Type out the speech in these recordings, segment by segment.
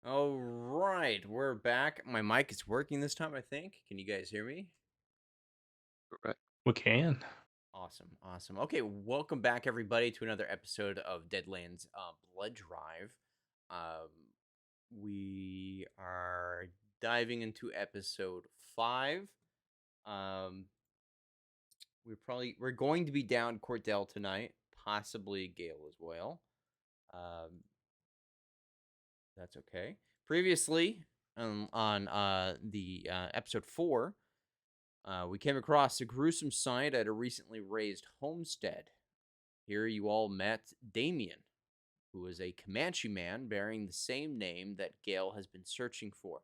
All right, we're back. My mic is working this time, I think. Can you guys hear me? Right. We can. Awesome. Okay, welcome back, everybody, to another episode of Deadlands Blood Drive. Um, we are diving into episode 5. Um, we're going to be down Cordell tonight, possibly Gale as well. Um, that's okay. Previously, on the episode 4. We came across a gruesome sight at a recently raised homestead. Here you all met Damien, who is a Comanche man bearing the same name that Gale has been searching for.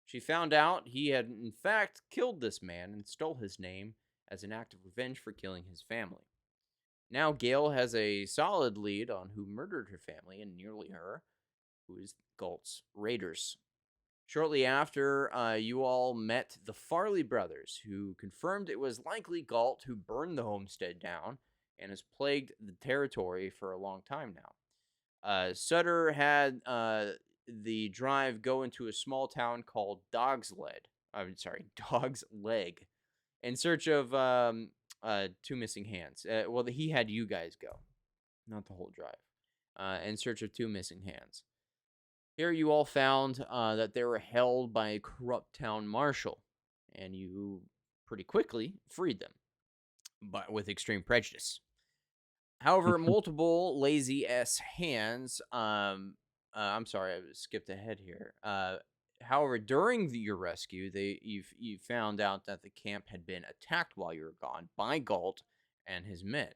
She found out he had, in fact, killed this man and stole his name as an act of revenge for killing his family. Now Gale has a solid lead on who murdered her family and nearly her, who is Galt's raiders. Shortly after, you all met the Farley brothers, who confirmed it was likely Galt who burned the homestead down and has plagued the territory for a long time now. Sutter had the drive go into a small town called Dog's Leg, in search of two missing hands. He had you guys go, not the whole drive, in search of two missing hands. Here you all found that they were held by a corrupt town marshal, and you pretty quickly freed them, but with extreme prejudice. However, multiple lazy S hands. I'm sorry, I skipped ahead here. However, during your rescue, you found out that the camp had been attacked while you were gone by Galt and his men,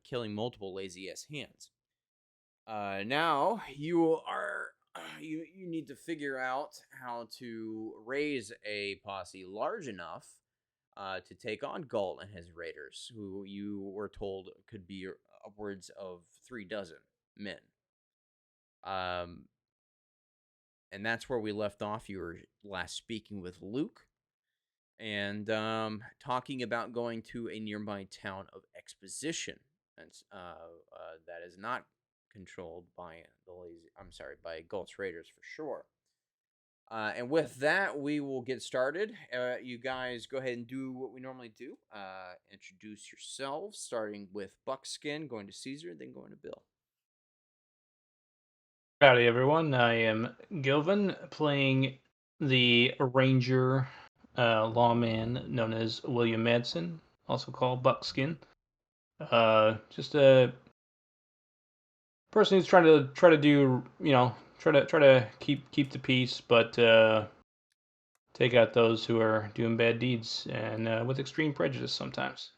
killing multiple lazy S hands. Now you need to figure out how to raise a posse large enough to take on Galt and his raiders, who you were told could be upwards of 3 dozen men. Um, and that's where we left off. You were last speaking with Luke and talking about going to a nearby town of Exposition, and that is not controlled by by Galt's raiders for sure. And with that, we will get started. You guys go ahead and do what we normally do. Introduce yourselves, starting with Buckskin, going to Caesar, then going to Bill. Howdy, everyone. I am Gilvin, playing the ranger lawman known as William Madsen, also called Buckskin. Just a person who's trying to do, try to keep the peace, but take out those who are doing bad deeds and with extreme prejudice sometimes.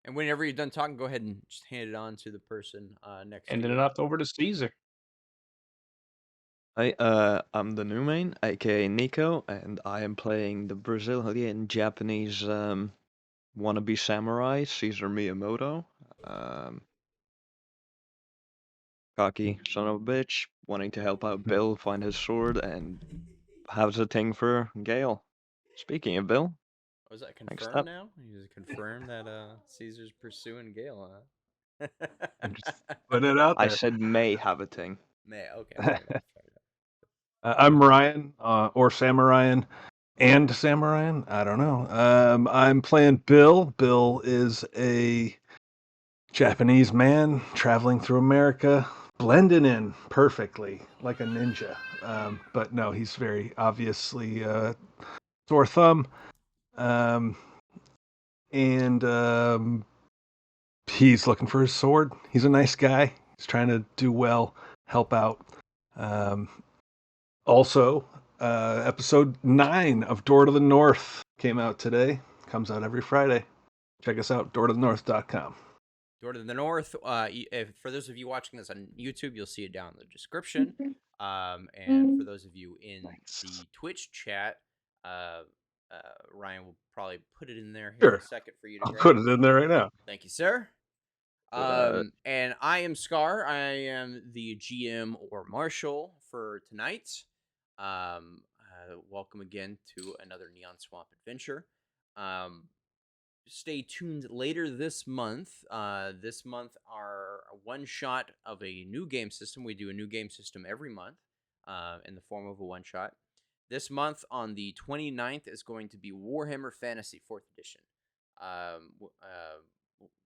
And whenever you're done talking, go ahead and just hand it on to the person next to Handing it you. off over to Caesar. Hi, I'm the new main, aka Nico, and I am playing the Brazilian Japanese wannabe samurai, Caesar Miyamoto. Um, Cocky son of a bitch, wanting to help out Bill find his sword and has a thing for Gale. Speaking of Bill, Was that next confirmed up. now? You just confirmed that Caesar's pursuing Gale, huh? I'm just putting it out I there. said may have a thing. Okay, fair enough. I'm Ryan, or Samarayan, and Samarayan. I don't know. I'm playing Bill. Bill is a Japanese man traveling through America, blending in perfectly like a ninja. But no, he's very obviously sore thumb. Um, and he's looking for his sword. He's a nice guy. He's trying to do well, help out. Um, Also, episode 9 of Door to the North came out today. Comes out every Friday. Check us out, doortothenorth.com. Door to the North. For those of you watching this on YouTube, you'll see it down in the description. And for those of you in the Twitch chat, uh, Ryan will probably put it in there here in a Sure. second for you to I'll grab. put it in there right now. Thank you, sir. Uh, And I am Scar. I am the GM or Marshal for tonight. Welcome again to another Neon Swamp adventure. stay tuned later this month. This month, our one shot of a new game system. We do a new game system every month in the form of a one shot. This month, on the 29th, is going to be Warhammer Fantasy 4th Edition.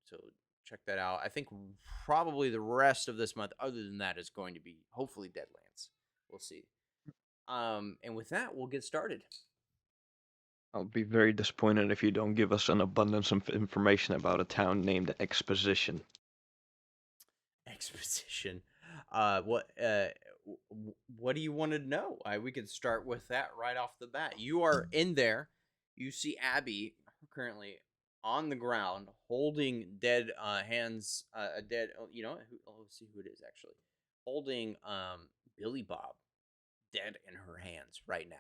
So check that out. I think probably the rest of this month, other than that, is going to be hopefully Deadlands. We'll see. And with that, we'll get started. I'll be very disappointed if you don't give us an abundance of information about a town named Exposition. Exposition. What do you want to know? We could start with that right off the bat. You are in there. You see Abby currently on the ground, holding dead hands. A dead. Let's see who it is actually. Holding Billy Bob, dead in her hands right now.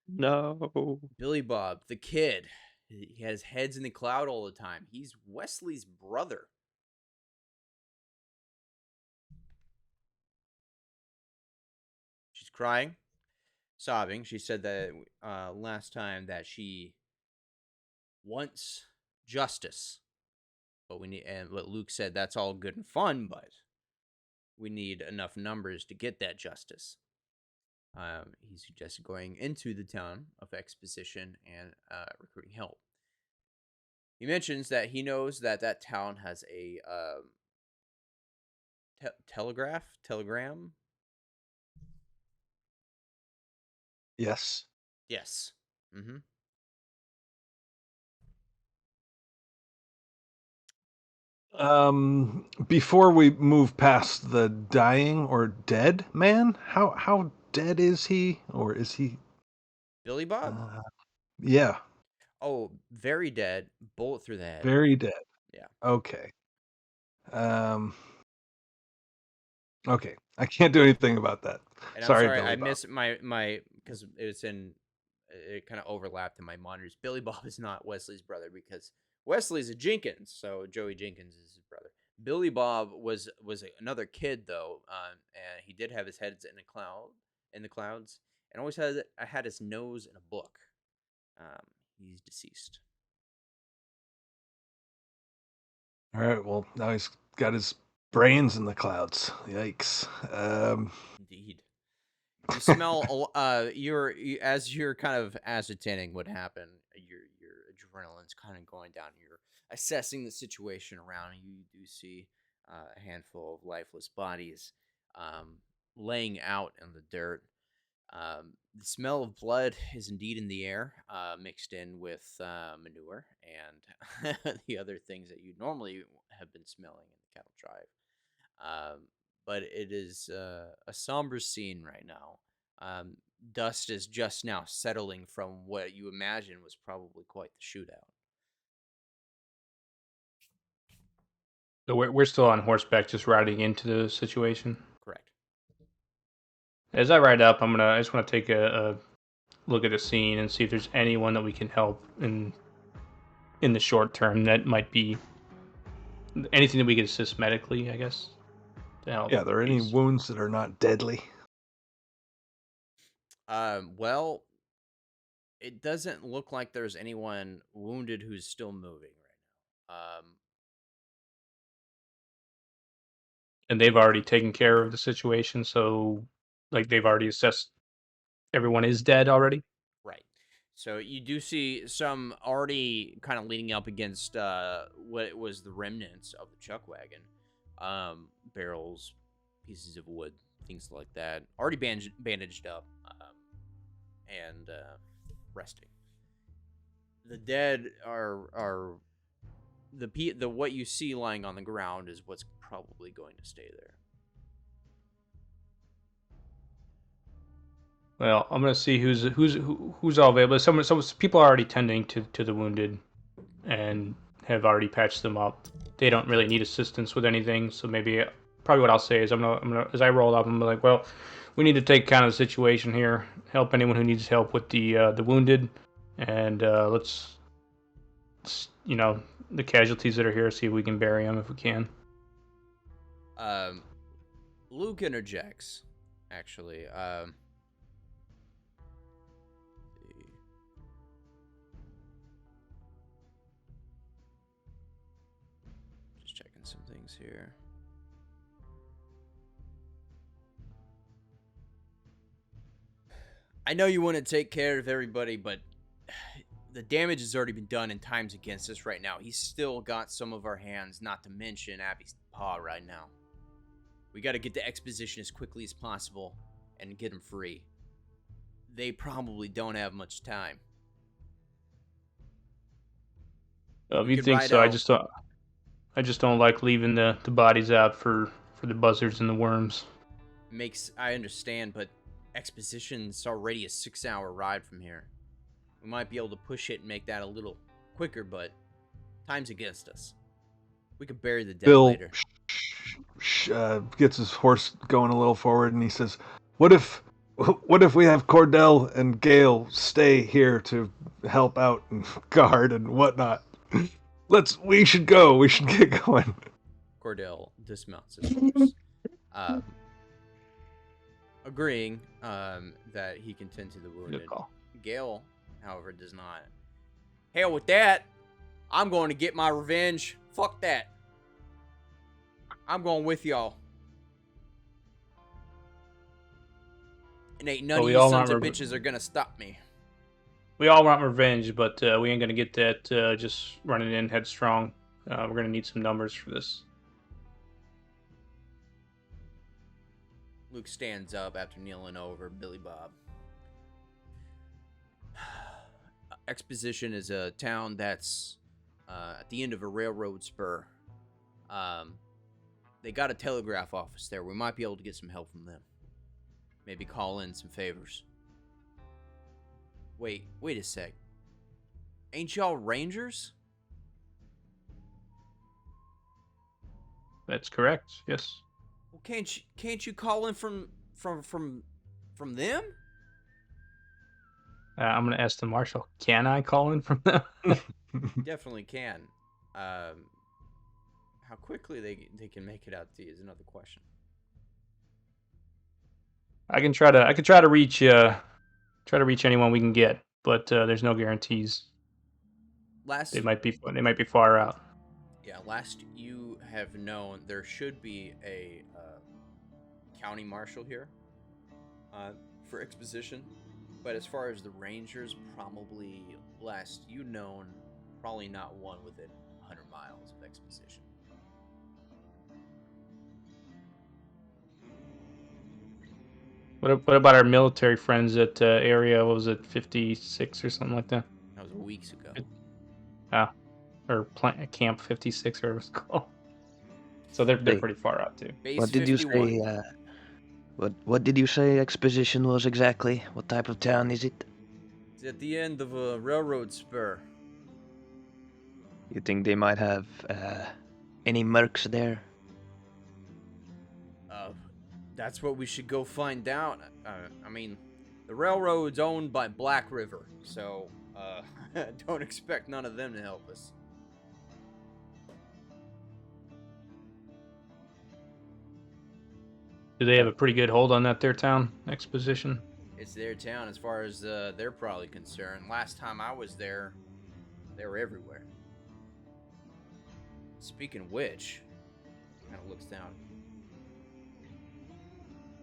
No. Billy Bob, the kid. He has heads in the cloud all the time. He's Wesley's brother. She's crying, sobbing. She said that last time that she wants justice, but what Luke said, that's all good and fun, but we need enough numbers to get that justice. He suggested going into the town of Exposition and recruiting help. He mentions that he knows that that town has a telegram. Yes. Yes. Mm-hmm. Before we move past the dying or dead man, how dead is he, or is he? Billy Bob? Yeah, Oh, very dead. Bullet through the head. very dead. Yeah. Okay. Okay. I can't do anything about that. And Sorry, I'm sorry, Billy I Bob. missed my because it kind of overlapped in my monitors. Billy Bob is not Wesley's brother because Wesley's a Jenkins, so Joey Jenkins is his brother. Billy Bob was another kid though, and he did have his head in the clouds, and always had his nose in a book. He's deceased. All right. Well, now he's got his brains in the clouds. Yikes. Indeed. You smell. As you're kind of ascertaining what happened. Your adrenaline's kind of going down. You're assessing the situation around you. You do see a handful of lifeless bodies laying out in the dirt. The smell of blood is indeed in the air, mixed in with manure and the other things that you normally have been smelling in the cattle drive. But it is a somber scene right now. Dust is just now settling from what you imagine was probably quite the shootout. So we're still on horseback, just riding into the situation. Correct. As I ride up, I just want to take a look at the scene and see if there's anyone that we can help in the short term that might be anything that we could assist medically, I guess, to help. Yeah, are there any these. wounds that are not deadly? Well, it doesn't look like there's anyone wounded who's still moving right now. And they've already taken care of the situation, so like they've already assessed everyone is dead already. Right. So you do see some already kind of leaning up against what was the remnants of the chuck wagon. Barrels, pieces of wood, things like that. Already bandaged up and resting. The dead are the what you see lying on the ground is what's probably going to stay there. Well, I'm gonna see who's all available. Some people are already tending to the wounded, and have already patched them up. They don't really need assistance with anything, so maybe probably what I'll say is I'm gonna as I roll up, I'm gonna be like, well, we need to take kind of the situation here, help anyone who needs help with the wounded, and let's the casualties that are here, see if we can bury them if we can. Luke interjects, actually. some things here. I know you want to take care of everybody, but the damage has already been done and time's against us right now. He's still got some of our hands, not to mention Abby's paw right now. We got to get the exposition as quickly as possible and get him free. They probably don't have much time. If you think so, I just don't like leaving the bodies out for the buzzards and the worms. I understand, but exposition's already a 6-hour ride from here. We might be able to push it and make that a little quicker, but time's against us. We could bury the dead Bill later. Gets his horse going a little forward, and he says, "What if we have Cordell and Gale stay here to help out and guard and whatnot? We should go. We should get going." Cordell dismounts his horse, agreeing that he can tend to the wounded. Good call. Gale, however, does not. Hell with that. I'm going to get my revenge. Fuck that. I'm going with y'all. And ain't none of you sons of bitches are going to stop me. We all want revenge, but we ain't going to get that just running in headstrong. We're going to need some numbers for this. Luke stands up after kneeling over Billy Bob. Exposition is a town that's at the end of a railroad spur. They got a telegraph office there. We might be able to get some help from them. Maybe call in some favors. Wait a sec. Ain't y'all Rangers? That's correct. Yes. Well, can't you call in from them? I'm going to ask the marshal, can I call in from them? Definitely can. How quickly they can make it out to you is another question. I can try to reach anyone we can get, but there's no guarantees. They might be far out. Yeah, last you have known, there should be a county marshal here for exposition. But as far as the Rangers, probably last you known, probably not one within 100 miles of exposition. What about our military friends at area? What was it, 56 or something like that? That was weeks ago. Or Camp 56 or what's it called. So they're pretty far out too. Base What did 51. you say? What did you say exposition was exactly? What type of town is it? It's at the end of a railroad spur. You think they might have any mercs there? That's what we should go find out. I mean, the railroad's owned by Black River, so don't expect none of them to help us. Do they have a pretty good hold on their town exposition? It's their town as far as they're probably concerned. Last time I was there, they were everywhere. Speaking of which, kind of looks down.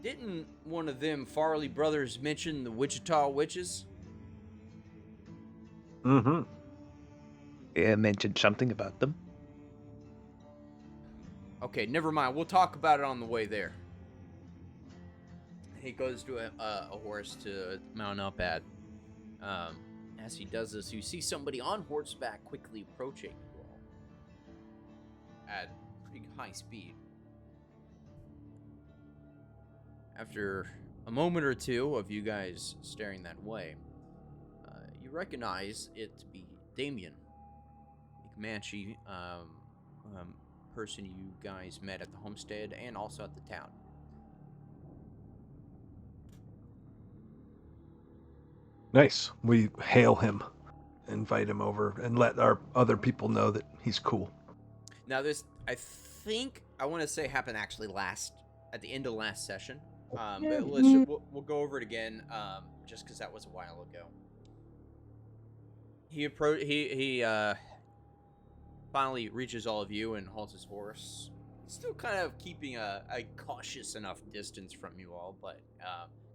Didn't one of them Farley brothers mention the Wichita witches? Mm-hmm. Yeah, mentioned something about them. Okay, never mind. We'll talk about it on the way there. He goes to a horse to mount up at. As he does this, you see somebody on horseback quickly approaching you all at pretty high speed. After a moment or two of you guys staring that way, you recognize it to be Damien, the Comanche person you guys met at the homestead and also at the town. Nice. We hail him, invite him over, and let our other people know that he's cool. Now this, I think, I want to say happened actually at the end of last session. But we'll go over it again, just because that was a while ago. finally reaches all of you and halts his horse. He's still kind of keeping a cautious enough distance from you all, but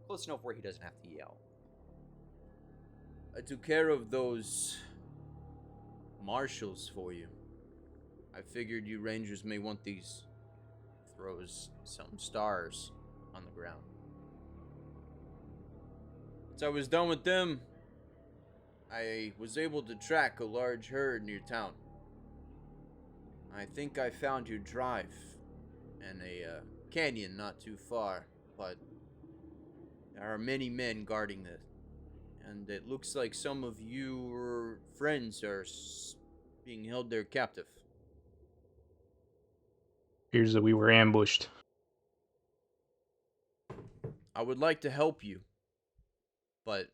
close enough where he doesn't have to yell. I took care of those marshals for you. I figured you rangers may want these. Throws some stars on the ground. Once I was done with them, I was able to track a large herd near town. I think I found your drive in a canyon not too far, but there are many men guarding this. And it looks like some of your friends are being held there captive. Appears that we were ambushed. I would like to help you, but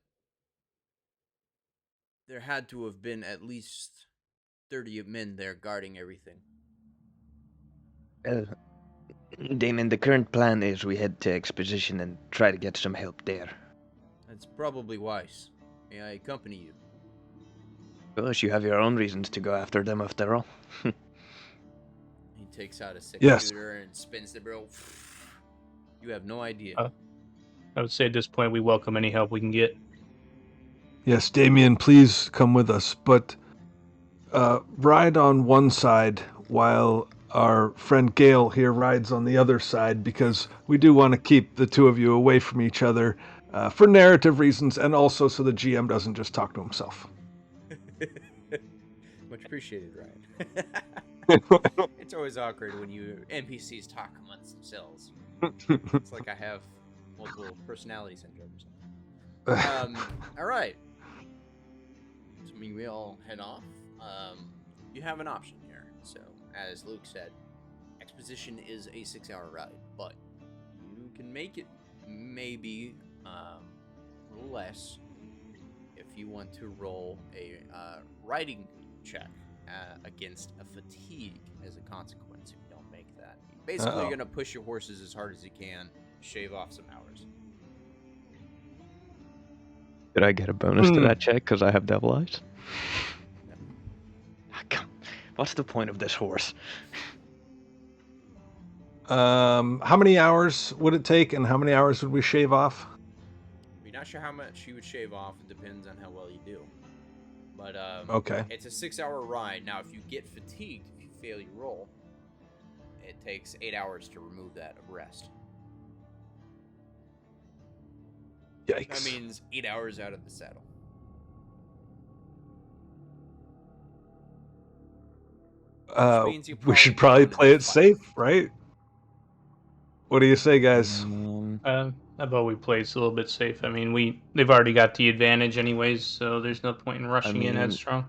there had to have been at least 30 men there guarding everything. Well, Damon, the current plan is we head to Exposition and try to get some help there. That's probably wise. May I accompany you? Of course, you have your own reasons to go after them after all. He takes out a Yes. six-shooter and spins the barrel. You have no idea. I would say at this point we welcome any help we can get. Yes, Damien, please come with us, but ride on one side while our friend Gale here rides on the other side, because we do want to keep the two of you away from each other for narrative reasons, and also so the GM doesn't just talk to himself. Much appreciated, Ryan. It's always awkward when you NPCs talk amongst themselves. It's like I have multiple personality syndrome or something. All right. So we all head off. You have an option here. So, as Luke said, Exposition is a 6-hour ride, but you can make it maybe a little less if you want to roll a riding check against a fatigue as a consequence if you don't make that. Basically, you're going to push your horses as hard as you can, shave off some hours. Did I get a bonus to that check because I have devil eyes? What's the point of this horse? How many hours would it take, and how many hours would we shave off? We're not sure how much you would shave off. It depends on how well you do. But Okay. It's a 6-hour ride. Now, if you get fatigued, if you fail your roll, it takes 8 hours to remove that of rest. Yikes. That means 8 hours out of the saddle. Means you we should probably probably go play into it the fight. safe, right? What do you say, guys? How about we play it a little bit safe? I mean, they've already got the advantage anyways, so there's no point in rushing in mean- headstrong.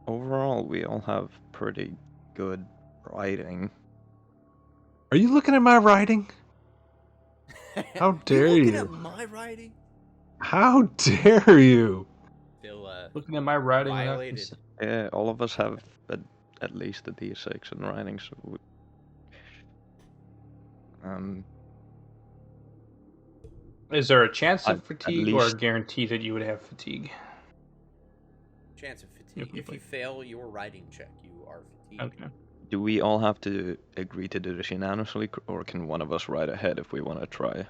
Overall, we all have pretty good riding. Are you looking at my writing? How dare you? Looking you? at my writing? How dare you? Feel Looking at my writing, without violated. consent. Yeah, all of us have at least a D6 in riding, so Is there a chance of At fatigue or a least- guarantee that you would have fatigue? Chance of fatigue. Yeah, If you fail your writing check, you are fatigued. Okay. do we all have to agree to do this unanimously, or can one of us ride ahead if we want to try? I'm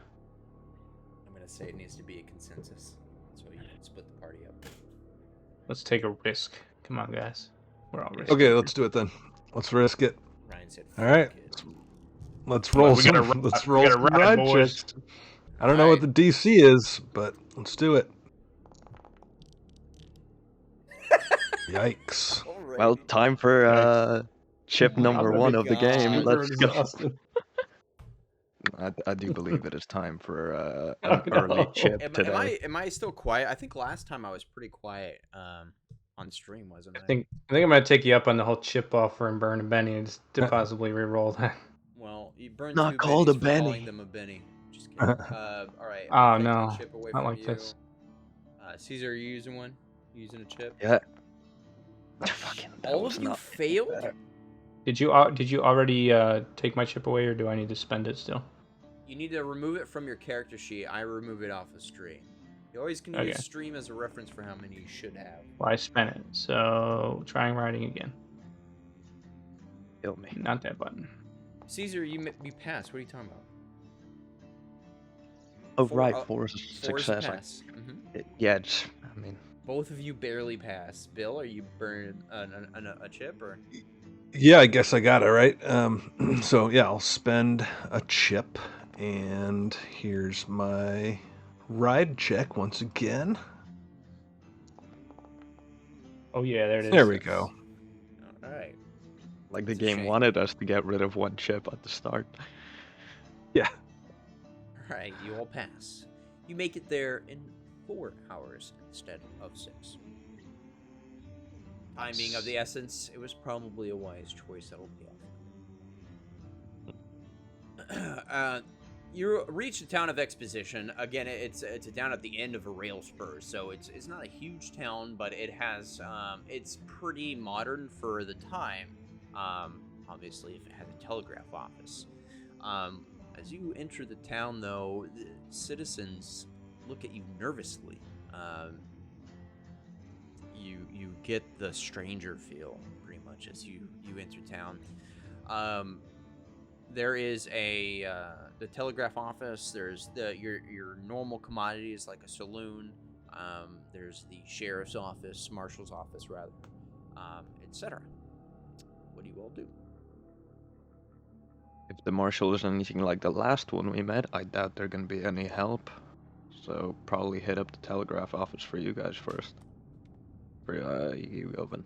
going to say it needs to be a consensus, so you can split the party up. Let's take a risk. Come on, guys. We're all risking. Okay, let's do it then. Let's risk it. Ryan said, All right. "Fuck it." Let's Come on, roll we gotta some. ri- Let's we roll gotta some ride, ride boys. checks. I don't know what the DC is, but let's do it. Yikes. Alrighty. Well, time for chip number Oh one my of the God. game. Super Let's go. exhausted. I do believe it is time for Oh, an early no. chip Am today. I still quiet? I think last time I was pretty quiet on stream, wasn't I? I think I'm gonna take you up on the whole chip offer and burn a Benny and just to possibly re-roll that. Well, you burned Not two called a bennies for Benny. calling them a Benny. Just kidding. All right. Oh, I'm taking no. a chip away Not from like you. this. Caesar, are you using one? You using a chip? Yeah. Fucking, that All was of you not failed? fair. Did you already take my chip away, or do I need to spend it still? You need to remove it from your character sheet. I remove it off the stream. You always can Okay. use stream as a reference for how many you should have. Well, I spent it, so trying riding again. Kill me. Not that button. Caesar, you passed. What are you talking about? Oh, Four- right, uh, for Four is a success. pass. Mhm. Yeah, it's, I mean, Both of you barely pass. Bill, are you burning a chip or? Yeah, I guess I got it right. So yeah, I'll spend a chip, and here's my ride check once again. Oh yeah, there it is. There we go. All right. like the It's a game shame. wanted us to get rid of one chip at the start. Yeah. All right, you all pass. You make it there in 4 hours instead of 6. Time being of the essence, it was probably a wise choice. That'll be off. You reach the town of Exposition. Again, it's down at the end of a rail spur, so it's not a huge town, but it has it's pretty modern for the time. Obviously, if it had a telegraph office. As you enter the town, though, the citizens look at you nervously. You get the stranger feel pretty much as you enter town. There is the telegraph office. There's your normal commodities like a saloon. There's the sheriff's office, marshal's office rather, etc. What do you all do? If the marshal is anything like the last one we met, I doubt they're gonna be any help. So probably hit up the telegraph office for you guys first. For you, Oven.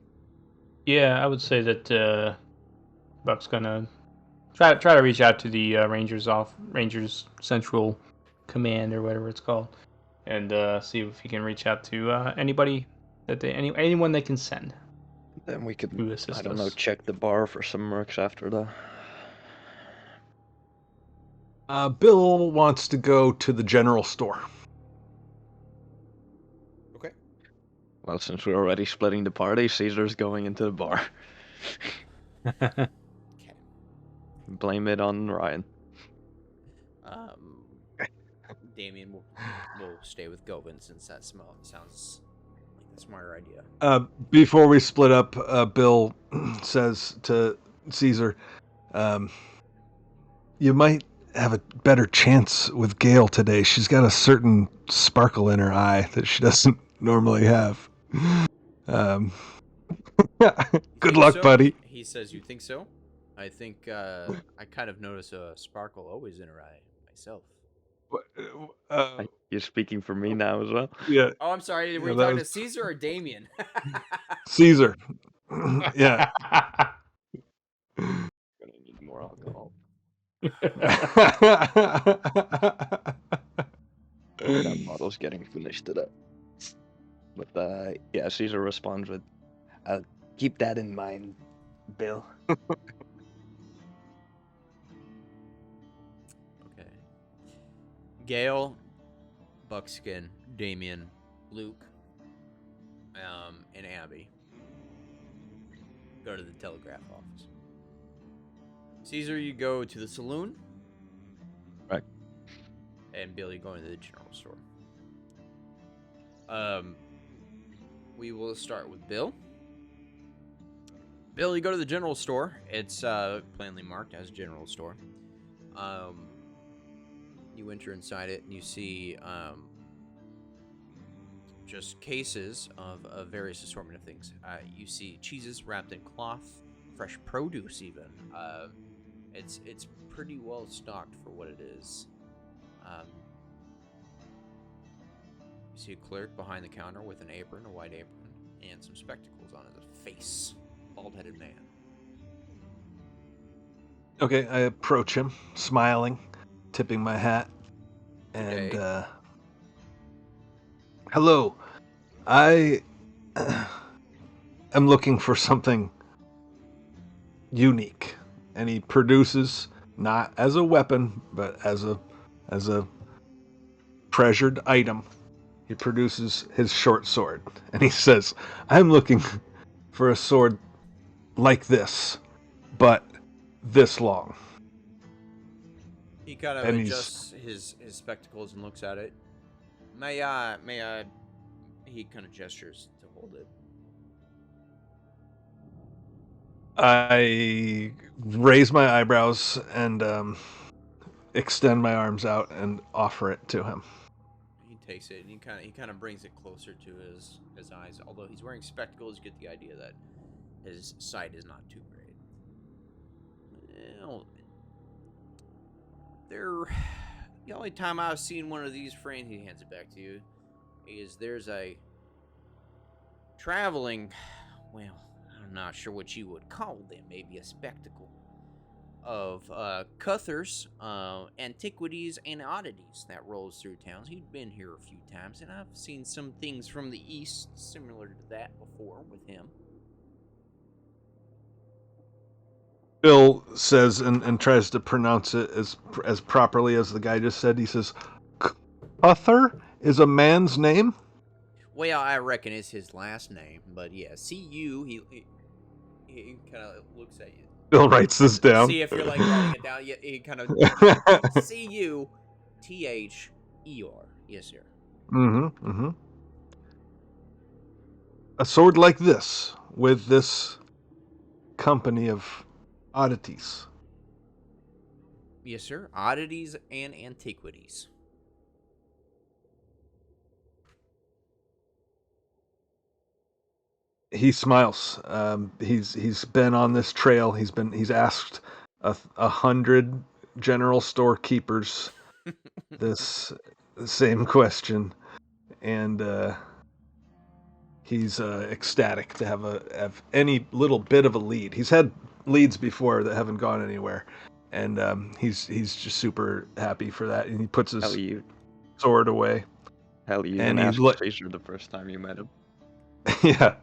Yeah, I would say that Buck's gonna try to reach out to the Rangers Central Command or whatever it's called, and see if he can reach out to anybody anyone they can send. Then we could, to assist I don't know, us. check the bar for some mercs after that. Bill wants to go to the general store. Okay. Well, since we're already splitting the party, Caesar's going into the bar. Okay. Blame it on Ryan. Damien will stay with Govin since that sounds like the smarter idea. Before we split up, Bill says to Caesar, you might have a better chance with Gale today. She's got a certain sparkle in her eye that she doesn't normally have. Good Think luck, so? buddy. He says, "You think so?" I think I kind of notice a sparkle always in her eye myself. You're speaking for me now as well. Yeah, Oh, I'm sorry. Were Yeah, you that talking to was- Caesar or Damien? Caesar. Yeah. Gonna need more alcohol. That bottle's getting finished today. But yeah, Caesar responds with, "I'll keep that in mind, Bill." Okay. Gale, Buckskin, Damien, Luke, and Abby go to the telegraph office. Caesar, you go to the saloon. Right. And Bill, you go into the general store. We will start with Bill. Bill, you go to the general store. It's plainly marked as general store. You enter inside it and you see just cases of various assortment of things. You see cheeses wrapped in cloth, fresh produce even. It's pretty well stocked for what it is. You see a clerk behind the counter with an apron, a white apron, and some spectacles on his face. Bald-headed man. Okay, I approach him, smiling, tipping my hat, and Okay. Hello. I am looking for something unique, and he produces not as a weapon, but as a treasured item. He produces his short sword, and he says, "I'm looking for a sword like this, but this long." He kind of And adjusts his spectacles and looks at it. May I? He kind of gestures to hold it. I raise my eyebrows and extend my arms out and offer it to him. He takes it and he kind of brings it closer to his eyes. Although he's wearing spectacles, you get the idea that his sight is not too great. Well, the only time I've seen one of these framed, he hands it back to you, is there's a traveling, well, I'm not sure what you would call them, maybe a spectacle of Cuthers, antiquities, and oddities that rolls through towns. He'd been here a few times, and I've seen some things from the east similar to that before with him. Bill says and tries to pronounce it as properly as the guy just said. He says, "Cuther is a man's name." Well, I reckon it's his last name, but yeah, C-U, he kind of looks at you. Bill writes this down. See if you're like writing it down. He kind of C-U-T-H-E-R. Yes, sir. A sword like this, with this company of oddities. Yes, sir. Oddities and antiquities. He smiles. He's been on this trail. He's asked 100 general store keepers this same question, and he's ecstatic to have any little bit of a lead. He's had leads before that haven't gone anywhere, and he's just super happy for that. And he puts his sword away. Hell, you and didn't ask Fraser the first time you met him. Yeah.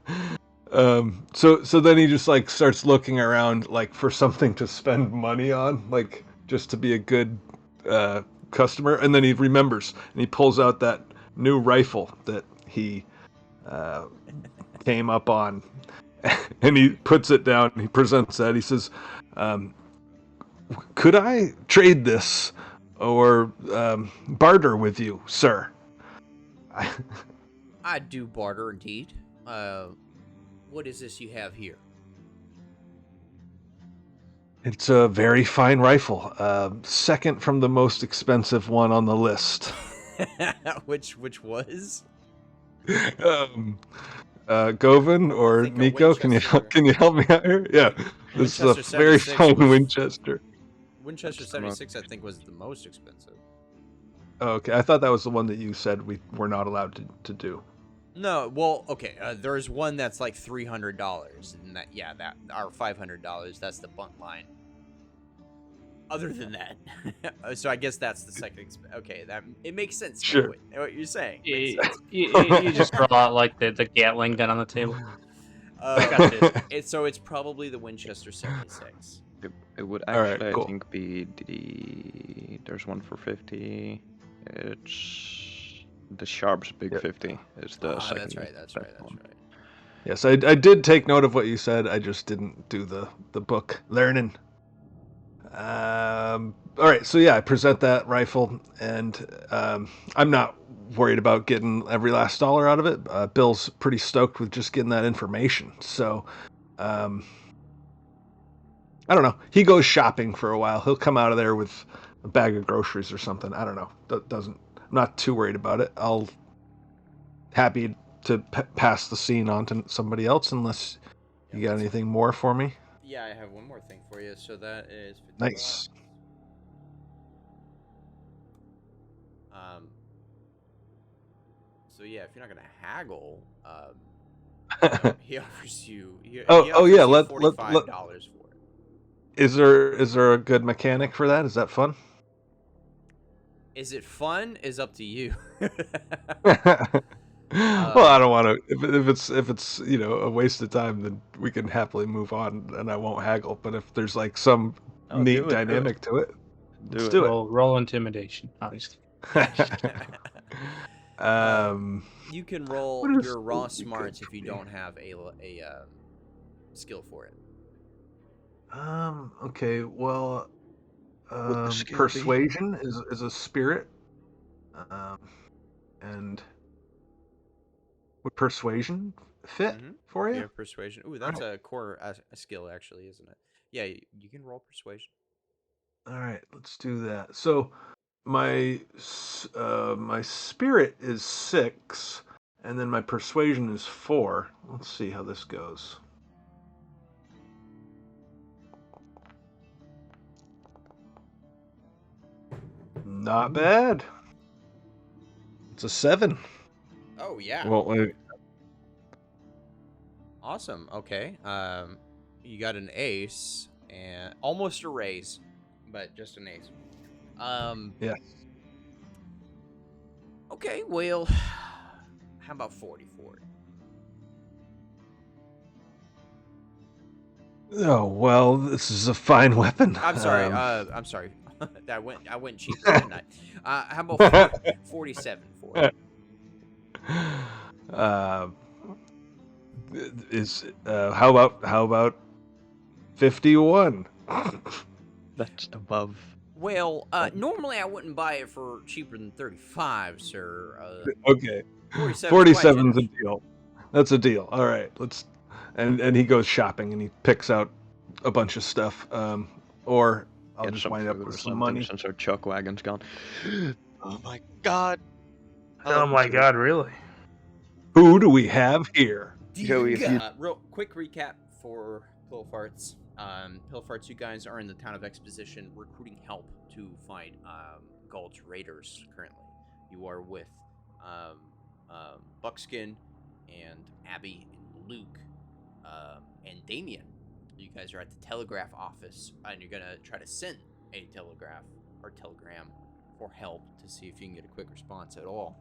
So then he just like starts looking around like for something to spend money on, like just to be a good customer, and then he remembers and he pulls out that new rifle that he came up on, and he puts it down and he presents that. He says, "Could I trade this or barter with you, sir?" I do barter indeed. What is this you have here? It's a very fine rifle, second from the most expensive one on the list. which was? Govan or Nico, can you help me out here? Yeah, this is a very fine Winchester. Winchester 76, I think, was the most expensive. Oh, okay, I thought that was the one that you said we were not allowed to do. No, well, okay. There's one that's like $300, and that or $500. That's the bunt line. Other than that, so I guess that's the second. Okay, that it makes sense. Sure. What you're saying. You just draw out like the Gatling gun on the table. It's probably the Winchester 76. It would actually, right, cool. I think, be there's one for 50. It's the Sharp's Big 50 is the second. That's right. Yes, I did take note of what you said. I just didn't do the book learning. All right, so yeah, I present that rifle, and I'm not worried about getting every last dollar out of it. Bill's pretty stoked with just getting that information. So, I don't know. He goes shopping for a while. He'll come out of there with a bag of groceries or something. I don't know. I'm not too worried about it. I'll happy to pass the scene on to somebody else unless you got anything more for me. Yeah, I have one more thing for you. So that is 50 Nice. So yeah, if you're not gonna haggle, he offers you. $45 for it. Is there a good mechanic for that? Is that fun? Is it fun? Is up to you. Well, I don't want to. If it's a waste of time, then we can happily move on, and I won't haggle. But if there's like some neat dynamic to it, let's do it. Roll intimidation, obviously. You can roll your raw smarts if you don't have a skill for it. Okay. Well, persuasion is a spirit. And would persuasion fit for You you? have persuasion. Ooh, that's a core a skill, actually, isn't it? Yeah, you can roll persuasion. All right, let's do that. So my my spirit is 6, and then my persuasion is 4. Let's see how this goes. Not bad. It's a 7. Oh yeah. Well, Awesome. Okay. You got an ace and almost a raise, but just an ace. yeah. Okay. Well, how about 44? Oh well, this is a fine weapon. I'm sorry. I'm sorry. I went cheap, didn't I? How about 47 for it? How about 51? That's above. Well, normally I wouldn't buy it for cheaper than 35, sir. Okay. 47 is quite 47's a generous. deal. That's a deal. All right, let's. And he goes shopping and he picks out a bunch of stuff. Or I'll Get just some wind up food with or some something money. since our chuck wagon's gone. Oh my god. Oh my so- god, really? Who do we have here? Joey, if you- Real quick recap for Pillfarts. Pillfarts, you guys are in the town of Exposition recruiting help to fight Gulch Raiders currently. You are with Buckskin and Abby and Luke and Damien. You guys are at the telegraph office and you're going to try to send a telegram for help to see if you can get a quick response at all.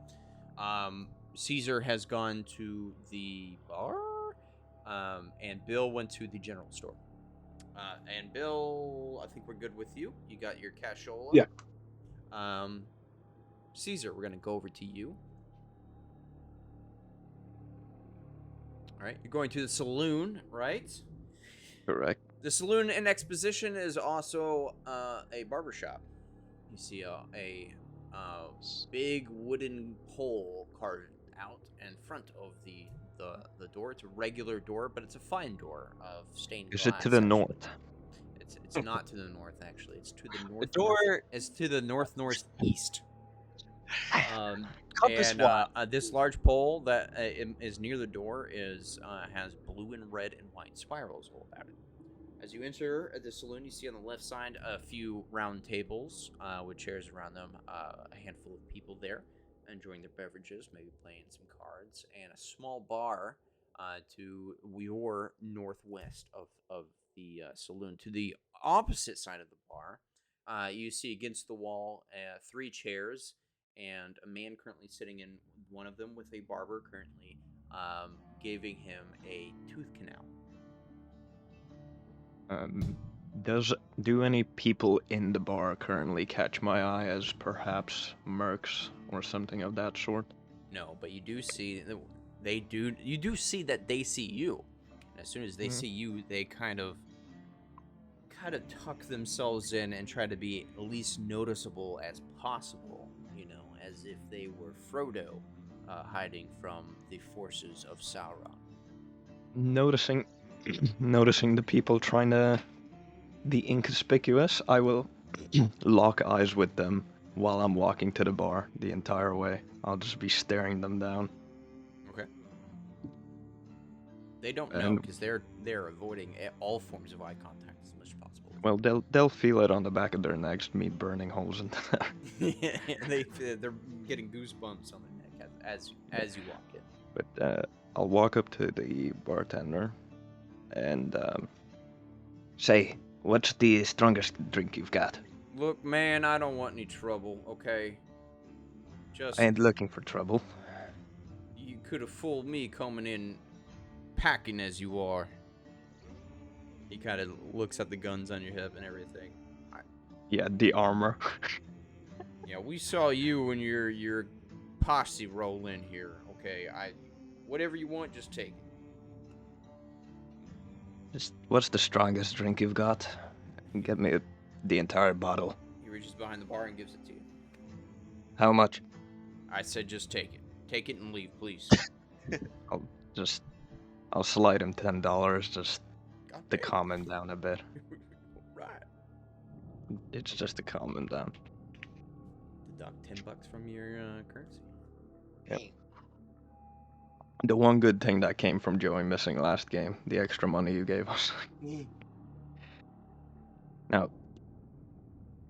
Caesar has gone to the bar, and Bill went to the general store. And Bill, I think we're good with you. You got your cashola. Yeah. Caesar, we're gonna go over to you. All right, you're going to the saloon, right? Correct. The saloon in Exposition is also a barbershop. You see a big wooden pole carved out in front of the door. It's a regular door, but it's a fine door of stained glass. Is it to the actually. north? It's not to the north, actually. It's to the north. The door. It's to the northeast. Compass This large pole that is near the door has blue and red and white spirals all about it. As you enter the saloon, you see on the left side a few round tables with chairs around them, a handful of people there enjoying their beverages, maybe playing some cards, and a small bar to your northwest of the saloon. To the opposite side of the bar, you see against the wall 3 chairs and a man currently sitting in one of them with a barber currently giving him a tooth canal. Do any people in the bar currently catch my eye as perhaps mercs or something of that sort? No, but you do see you do see that they see you. And as soon as they see you, they kind of tuck themselves in and try to be at least noticeable as possible, as if they were Frodo hiding from the forces of Sauron. Noticing the people trying to be inconspicuous, I will lock eyes with them while I'm walking to the bar the entire way. I'll just be staring them down. Okay. They don't know because they're avoiding all forms of eye contact as much as possible. Well, they'll feel it on the back of their necks, me burning holes in They're getting goosebumps on their neck as you walk in. But I'll walk up to the bartender and say, "What's the strongest drink you've got?" Look, man, I don't want any trouble, okay? I ain't looking for trouble. You could have fooled me coming in packing as you are. He kind of looks at the guns on your hip and everything. Yeah, the armor. Yeah, we saw you and your posse roll in here, okay? Whatever you want, just take it. What's the strongest drink you've got? Get me the entire bottle. He reaches behind the bar and gives it to you. How much? I said just take it. Take it and leave, please. I'll slide him $10 just God to damn. calm him down a bit. Right. It's just to calm him down. Deduct $10 from your currency. Yep. The one good thing that came from Joey missing last game, the extra money you gave us. Now,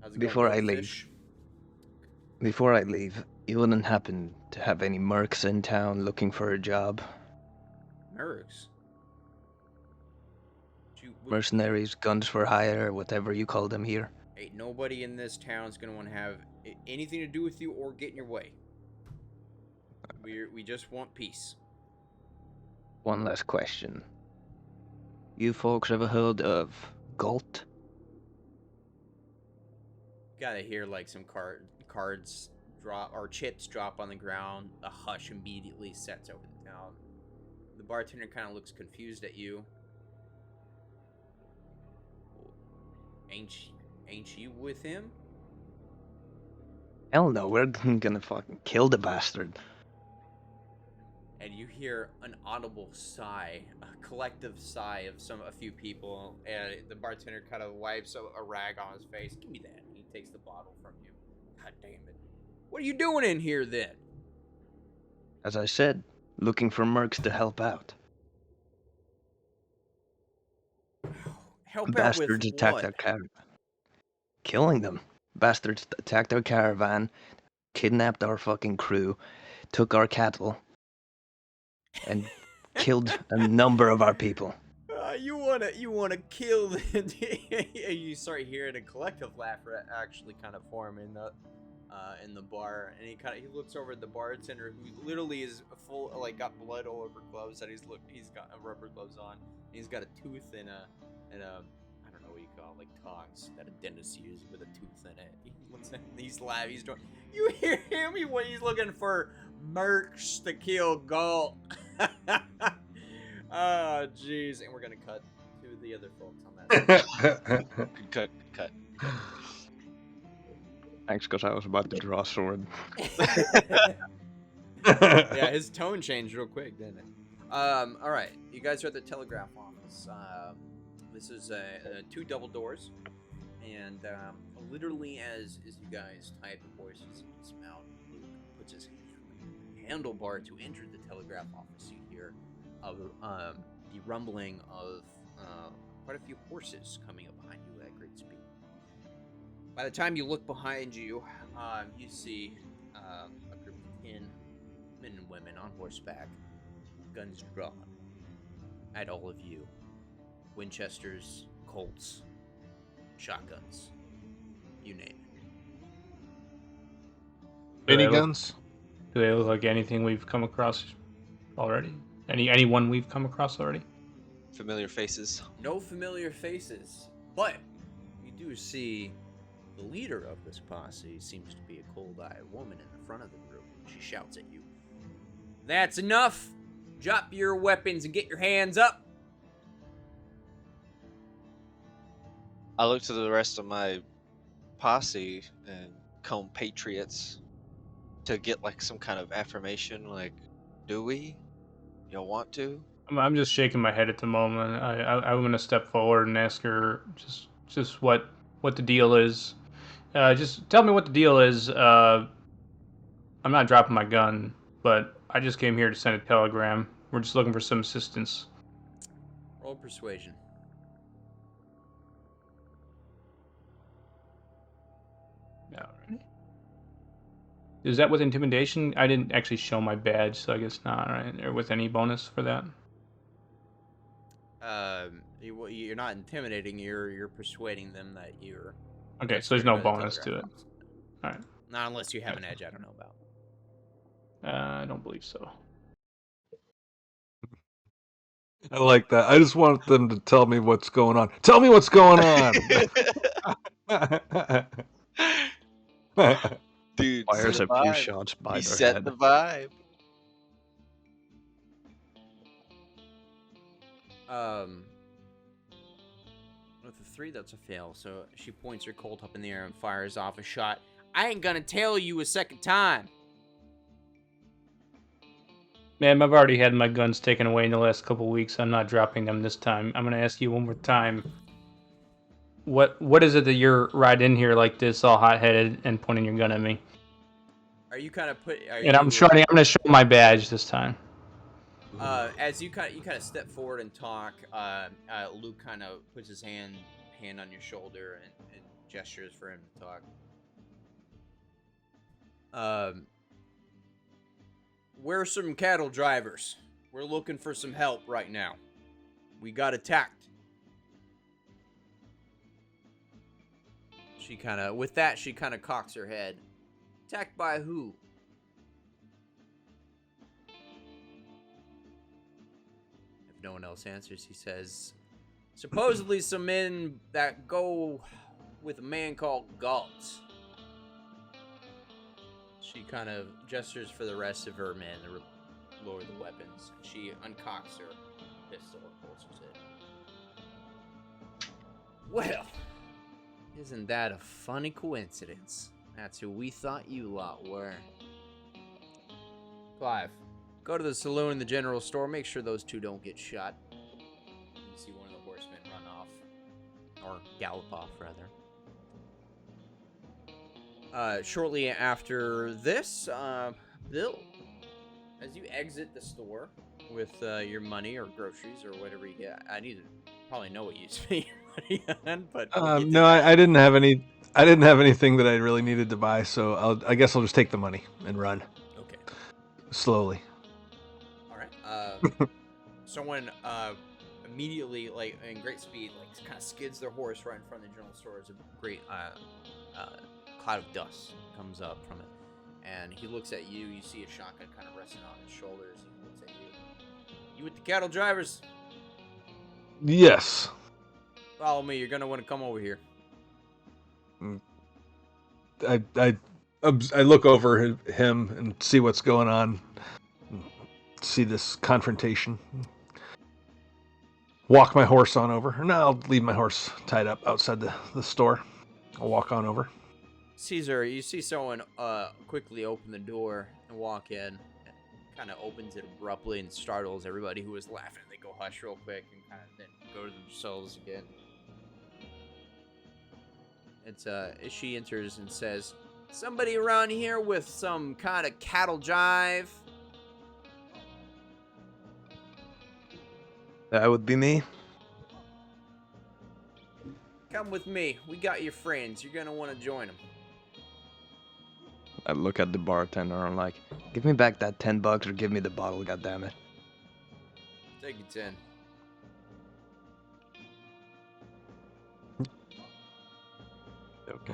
How's it before going, I Goldfish? leave, you wouldn't happen to have any mercs in town looking for a job? Mercs. Mercenaries, guns for hire, whatever you call them here. Ain't nobody in this town is gonna want to have anything to do with you or get in your way. We just want peace. One last question. You folks ever heard of Galt? Gotta hear like some cards drop or chips drop on the ground. A hush immediately sets over the town. The bartender kind of looks confused at you. Ain't you with him? Hell no, we're gonna fucking kill the bastard. And you hear an audible sigh, a collective sigh of a few people, and the bartender kind of wipes a rag on his face. Give me that. He takes the bottle from you. God damn it. What are you doing in here then? As I said, looking for mercs to help out. Help out Bastards with attacked what? our caravan. Killing them. Bastards attacked our caravan, kidnapped our fucking crew, took our cattle, and killed a number of our people. You wanna kill the you start hearing a collective laugh actually kind of form in the bar, and he looks over at the bartender who literally is full got blood all over gloves that he's got rubber gloves on. And he's got a tooth in a I don't know what you call it, like tongs that a dentist uses with a tooth in it. He looks at he's laughing. He's doing. You hear him? He's looking for mercs to kill Galt. Oh, jeez. And we're going to cut to the other folks on that. Cut. Thanks, because I was about to draw a sword. Yeah, his tone changed real quick, didn't it? All right. You guys are at the telegraph office. This is 2 double doors. And literally as you guys type the voices and dismount, Luke puts his handlebar to enter the telegraph office. You hear the rumbling of quite a few horses coming up behind you at great speed. By the time you look behind you, you see a group of 10 men and women on horseback, guns drawn, at all of you. Winchesters, Colts, shotguns, you name it. Miniguns? Do they look like anything we've come across already? Anyone we've come across already? Familiar faces. No familiar faces, but you do see the leader of this posse seems to be a cold-eyed woman in the front of the group. She shouts at you, "That's enough! Drop your weapons and get your hands up!" I look to the rest of my posse and compatriots to get like some kind of affirmation. Like, do we? You want to? I'm just shaking my head at the moment. I'm gonna step forward and ask her just what the deal is. Just tell me what the deal is. I'm not dropping my gun, but I just came here to send a telegram. We're just looking for some assistance. Roll persuasion. Alright. Is that with intimidation? I didn't actually show my badge, so I guess not, right? Or with any bonus for that? You're not intimidating. You're persuading them that you're. Okay, so there's no scared of the bonus to it. telegraph office. Alright. Not unless you have an edge I don't know about. I don't believe so. I like that. I just want them to tell me what's going on. Tell me what's going on! Dude, Fires set a the few vibe. shots by He their set head. the vibe. With a 3, that's a fail. So she points her Colt up in the air and fires off a shot. I ain't gonna tell you a second time. Ma'am, I've already had my guns taken away in the last couple weeks. I'm not dropping them this time. I'm gonna ask you one more time. What is it that you're right in here like this, all hot-headed and pointing your gun at me? Are you kind of put? Are And I'm you? showing. I'm gonna show my badge this time. As you kind of step forward and talk, Luke kind of puts his hand on your shoulder and gestures for him to talk. We're some cattle drivers. We're looking for some help right now. We got attacked. With that, she kind of cocks her head. Attacked by who? If no one else answers, he says, supposedly some men that go with a man called Galt. She kind of gestures for the rest of her men to lower the weapons. She uncocks her pistol and holsters it. Well, isn't that a funny coincidence? That's who we thought you lot were. Clive, go to the saloon and the general store. Make sure those two don't get shot. You see one of the horsemen run off. Or gallop off, rather. Shortly after this, Bill, as you exit the store with your money or groceries or whatever you get, I need to probably know what you spend your money on, but No, I didn't have any. I didn't have anything that I really needed to buy, so I guess I'll just take the money and run Okay. slowly. All right. Someone immediately, like in great speed, like kind of skids their horse right in front of the general store. As a great cloud of dust comes up from it, and he looks at you. You see a shotgun kind of resting on his shoulders. He looks at you. You with the cattle drivers? Yes. Follow me. You're gonna want to come over here. I look over him and see what's going on. See this confrontation. Walk my horse on over. No, I'll leave my horse tied up outside the store. I'll walk on over. Caesar, you see someone quickly open the door and walk in. Kind of opens it abruptly and startles everybody who was laughing. They go hush real quick and kind of then go to themselves again. It's she enters and says, "Somebody around here with some kind of cattle jive?" That would be me. Come with me. We got your friends. You're gonna want to join them. I look at the bartender and I'm like, give me back that $10 or give me the bottle, goddammit. Take your 10. Okay.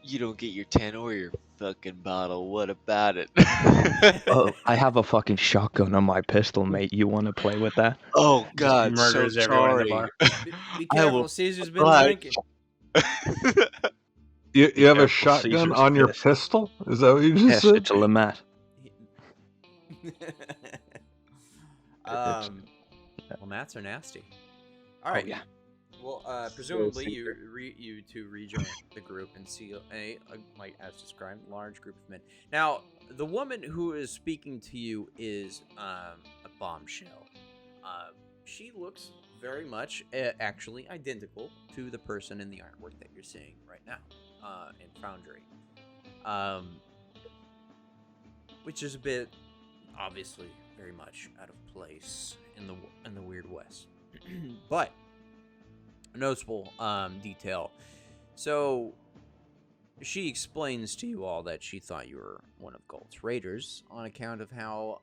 You don't get your 10 or your fucking bottle. What about it? Oh, I have a fucking shotgun on my pistol, mate. You want to play with that? Oh God, so murders everyone in the sorry. bar. Be I careful. will Caesar's been oblige. drinking. You have a Careful, shotgun Caesar's on your pissed. pistol? Is that what you just Yes, said? it's a Lamette. Well, mats are nasty. All right. Oh, yeah. Well, presumably you two rejoin the group and see like as described, large group of men. Now, the woman who is speaking to you is a bombshell. She looks very much actually identical to the person in the artwork that you're seeing right now in Foundry, which is a bit obviously very much out of place in the Weird West, but a noticeable detail. So she explains to you all that she thought you were one of Galt's raiders on account of how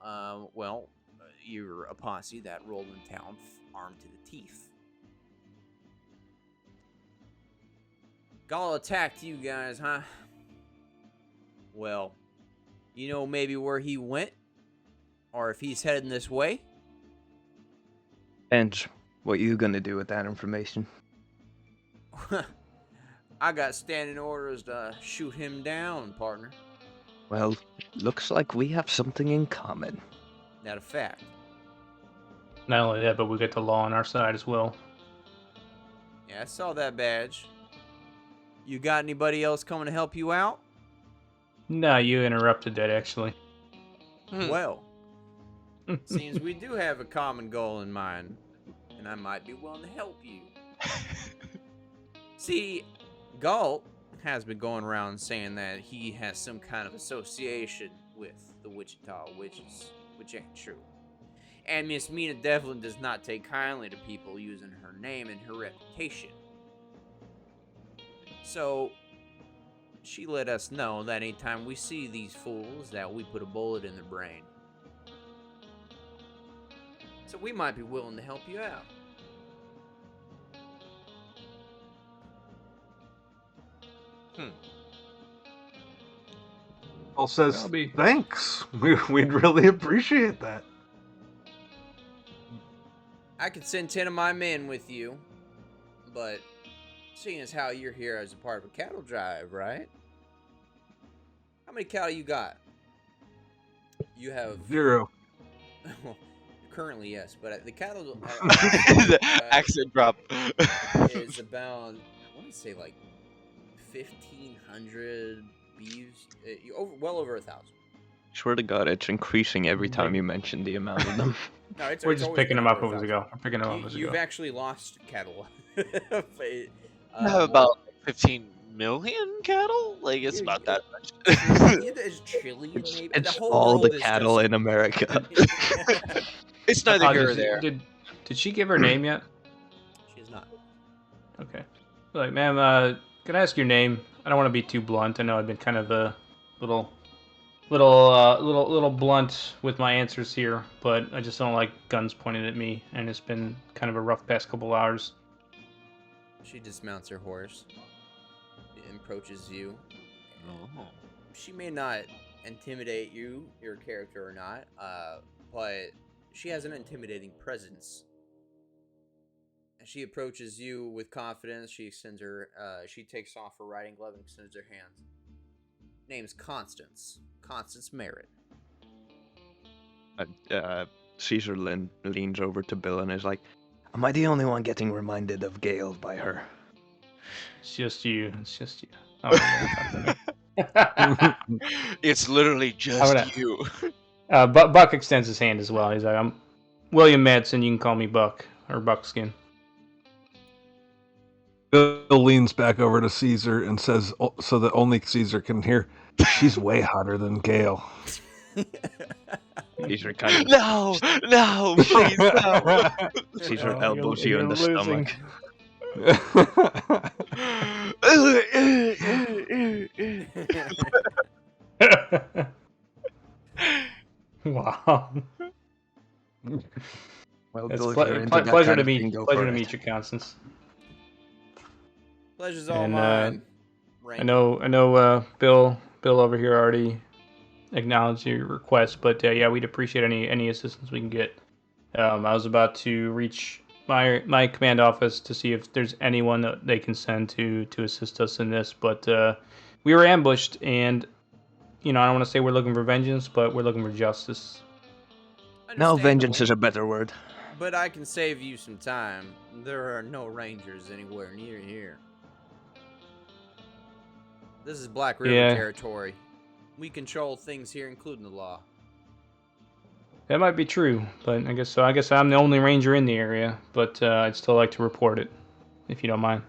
you're a posse that rolled in town armed to the teeth. Galt attacked you guys, huh? Well, you know maybe where he went? Or if he's heading this way? And what you gonna do with that information? I got standing orders to shoot him down, partner. Well, looks like we have something in common. That a fact. Not only that, but we got the law on our side as well. Yeah, I saw that badge. You got anybody else coming to help you out? No, you interrupted that actually. Well, seems we do have a common goal in mind, and I might be willing to help you. See, Galt has been going around saying that he has some kind of association with the Wichita Witches, which ain't true. And Miss Mina Devlin does not take kindly to people using her name and her reputation. So, she let us know that anytime we see these fools, that we put a bullet in their brain. So we might be willing to help you out. Paul says, That'll be- thanks. We'd really appreciate that. I could send 10 of my men with you, but seeing as how you're here as a part of a cattle drive, right? How many cattle you got? You have 0. currently, yes, but the cattle The accent drop. is about, I want to say like 1,500 beeves, well over 1,000. Swear to God, it's increasing every time you mention the amount of them. No, We're it's just always picking been them up over as we 1,000. go. I'm picking them up as we You've go. actually lost cattle. I have about 15 million cattle. Like it's about that much. It's Chile, maybe. It's the whole all world the is cattle just... in America. It's neither here or Did- there. Did she give her name yet? She's not. Okay. Like, ma'am, can I ask your name? I don't want to be too blunt. I know I've been kind of a little blunt with my answers here, but I just don't like guns pointed at me, and it's been kind of a rough past couple hours. She dismounts her horse and approaches you. Oh. She may not intimidate you, your character or not, but she has an intimidating presence. As she approaches you with confidence, she takes off her riding glove and extends her hand. Name's Constance. Constance Merritt. Caesar leans over to Bill and is like, "Am I the only one getting reminded of Gale by her?" It's just you. It's just you. Oh, yeah, It's literally just you. Buck extends his hand as well. He's like, "I'm William Madsen. You can call me Buck or Buckskin." Bill leans back over to Caesar and says, so that only Caesar can hear, she's way hotter than Gale. Caesar kind of No, please, no. Caesar Oh, elbows you you're in the losing. stomach. Wow. Well, It's Bill, if you're into that pleasure kind to of meet thing, go pleasure for to it. meet you, Constance. Pleasure's all And, mine. I know. Bill over here already acknowledged your request, but yeah, we'd appreciate any assistance we can get. I was about to reach my command office to see if there's anyone that they can send to assist us in this, but we were ambushed, and I don't want to say we're looking for vengeance, but we're looking for justice. No, vengeance Understandable, is a better word. but I can save you some time. There are no rangers anywhere near here. This is Black River Yeah. territory. We control things here, including the law. That might be true, but I guess so. I guess I'm the only ranger in the area, but I'd still like to report it, if you don't mind.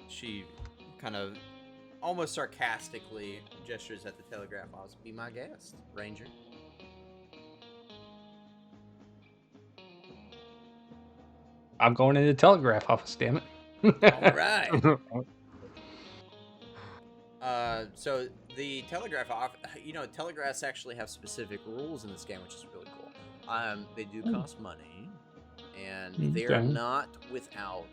She kind of almost sarcastically gestures at the telegraph office. Be my guest, Ranger. I'm going into the telegraph office, damn it. All right. So the telegraph office, telegraphs actually have specific rules in this game, which is really cool. They do cost money, and they're Okay. not without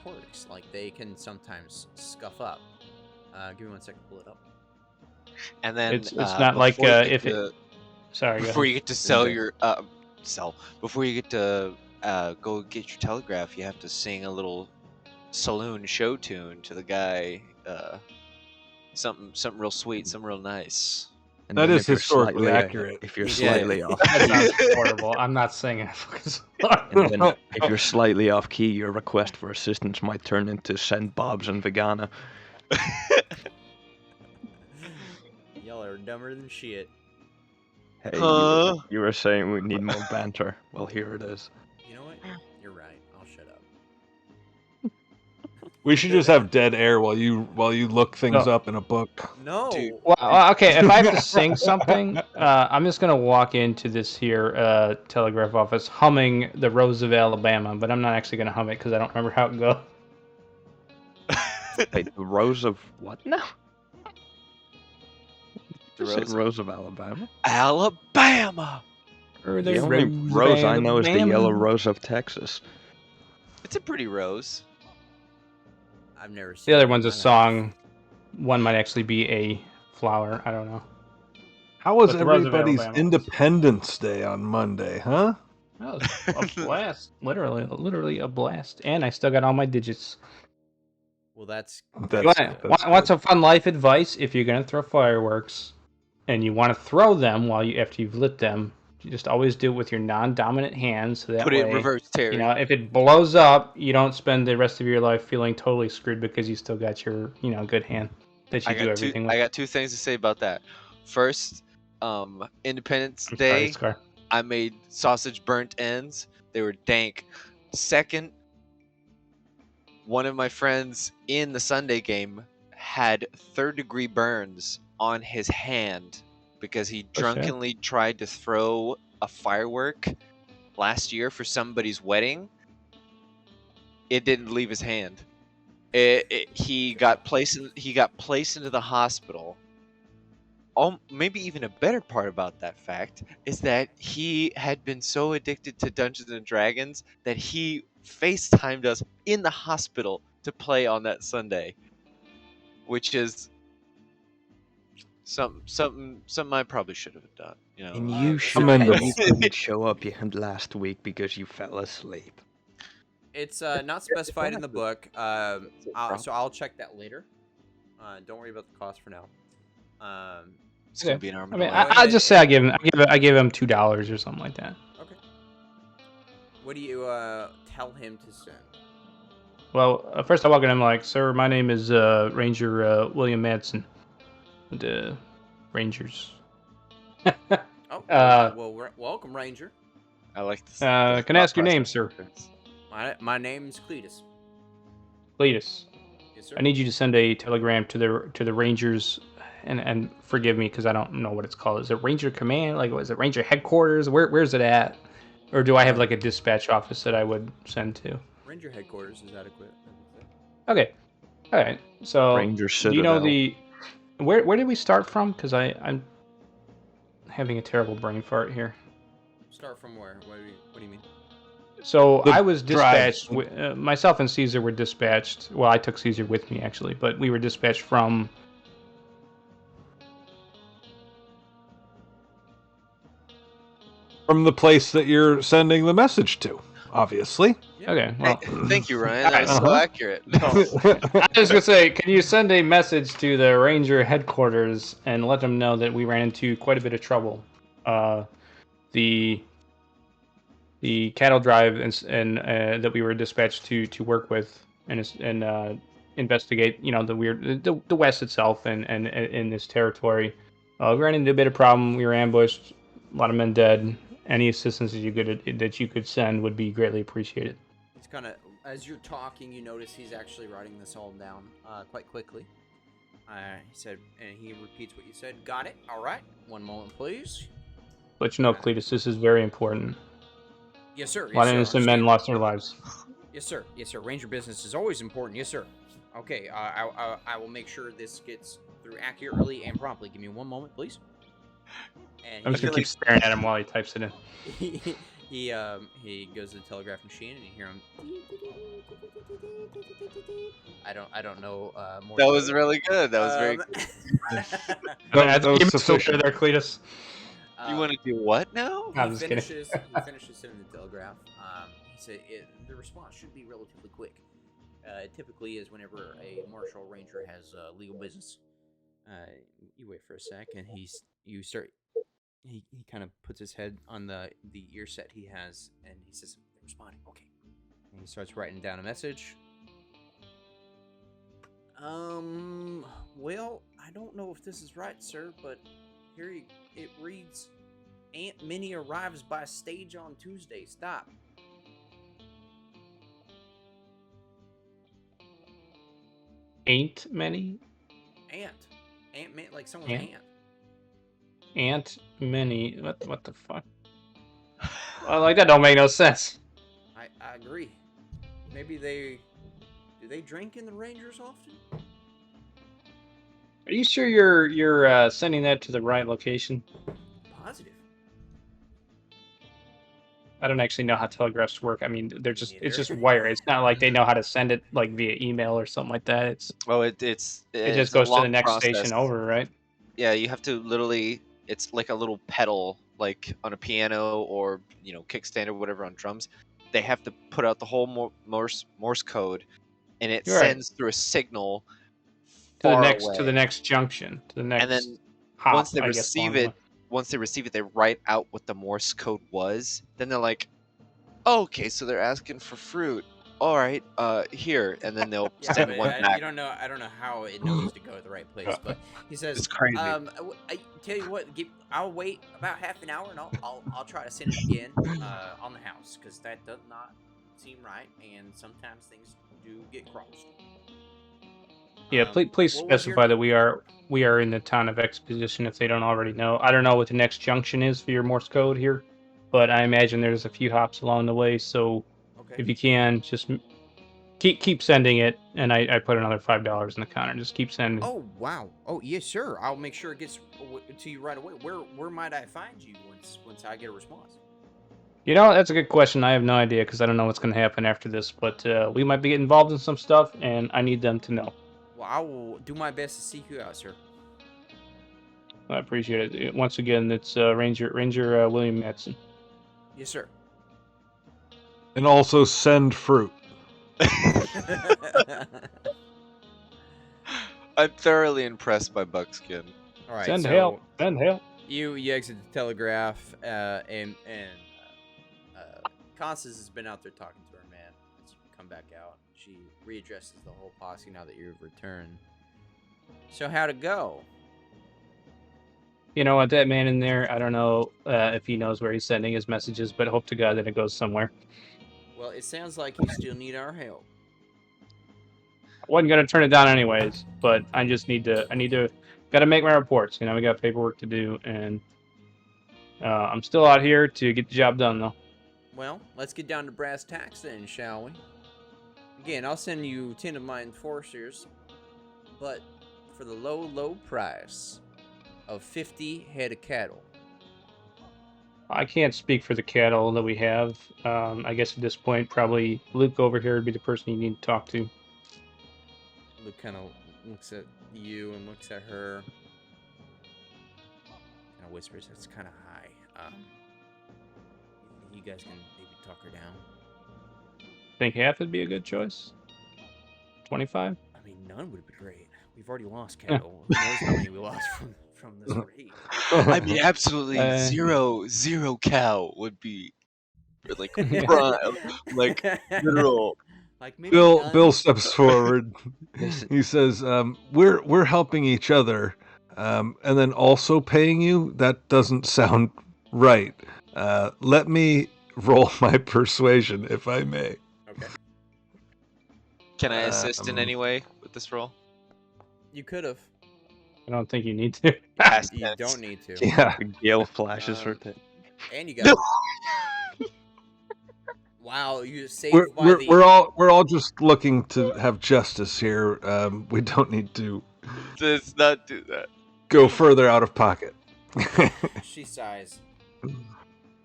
quirks. Like they can sometimes scuff up. Give me 1 second to pull it up. And then It's not like before you get if to- it. Sorry, go before ahead. you get to sell Okay. your before you get to go get your telegraph, you have to sing a little saloon show tune to the guy. Something real sweet, something real nice. And That then is if you're historically slightly- accurate. If you're Yeah. slightly off That key, sounds horrible. I'm not singing. and then if you're slightly off key, your request for assistance might turn into "Send Bob's and Vegana." are dumber than shit. Hey, Huh? you were saying we need more banter. Well, here it is. You know what? You're right. I'll shut up. We should just have dead air while you look things No. up in a book. No. Well, okay, if I have to sing something, I'm just going to walk into this here telegraph office humming The Rose of Alabama, but I'm not actually going to hum it because I don't remember how it goes. Wait, the Rose of what now? The You said Rose of Rose of Alabama? Alabama. Or The the only Rose of rose I know is the Alabama. Yellow Rose of Texas. It's a pretty rose. I've never seen The other it in one's a my life. song. One might actually be a flower. I don't know. How was But the Rose of everybody's Alabama. Independence Day on Monday, huh? Oh, a blast! Literally a blast. And I still got all my digits. Well, that's That's- good. that's Want good. some fun life advice? If you're gonna throw fireworks, and you want to throw them after you've lit them, you just always do it with your non-dominant hand, so that Put way, it in reverse, Terry. you know, if it blows up, you don't spend the rest of your life feeling totally screwed because you still got your, good hand that you do everything with. I got two things to say about that. First, Independence I'm sorry, Day, Scar. I made sausage burnt ends. They were dank. Second, one of my friends in the Sunday game had third-degree burns on his hand because he Oh, shit. drunkenly tried to throw a firework last year for somebody's wedding. It didn't leave his hand. He got placed into the hospital. Maybe even a better part about that fact is that he had been so addicted to Dungeons and Dragons that he FaceTimed us in the hospital to play on that Sunday, which is something I probably should have done. You know, And Uh, you should Tremendous. you couldn't show up last week because you fell asleep. It's not specified in the book. problem. So I'll check that later. Don't worry about the cost for now. It's gonna Okay. be an arm I and mean, a leg. I'll just say I gave him $2 or something like that. Okay. What do you tell him to send? Well, first I walk in, I'm like, sir, my name is Ranger William Madsen. The Rangers. Oh, Uh, welcome, Ranger. I like this. Can I ask your name, sir? My name's Cletus. Cletus. Yes, sir. I need you to send a telegram to the Rangers, and forgive me because I don't know what it's called. Is it Ranger Command? Like, is it Ranger Headquarters? Where's it at? Or do I have like a dispatch office that I would send to? Ranger headquarters is adequate. Okay. All right. So, Ranger do you know Citadel. where did we start from? Because I'm having a terrible brain fart here. Start from where? What do you mean? So The I was drive. dispatched. Myself and Caesar were dispatched. Well, I took Caesar with me actually, but we were dispatched from. From the place that you're sending the message to, obviously. Okay. Well, Thank you, Ryan. That was so Uh-huh. accurate. I was gonna say, can you send a message to the Ranger headquarters and let them know that we ran into quite a bit of trouble? The cattle drive and that we were dispatched to work with and investigate, the West itself and in this territory. We ran into a bit of problem. We were ambushed. A lot of men dead. Any assistance that you could send would be greatly appreciated. It's kind of, as you're talking, you notice he's actually writing this all down quite quickly. He said, and he repeats what you said. Got it. All right. One moment, please. But Cletus, this is very important. Yes, sir. A lot of innocent men lost their lives. Yes, sir. Yes, sir. Ranger business is always important. Yes, sir. Okay. I will make sure this gets through accurately and promptly. Give me one moment, please. And I'm just gonna keep staring at him while he types it in. he goes to the telegraph machine and you hear him. I don't know more. That was really good. That was very good. That was Give me a sufficient. filter there, Cletus. You want to do what now? I'm just kidding. He finishes sending the telegraph. He said the response should be relatively quick. It typically is whenever a marshal ranger has legal business. You wait for a sec, and he kind of puts his head on the ear set he has, and he says, "They're responding." Okay, and he starts writing down a message. Well, I don't know if this is right, sir, but It reads, Aunt Minnie arrives by stage on Tuesday. Stop. Ain't many? Aunt like someone's Aunt? aunt. Aunt Minnie. What the fuck? Like, that don't make no sense. I agree. Maybe do they drink in the Rangers often? Are you sure you're sending that to the right location? Positive. I don't actually know how telegraphs work. I mean, it's neither. just wire. It's not like they know how to send it like via email or something like that. It It's just a goes to the long next process. station over, right? Yeah, you have to literally. It's like a little pedal, like on a piano or kickstand or whatever on drums. They have to put out the whole Morse code, and it You're right. sends through a signal To the far next away. to the next junction, to the next And then hop. once they I guess, receive along the it, they write out what the Morse code was. Then they're like, oh, okay, so they're asking for fruit. All right, here, and then they'll Yeah, send but one back. I don't know how it knows to go to the right place. But he says, It's crazy. I tell you what, I'll wait about half an hour and I'll try to send it again on the house because that does not seem right, and sometimes things do get crossed. Yeah, please what was specify that we are in the town of Exposition if they don't already know. I don't know what the next junction is for your Morse code here, but I imagine there's a few hops along the way. So Okay. if you can, just keep sending it, and I put another $5 in the counter. Just keep sending. Oh wow. Oh yes, sure. I'll make sure it gets to you right away. Where might I find you once I get a response? You know, that's a good question. I have no idea because I don't know what's going to happen after this, but we might be getting involved in some stuff, and I need them to know. Well, I will do my best to seek you out, sir. I appreciate it. Once again, it's Ranger William Madsen. Yes, sir. And also send fruit. I'm thoroughly impressed by Buckskin. All right. Send so help. Send help. You exit the telegraph, and Constance has been out there talking to her man. As you come back out, she readdresses the whole posse now that you've returned. So how'd it go? You know what, that man in there, I don't know if he knows where he's sending his messages, but hope to God that it goes somewhere. Well, it sounds like you still need our help. I wasn't going to turn it down anyways, but I just got to make my reports. You know, we got paperwork to do, and I'm still out here to get the job done, though. Well, let's get down to brass tacks then, shall we? Again, I'll send you 10 of my enforcers, but for the low price of 50 head of cattle. I can't speak for the cattle that we have. I guess at this point, probably Luke over here would be the person you need to talk to. Luke kind of looks at you and looks at her. Kind of whispers, "That's kind of high. You guys can maybe talk her down." Think half would be a good choice? 25? I mean, none would be great. We've already lost cattle. Who knows how many we lost from this raid? I mean, absolutely zero cow would be like prime, like literal. Like maybe Bill none? steps forward. He says, "We're helping each other, and then also paying you. That doesn't sound right. Let me roll my persuasion, if I may." Okay. Can I assist in any way with this role? You could have. I don't think you need to. Past You tense. don't need to. Yeah, Gale flashes for it. And you got. Wow, you just saved by the. We're all just looking to have justice here. We don't need to Let's not do that. go further out of pocket. She sighs.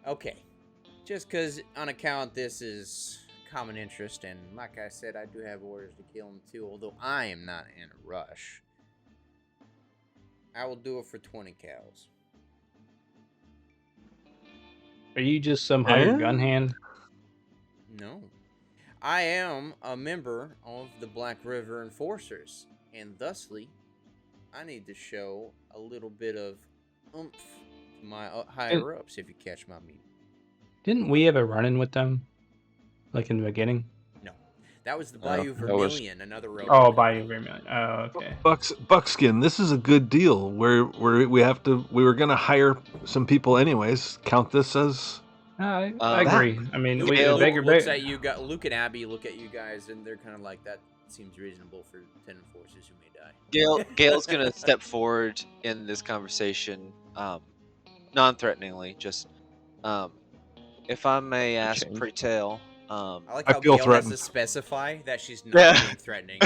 Okay. Just because on account this is common interest, and like I said, I do have orders to kill him too, although I am not in a rush. I will do it for 20 cows. Are you just some hired gun hand? No. I am a member of the Black River Enforcers, and thusly, I need to show a little bit of oomph to my higher-ups, if you catch my meaning. Didn't we have a run-in with them? Like in the beginning? No. That was the Oh, Bayou that was- Vermilion, another rope. Oh, Bayou Vermilion. Oh, okay. Buckskin, this is a good deal. We were gonna hire some people anyways. Count this as I That- agree. I mean, Luke, we Gale Luke beggar looks beg. at you, Luke and Abby look at you guys, and they're kind of like, that seems reasonable for 10 forces who may die. Gail's gonna step forward in this conversation, non-threateningly. Just, if I may ask, change. pretty tale. I like I how feel Gail threatened. has to specify that she's not Yeah. being threatening.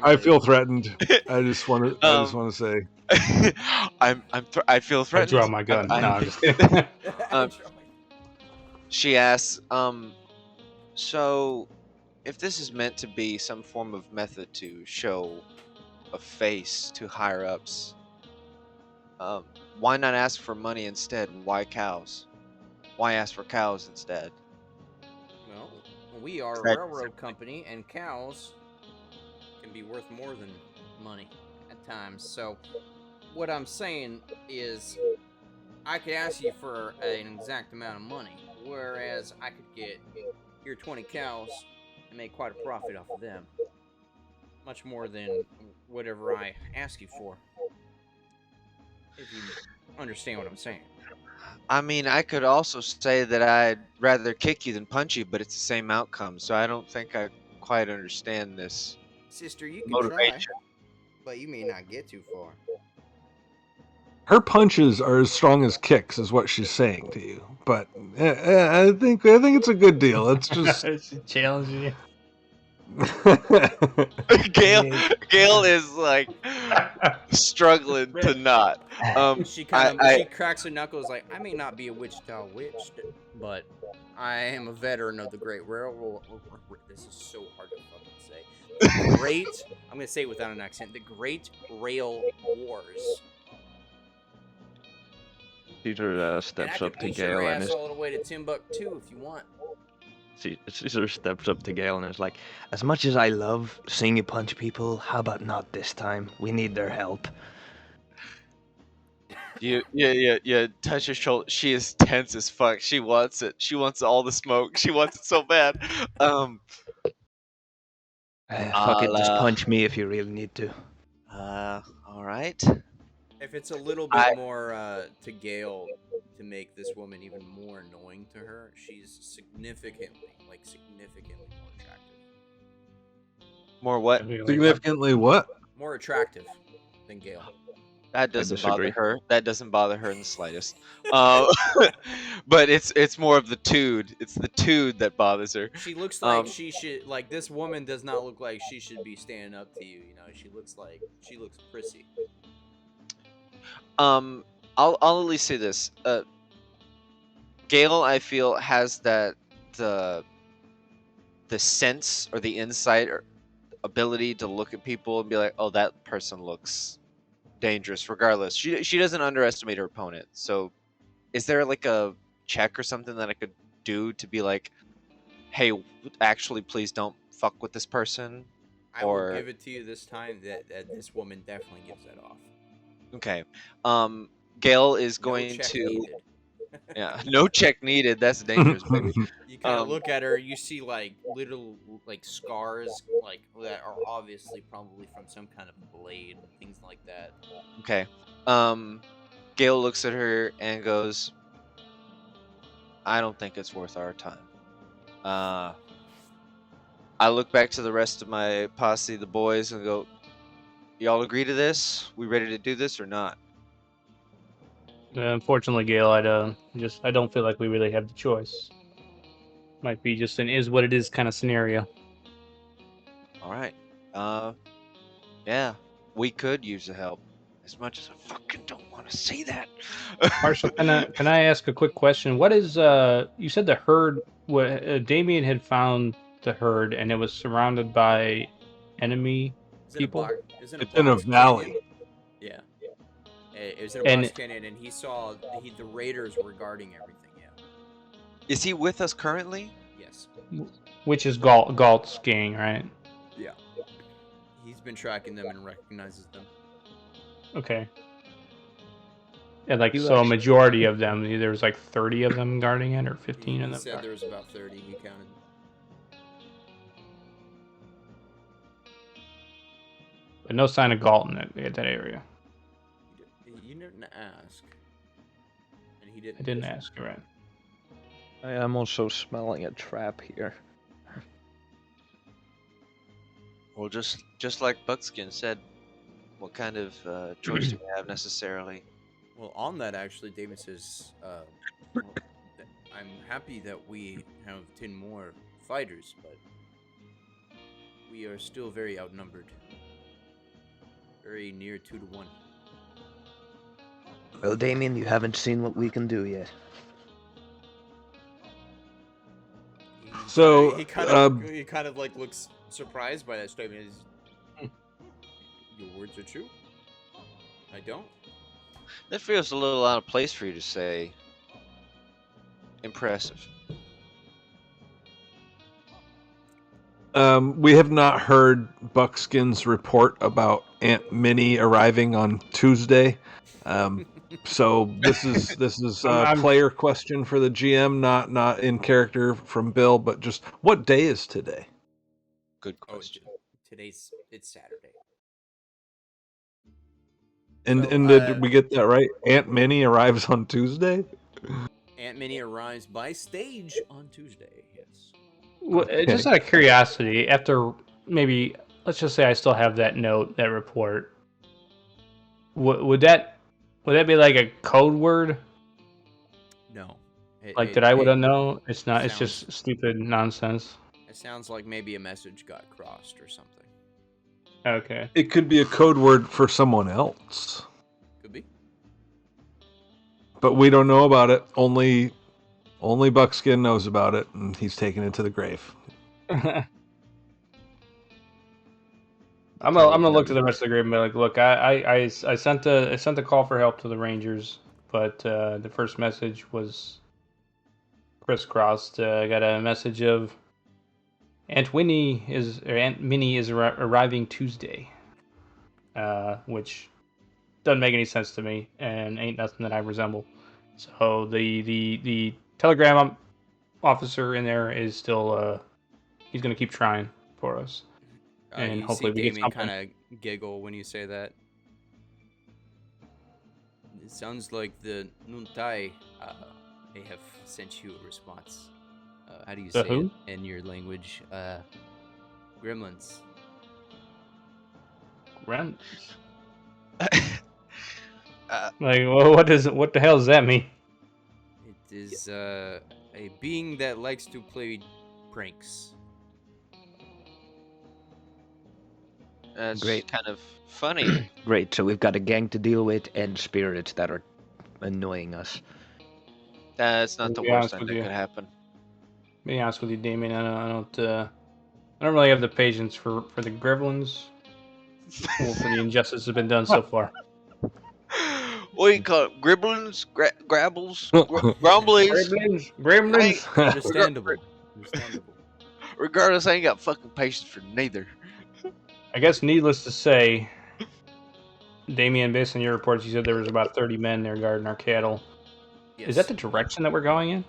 I feel threatened. I just want to say. I feel I threatened. draw my gun. I- No, I'm just kidding. She asks, so if this is meant to be some form of method to show a face to higher ups, why not ask for money instead? Why cows? Why ask for cows instead? Well, we are a That- railroad company, and cows can be worth more than money at times. So, what I'm saying is, I could ask you for an exact amount of money, whereas I could get your 20 cows and make quite a profit off of them. Much more than whatever I ask you for. If you understand what I'm saying. I mean, I could also say that I'd rather kick you than punch you, but it's the same outcome. So I don't think I quite understand this Sister, you can motivation. but you may not get too far. Her punches are as strong as kicks, is what she's saying to you. But I think it's a good deal. It's just It's challenging you. Gail is like struggling to not. She I cracks her knuckles like, I may not be a Wichita witch, but I am a veteran of the Great Railroad. This is so hard to fucking say. The Great, I'm gonna say it without an accent. The Great Rail Wars. Caesar And I steps could up to beat your Gale and ass is all the way to Timbuktu if you want. Caesar steps up to Gale and is like, as much as I love seeing you punch people, how about not this time? We need their help. you touch her shoulder. She is tense as fuck. She wants it. She wants all the smoke. She wants it so bad. Fuck it, just I'll, punch me if you really need to. all right. If it's a little bit more to Gale to make this woman even more annoying to her, she's significantly more attractive. More what? significantly what? More attractive than Gale. That doesn't bother disagree. her. That doesn't bother her in the slightest. But it's more of the tude. It's the tude that bothers her. She looks like she should, like, this woman does not look like she should be standing up to you, you know. She looks prissy. I'll at least say this. Gale, I feel, has the sense or the insight or ability to look at people and be like, oh, that person looks dangerous. Regardless, she doesn't underestimate her opponent. So, is there like a check or something that I could do to be like, hey, actually, please don't fuck with this person? I will give it to you this time that this woman definitely gives that off. Okay. Gale is No going check to. needed. Yeah, no check needed. That's dangerous, baby. You kind of look at her, you see like little like scars like that are obviously probably from some kind of blade and things like that. Okay. Gale looks at her and goes, I don't think it's worth our time. I look back to the rest of my posse, the boys, and go, y'all agree to this? We ready to do this or not? Unfortunately, Gale, I don't feel like we really have the choice. Might be just an is what it is kind of scenario. All right. Yeah, we could use the help. As much as I fucking don't want to say that. Marshall, can I ask a quick question? What is you said the herd? What Damien had found the herd, and it was surrounded by enemy people. It's It's in a box valley. canyon. Yeah. It was in a box canyon, and he saw the raiders were guarding everything. Yeah. Is he with us currently? Yes. Which is Galt's gang, right? Yeah. He's been tracking them and recognizes them. Okay. And like, You so a actually- majority of them, there was like 30 of them guarding it, or 15 He of them. said there was about 30. He counted. but no sign of Galton at that area. You didn't ask. And he didn't. I didn't ask, right? I am also smelling a trap here. Well, just like Buckskin said, what kind of choice do we have necessarily? Well, on that, actually, David says, well, I'm happy that we have 10 more fighters, but we are still very outnumbered. Very near 2 to 1. Well, Damien, you haven't seen what we can do yet. So, he kind of like looks surprised by that statement. Your words are true? I don't? That feels a little out of place for you to say. Impressive. We have not heard Buckskin's report about Aunt Minnie arriving on Tuesday. So this is a player question for the GM, not in character from Bill, but just what day is today? Good question. It's Saturday. And So, and did we get that right? Aunt Minnie arrives on Tuesday? Aunt Minnie arrives by stage on Tuesday, yes. Well, just out of curiosity, after maybe, let's just say I still have that note, that report, would that be like a code word? No. Like that I would know? It's not. It's just stupid nonsense. It sounds like maybe a message got crossed or something. Okay. It could be a code word for someone else, Could be. but we don't know about it. Only Buckskin knows about it, and he's taking it to the grave. I'm gonna look to the rest of the group and be like, look, I sent a call for help to the Rangers, but the first message was crisscrossed. I got a message of Aunt Minnie is arriving Tuesday, which doesn't make any sense to me and ain't nothing that I resemble. So the telegram officer in there is still he's gonna keep trying for us. And you hopefully see we get Damien something. kind of giggle when you say that. It sounds like the Nuntai may have sent you a response. How do you say who? it in your language? Gremlins. Like, well, what the hell does that mean? It is a being that likes to play pranks. That's Great. kind of funny. Great, so we've got a gang to deal with and spirits that are annoying us. That's not To the be worst honest thing with that you. could happen. To be honest with you, Damien, I don't really have the patience for the gremlins or for the injustice that's been done so far. What do you call it? Gribblins? Grabbles? Grumblies? Gremlins. Understandable. Understandable. Regardless, I ain't got fucking patience for neither. I guess needless to say, Damien, based on your reports, you said there was about 30 men there guarding our cattle. Yes. Is that the direction that we're going in?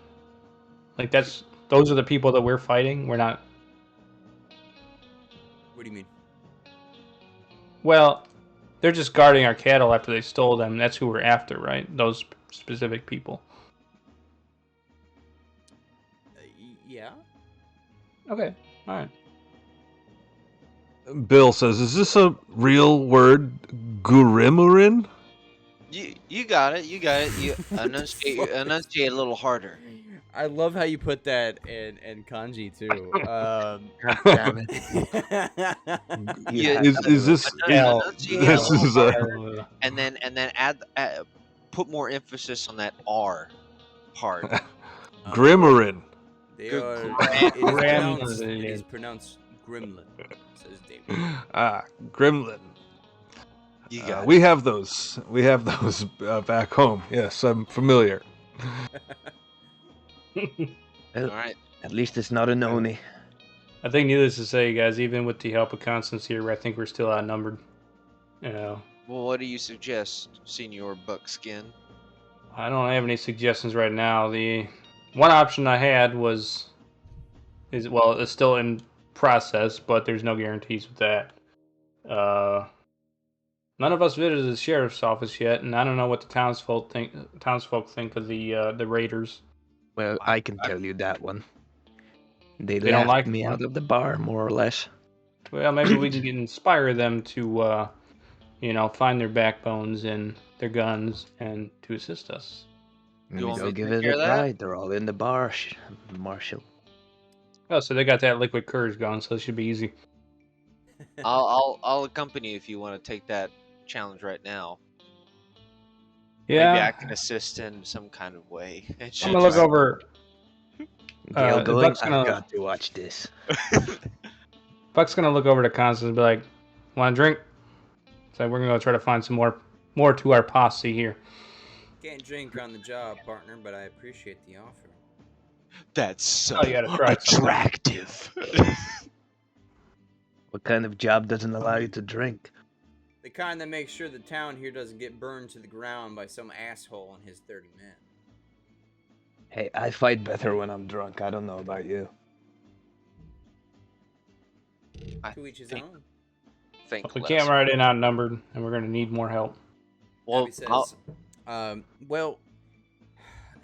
Like those are the people that we're fighting? We're not. What do you mean? Well, they're just guarding our cattle after they stole them. That's who we're after, right? Those specific people. Yeah. Okay. All right. Bill says, "Is this a real word, Gurimurin?" You got it. You got it. You enunciate a little harder. I love how you put that in kanji too. Damn it. Yeah, Is this? enunciate a This little is a. harder, and then add put more emphasis on that R part. Grimurin. They Good are. Gremlin. It is pronounced gremlin. Says David. Gremlin. You got We have those. We have those back home. Yes, I'm familiar. it. All right. At least it's not an Oni. I think needless to say, guys, even with the help of Constance here, I think we're still outnumbered. You know, Well, what do you suggest, Senior Buckskin? I don't have any suggestions right now. The one option I had it's still in process, but there's no guarantees with that. None of us visited the sheriff's office yet, and I don't know what the townsfolk think of the raiders. Well, I can tell you that one. They They don't laughed like me them, out of the bar, more or less. Well, maybe we can inspire them to, find their backbones and their guns and to assist us. You want Go me to give take it care a of that? try. They're all in the bar, Marshal. Oh, so they got that liquid courage going, so it should be easy. I'll accompany you if you want to take that challenge right now. Yeah, Maybe I can assist in some kind of way. And she I'm gonna look just- over. Gail going, Buck's gonna- I've got to watch this. Buck's gonna look over to Constance and be like, "Want a drink?" So we're gonna go try to find some more to our posse here. Can't drink on the job, partner, but I appreciate the offer. That's so Oh, you gotta try something. attractive. What kind of job doesn't allow you to drink? The kind that makes sure the town here doesn't get burned to the ground by some asshole and his 30 men. Hey, I fight better when I'm drunk. I don't know about you. To each his think- own. Think We less. can't ride in outnumbered, and we're gonna need more help. Well, Abby says, well,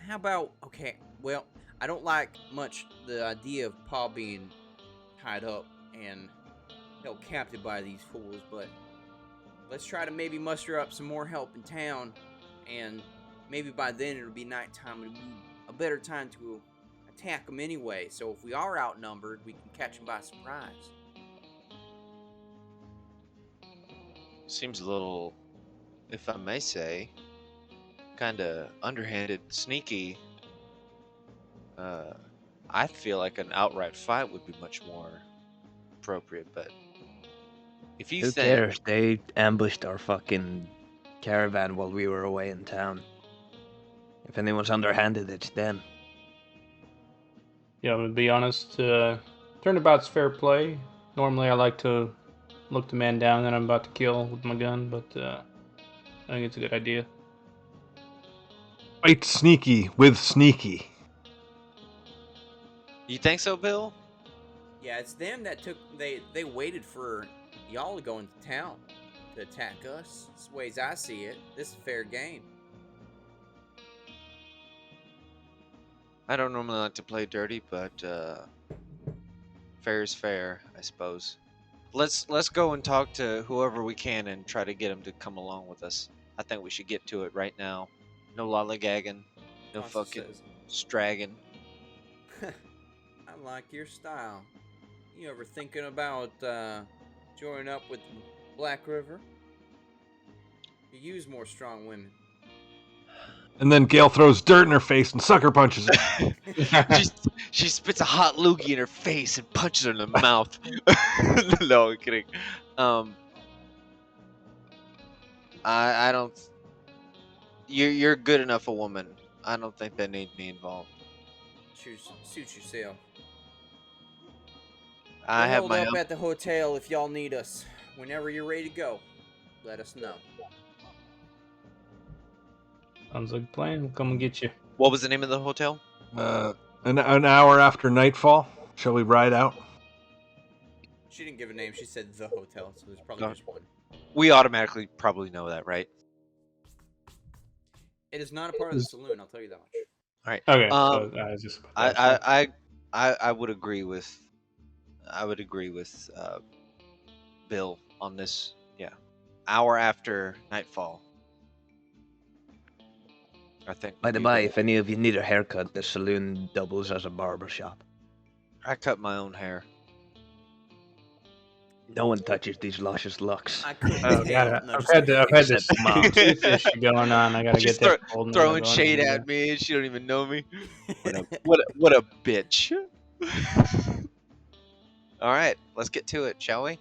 how about, okay, well, I don't like much the idea of Paul being tied up and held captive by these fools, but let's try to maybe muster up some more help in town, and maybe by then it'll be nighttime. It'll be a better time to attack them anyway, so if we are outnumbered, we can catch them by surprise. seems a little, if I may say, kind of underhanded, sneaky. I feel like an outright fight would be much more appropriate, but if you Who think cares? They ambushed our fucking caravan while we were away in town. If anyone's underhanded, it's them. Yeah, to be honest, turnabout's fair play. Normally, I like to look the man down that I'm about to kill with my gun, but I think it's a good idea. Fight sneaky with sneaky. you think so, Bill? Yeah, it's them that they waited for y'all to go into town to attack us. It's the ways I see it. This is fair game. I don't normally like to play dirty, but fair is fair, I suppose. Let's go and talk to whoever we can and try to get them to come along with us. I think we should get to it right now. No lollygagging, no Constance fucking says, stragging. I like your style. You ever thinking about joining up with Black River? You use more strong women. And then Gail throws dirt in her face and sucker punches her. she spits a hot loogie in her face and punches her in the mouth. No, I'm kidding. I don't. You're good enough a woman. I don't think they need me involved. Suit yourself. I We'll have hold my up own. at the hotel if y'all need us. Whenever you're ready to go, let us know. Sounds like a plan. We'll come and get you. What was the name of the hotel? An hour after nightfall, shall we ride out? She didn't give a name. She said the hotel, so there's probably No. just one. We automatically probably know that, right? It is not a part of the saloon. I'll tell you that much. All right. Okay, so I was just. I would agree with. I would agree with Bill on this. Yeah, hour after nightfall. I think. By the we by, will- if any of you need a haircut, the saloon doubles as a barber shop. I cut my own hair. No one touches these luscious locks. I couldn't Oh, tell. God, No, I've just had kidding. this Except Mom. tooth issue going on. I gotta She's get that pulled and then Throwing I'll go shade and do at me, and she don't even know me. What a bitch. All right, let's get to it, shall we? I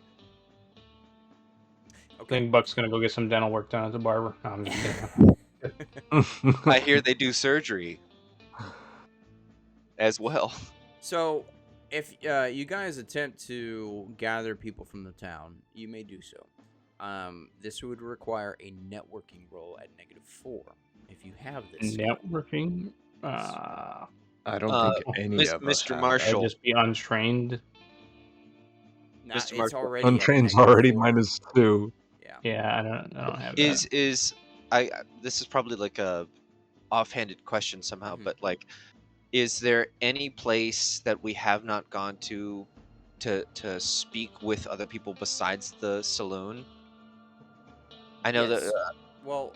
Okay. think Buck's gonna go get some dental work done at the barber. No, I'm just kidding. I hear they do surgery as well. So, if you guys attempt to gather people from the town, you may do so. This would require a networking roll at -4. If you have this, Networking. I don't think any of us Mr. have. Marshall. I'd just be untrained. nah, Mr. it's Marshall. already at a Untrained's -4. already -2. Yeah. Yeah, I don't have Is I this is probably like a offhanded question somehow, Mhm. but like, is there any place that we have not gone to speak with other people besides the saloon? I know that Yes. Well,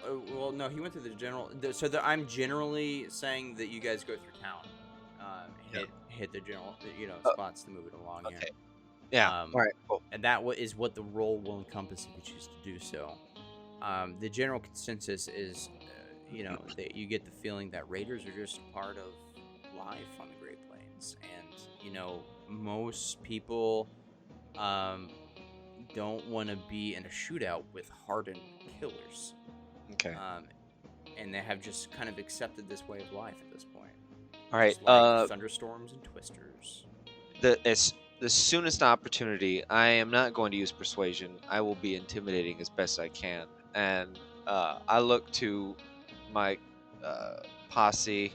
no, he went to the general. I'm generally saying that you guys go through town, hit the general, uh, spots to move it along here. okay, yeah, Um, all right, cool. and that is what the role will encompass if you choose to do so. The general consensus is, that you get the feeling that raiders are just part of life on the Great Plains, and most people don't want to be in a shootout with hardened killers. Okay, And they have just kind of accepted this way of life at this point. all right. Just like thunderstorms and twisters. The soonest opportunity, I am not going to use persuasion. I will be intimidating as best I can, and I look to my posse,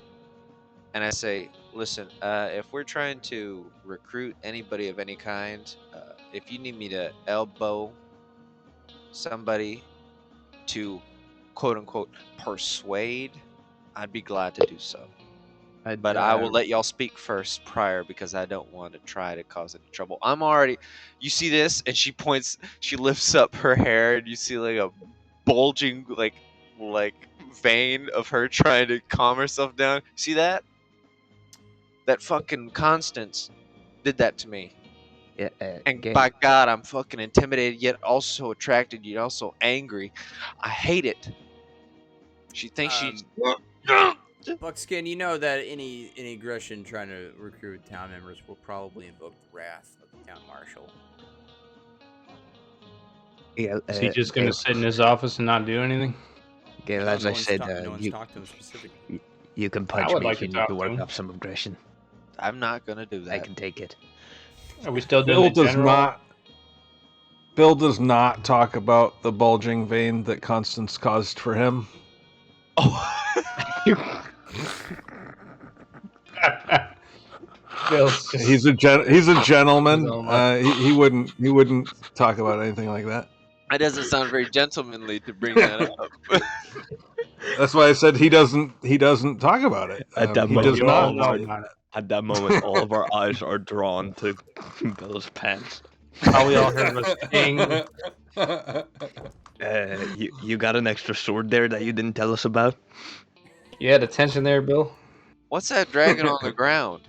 and I say, "Listen, if we're trying to recruit anybody of any kind, if you need me to elbow somebody to quote unquote persuade, I'd be glad to do so. But I will let y'all speak first prior because I don't want to try to cause any trouble. I'm already. You see this?" And she points. She lifts up her hair, and you see like a bulging like vein of her trying to calm herself down. See that? That fucking Constance did that to me. Yeah, And game. by God, I'm fucking intimidated, yet also attracted, yet also angry. I hate it. She thinks she's. Buckskin, you know that any aggression trying to recruit town members will probably invoke the wrath of the town marshal. Yeah, Is he just gonna sit in his office and not do anything? Gail, No, as I said, no one's talked to him specifically. you can I punch would me like if you to need talk to to work him. up some aggression. I'm not gonna do I that. can take it. Are we still doing Bill the does general? not. Bill does not talk about the bulging vein that Constance caused for him. Oh. Bill's just He's a gentleman. He's all He wouldn't talk about anything like that. That doesn't sound very gentlemanly to bring that up. That's why I said he doesn't talk about it. At that He but does you all not. know about it. At that moment, all of our eyes are drawn to Bill's pants. All we all heard was ding. You got an extra sword there that you didn't tell us about? You had attention there, Bill? What's that dragon on the ground?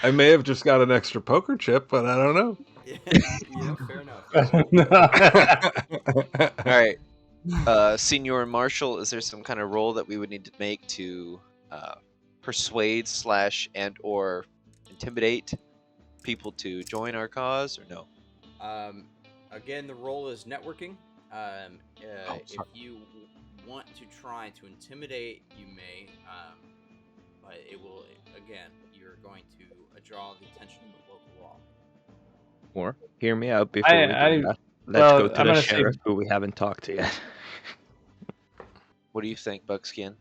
I may have just got an extra poker chip, but I don't know. Yeah, fair enough. All right, Senior Marshal, is there some kind of role that we would need to make to persuade / and or intimidate people to join our cause, or no? Again, the role is networking. If sorry. you want to try to intimidate, you may, but it will, again, you're going to draw the attention of the local law. Or hear me out before we do that. Let's go to I'm the gonna sheriff, who we haven't talked to yet. What do you think, Buckskin?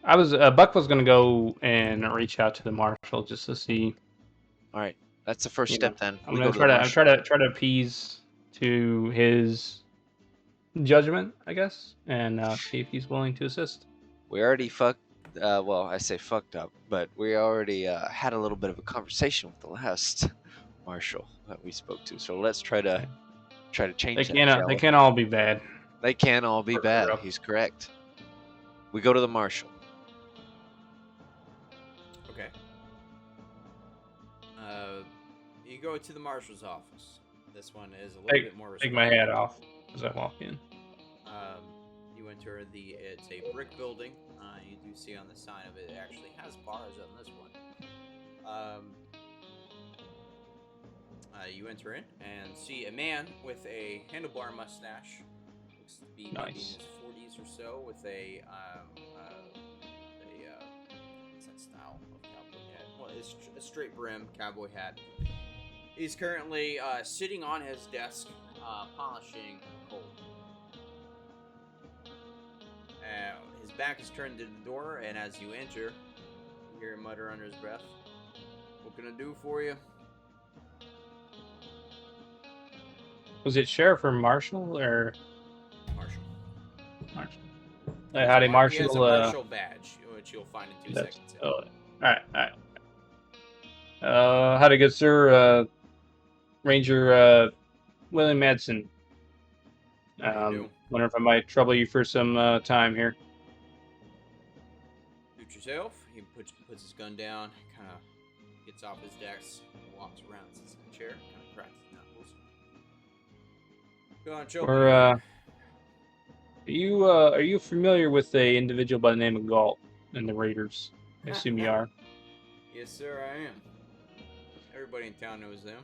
I was Buck was gonna go and reach out to the marshal just to see. All right, that's the first You step. know, Then I'm we gonna go to the marshal. try to appease to his judgment, I guess, and see if he's willing to assist. We already fucked. Well, I say fucked up, but we already had a little bit of a conversation with the last marshal that we spoke to. So let's try to change that. Shall They we? can't all be bad. They can all be For bad. real. He's correct. We go to the marshal. Okay. You go to the marshal's office. This one is a little bit more Take my hat off as I walk in. You enter it's a brick building. You do see on the sign of it, it actually has bars on this one. You enter in and see a man with a handlebar mustache. Looks to be maybe in Nice. his 40s or so, with a what's that style of cowboy hat? Well, it's a straight brim cowboy hat. He's currently sitting on his desk, polishing coal. His back is turned to the door, and as you enter, you hear him mutter under his breath, "What can I do for you?" Was it sheriff or marshal or Marshal. marshal? He has Howdy, He has a marshal. marshal badge, which you'll find in 2 That's seconds. all right. Howdy, good sir. Ranger William Madsen. How you doing? Wonder if I might trouble you for some time here. Suit yourself. He puts his gun down, kind of gets off his desk, walks around, sits in a chair, kind of cracks his knuckles. Go on, Joe. Are you familiar with a individual by the name of Galt and the Raiders? I assume you are. Yes, sir, I am. Everybody in town knows them.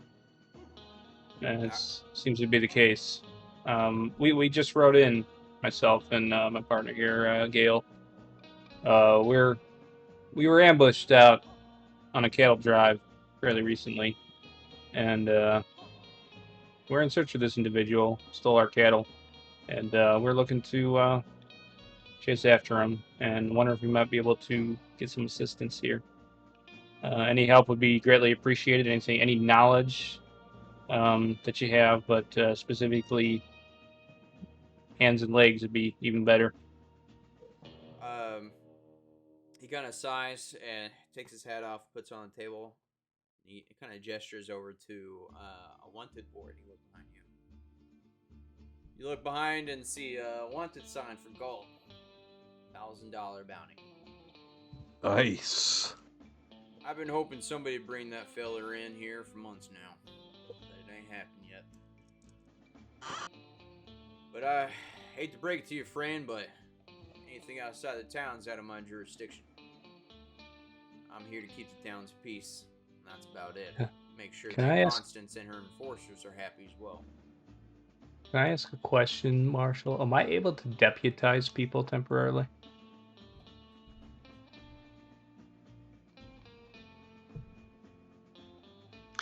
And it seems to be the case. We just rode in, myself and my partner here, Gail. We were ambushed out on a cattle drive fairly recently, and we're in search of this individual. Stole our cattle, and we're looking to chase after him, and wonder if we might be able to get some assistance here. Any help would be greatly appreciated. Any knowledge that you have, but specifically hands and legs would be even better. He kind of sighs and takes his hat off, puts it on the table. He kind of gestures over to a wanted board. He looks behind you. You look behind and see a wanted sign for gold. $1,000 bounty. Nice. I've been hoping somebody'd bring that feller in here for months now. But it ain't happened yet. But I hate to break it to you, friend, but anything outside the town's out of my jurisdiction. I'm here to keep the town's peace. And that's about it. Make sure that Constance and her enforcers are happy as well. Can I ask a question, Marshall? Am I able to deputize people temporarily?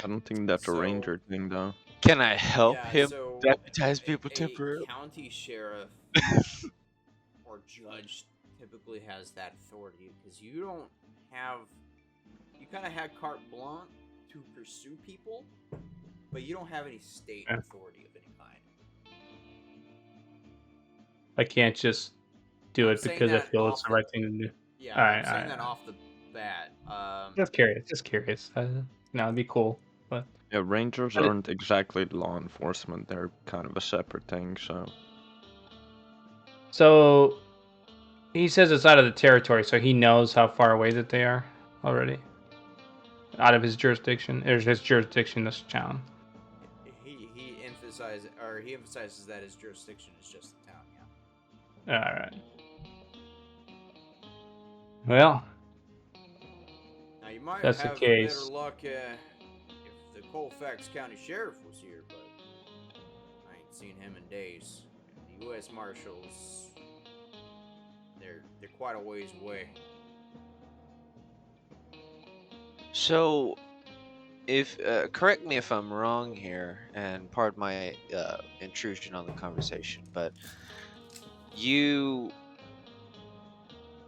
I don't think that's a ranger thing, though. Can I help him so deputize people a temporarily? County sheriff or judge typically has that authority because you don't have. You kind of had carte blanche to pursue people, but you don't have any state authority of any kind. I can't just do it because I feel it's the right thing to do. Yeah, I'm saying that off the bat. Just curious. It'd be cool. But yeah, rangers aren't exactly law enforcement. They're kind of a separate thing, So he says it's out of the territory, so he knows how far away that they are already. Out of his jurisdiction. There's his jurisdiction, this town. He emphasizes that his jurisdiction is just the town, yeah. Alright. Well, now you might that's have the case. better luck if the Colfax County Sheriff was here, but I ain't seen him in days. The U.S. Marshals, they're quite a ways away. So, if correct me if I'm wrong here, and pardon my intrusion on the conversation, but you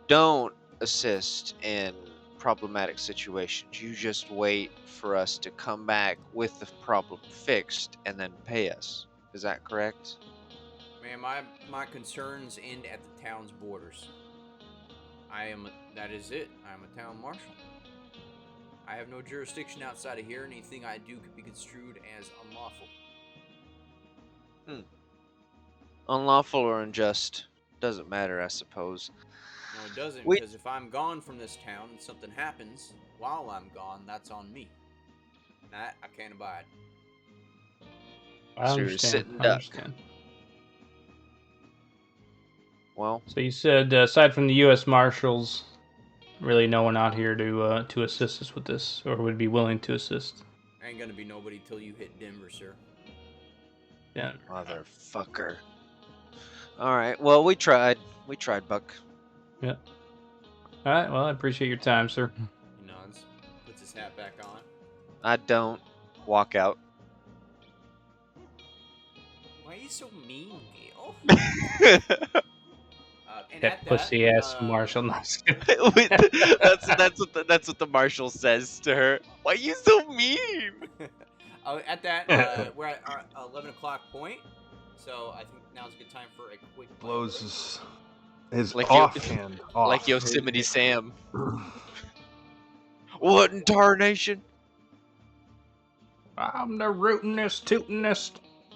don't assist in problematic situations. You just wait for us to come back with the problem fixed and then pay us. Is that correct? Man, my concerns end at the town's borders. That is it. I'm a town marshal. I have no jurisdiction outside of here. Anything I do could be construed as unlawful. Unlawful or unjust doesn't matter, I suppose. No, it doesn't, because if I'm gone from this town and something happens while I'm gone, that's on me. That I can't abide. I So you're understand. sitting duck. Well, so you said aside from the U.S. Marshals, really no one out here to assist us with this, or would be willing to assist. Ain't gonna be nobody till you hit Denver, sir. Yeah. Motherfucker. All right. Well, we tried. We tried, Buck. Yeah. All right. Well, I appreciate your time, sir. He nods, puts his hat back on. I don't walk out. Why are you so mean, Gail? That pussy ass Marshall. That's what the marshal says to her. Why are you so mean? At that, we're at our 11 o'clock point, so I think now's a good time for a quick Blows his Like offhand off. Like Yosemite Sam. What in tarnation? I'm the rootinest, tootinest,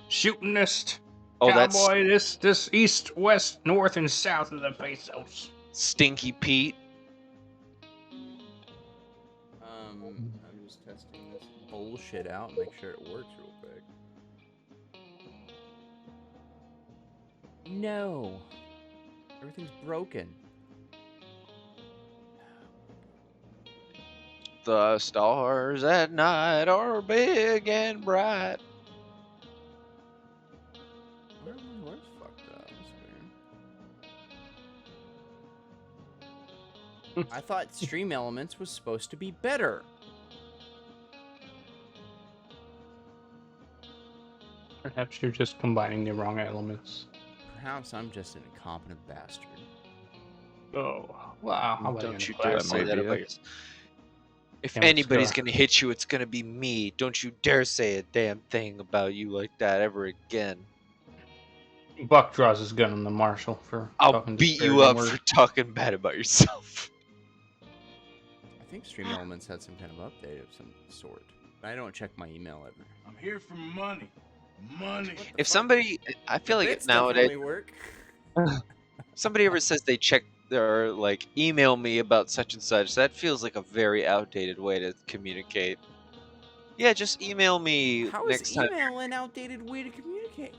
shootinest Oh, that's cowboy. This east, west, north, and south of the pesos. Stinky Pete. I'm just testing this bullshit out, make sure it works real quick. No, everything's broken. The stars at night are big and bright. Where's fucked up? That's weird. I thought Stream Elements was supposed to be better. Perhaps you're just combining the wrong elements. Perhaps I'm just an incompetent bastard. Oh, wow. How Don't you about dare that say might that be about it. yourself. If Damn it, anybody's Scar. gonna hit you, it's gonna be me. Don't you dare say a damn thing about you like that ever again. Buck draws his gun on the marshal for I'll talking beat you disparaging up words. for talking bad about yourself. I think Stream Elements had some kind of update of some sort. I don't check my email ever. I'm here for money. Money. If somebody, I feel like Bits nowadays, definitely work. somebody ever says they check or like email me about such and such, that feels like a very outdated way to communicate. Yeah, just email me How next is time. email an outdated way to communicate?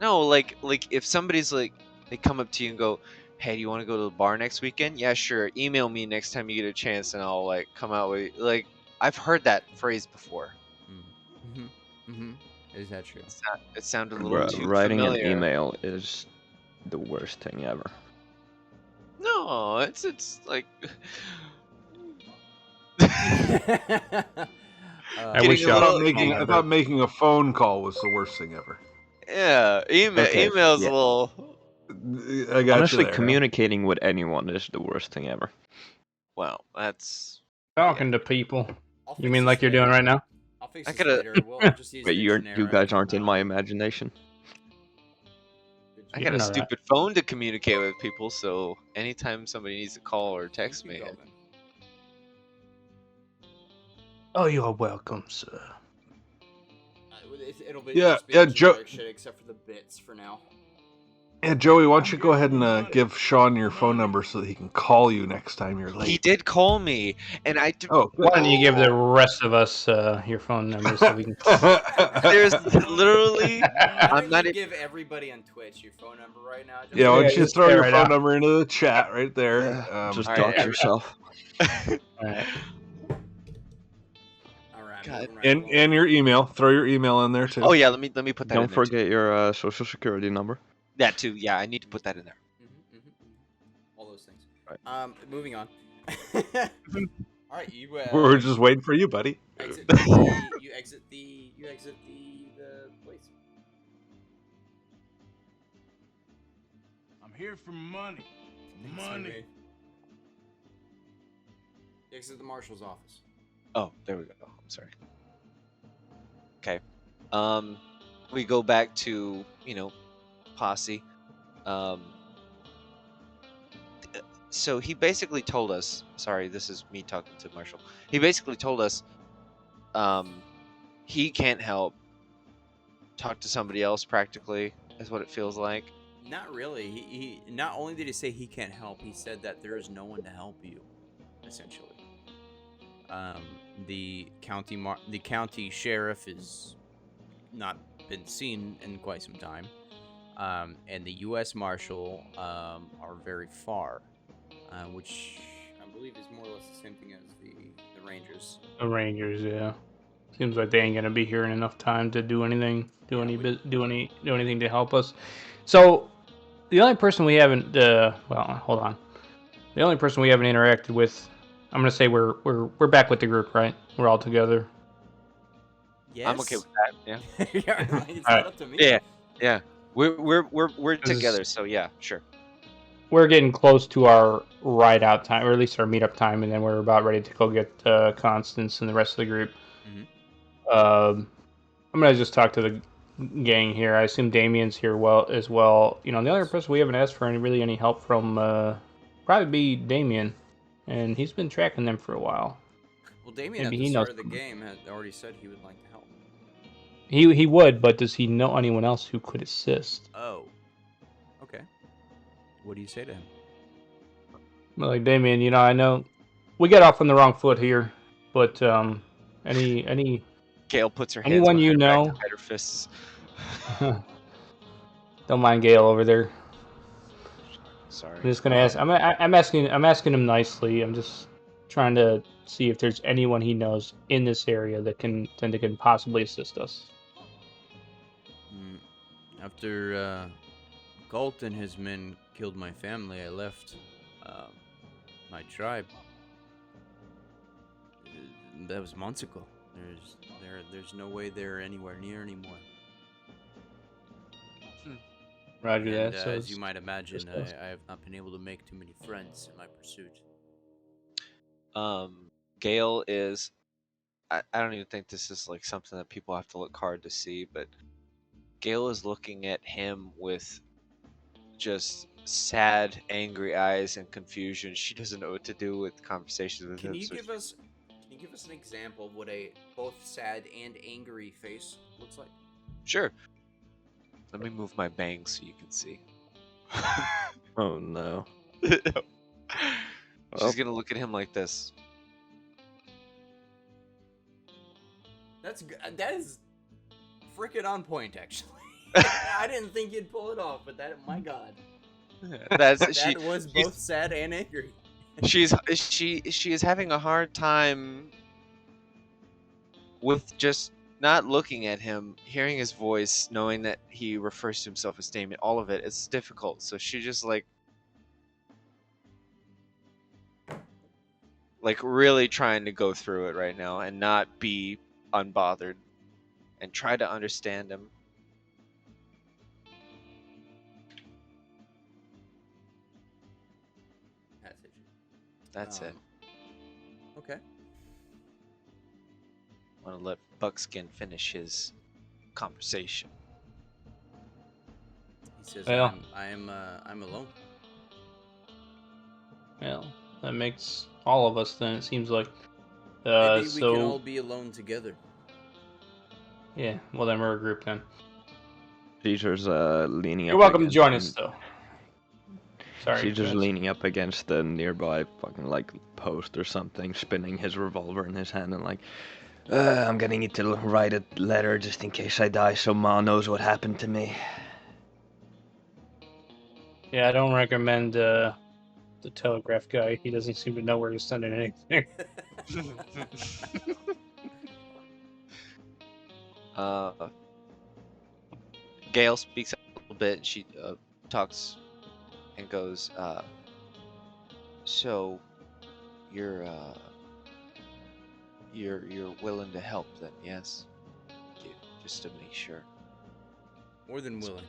No, like if somebody's like, they come up to you and go, "Hey, do you want to go to the bar next weekend?" Yeah, sure. Email me next time you get a chance, and I'll like come out with like. I've heard that phrase before. Is that true? It sounded a little too Writing familiar. an email is the worst thing ever. No, it's like. I wish Getting a y'all little- I thought making a phone call was the worst thing ever. Yeah, Okay, email's yeah. a little. I got Honestly, you there. communicating with anyone is the worst thing ever. Well, that's. Talking to people. I'll You fix mean this like you're doing later. right now? I'll fix I this gotta- later. We'll just use But the you generic guys aren't in my amount. imagination. I You got a know that. stupid phone to communicate with people, so anytime somebody needs to call or text Keep me, going. Oh, you're welcome, sir. It'll be Yeah, just be yeah, the Joe- generic shit except for the bits for now. Yeah, Joey, why don't you go ahead and give Sean your phone number so that he can call you next time you're he late. did call me, and I. Oh, Why don't you give the rest of us your phone number so we can... There's literally. Why I'm don't not you e- give everybody on Twitch your phone number right now? Yeah, why Yeah, don't you just throw say your right phone out. number into the chat right there? Just Alright, dox yourself. Alright. All right, God. moving right and along. and your email. Throw your email in there too. Oh yeah, let me put that. Don't in there, too. forget your social security number. That too. Yeah, I need to put that in there. All those things. Right. Moving on. All right, you. We're just waiting for you, buddy. Exit the. You exit the place. I'm here for money. Thanks, Money. anyway. Exit the marshal's office. Oh, there we go. I'm sorry. Okay. We go back to posse. So he basically told us. Sorry, this is me talking to Marshall. He basically told us, he can't help. Talk to somebody else. Practically, is what it feels like. Not really. He not only did he say he can't help, he said that there is no one to help you, essentially. The county sheriff is not been seen in quite some time, and the U.S. Marshal are very far, which I believe is more or less the same thing as the Rangers. The Rangers, yeah. Seems like they ain't gonna be here in enough time to do anything, do anything to help us. So, the only person we haven't, hold on. The only person we haven't interacted with, I'm gonna say we're back with the group, right? We're all together. Yes. I'm okay with that. Yeah. Yeah, it's Alright. not up to me. Yeah. We're This is- together. So yeah, sure. We're getting close to our ride out time, or at least our meetup time, and then we're about ready to go get Constance and the rest of the group. I'm gonna just talk to the gang here. I assume Damien's here as well. You know, the other person we haven't asked for any help from probably be Damien, and he's been tracking them for a while. Well, Damien Maybe at the he start knows of the game had already said he would like to help. He would, but does he know anyone else who could assist? Oh. Okay. What do you say to him? Like, Damien, you know, I know we got off on the wrong foot here, but any Gail puts her hands anyone behind you her back know, to hide her fists. don't mind Gale over there. Sorry. I'm just gonna ask. I'm asking him nicely. I'm just trying to see if there's anyone he knows in this area that can possibly assist us. After Galt and his men killed my family, I left my tribe. That was months ago. There's no way they're anywhere near anymore. Roger And that. So as you might imagine, I have not been able to make too many friends in my pursuit. Gail is. I don't even think this is like something that people have to look hard to see, but Gail is looking at him with just sad, angry eyes and confusion. She doesn't know what to do with conversations with him. Can you give us an example of what a both sad and angry face looks like? Sure. Let me move my bangs so you can see. Oh no. She's gonna look at him like this. That is freaking on point, actually. I didn't think you'd pull it off, but my God, that was both sad and angry. She is having a hard time with just not looking at him, hearing his voice, knowing that he refers to himself as Damien. All of it's difficult. So she just like really trying to go through it right now and not be unbothered and try to understand him. That's it. Okay. I want to let Buckskin finish his conversation. He says, Well. I'm alone. Well, that makes all of us then. It seems like. Maybe we can all be alone together. Yeah. Well, then we're a group then. Caesar's leaning up. You're welcome to against join him. us, though. Sorry. Caesar's leaning up against the nearby fucking like post or something, spinning his revolver in his hand and like, I'm gonna need to write a letter just in case I die so Ma knows what happened to me. Yeah, I don't recommend the telegraph guy. He doesn't seem to know where he's sending anything. Gail speaks a little bit. She talks and goes, so you're willing to help then, yes? Thank you. Just to make sure. More than willing.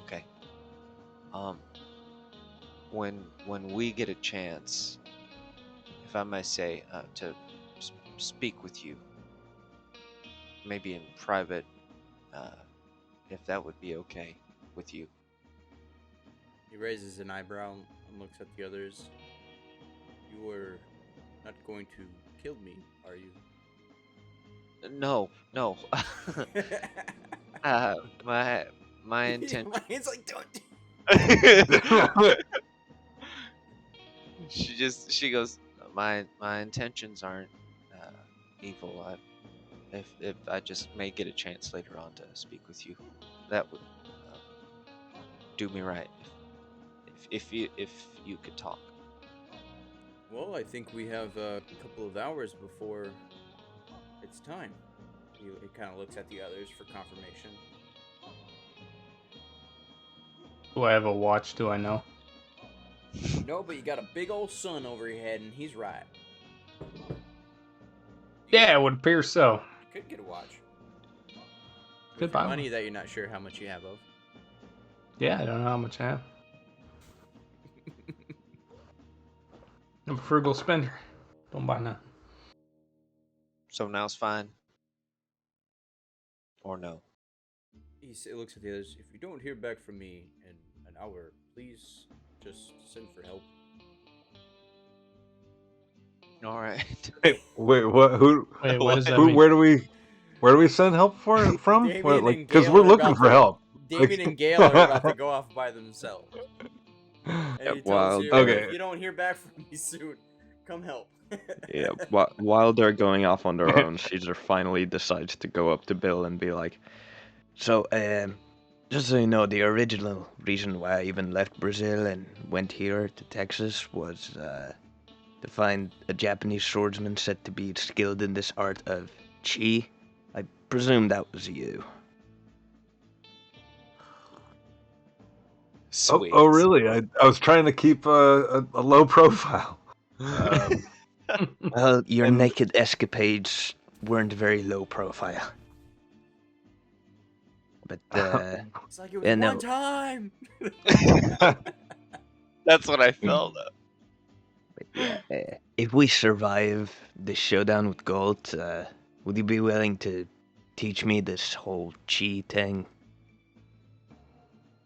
Okay. When we get a chance, if I may say, to speak with you, maybe in private, if that would be okay with you. He raises an eyebrow and looks at the others. You are not going to kill me, are you? No. My intent. It's like, don't. She goes, my intentions aren't evil. If I just may get a chance later on to speak with you, that would do me right. If you could talk. Well, I think we have a couple of hours before it's time. It kind of looks at the others for confirmation. Do I have a watch? Do I know? No, but you got a big old sun over your head, and he's right. Yeah, it would appear so. You could get a watch. Good For buy money one. that you're not sure how much you have of. Yeah, I don't know how much I have. I'm a frugal spender. Don't buy none. So now's fine. Or no? It looks at the others. If you don't hear back from me in an hour, please just send for help. All right. Wait, what? Who? Wait, what does that Who? mean? Where do we send help from? What, Damien like, and because Gale we're are looking about for to- help. Damien and Gale are about to go off by themselves. And Yeah, he tells while you, Okay. if you don't hear back from me soon, come help. Yeah, while they're going off on their own, Caesar finally decides to go up to Bill and be like, So, just so you know, the original reason why I even left Brazil and went here to Texas was to find a Japanese swordsman said to be skilled in this art of chi. I presume that was you. Sweet. Oh, really? I was trying to keep a low profile. Well, your And- naked escapades weren't very low profile. But, It's like it was Yeah, one no. time. That's what I felt. yeah, if we survive the showdown with Gold, would you be willing to teach me this whole chi thing?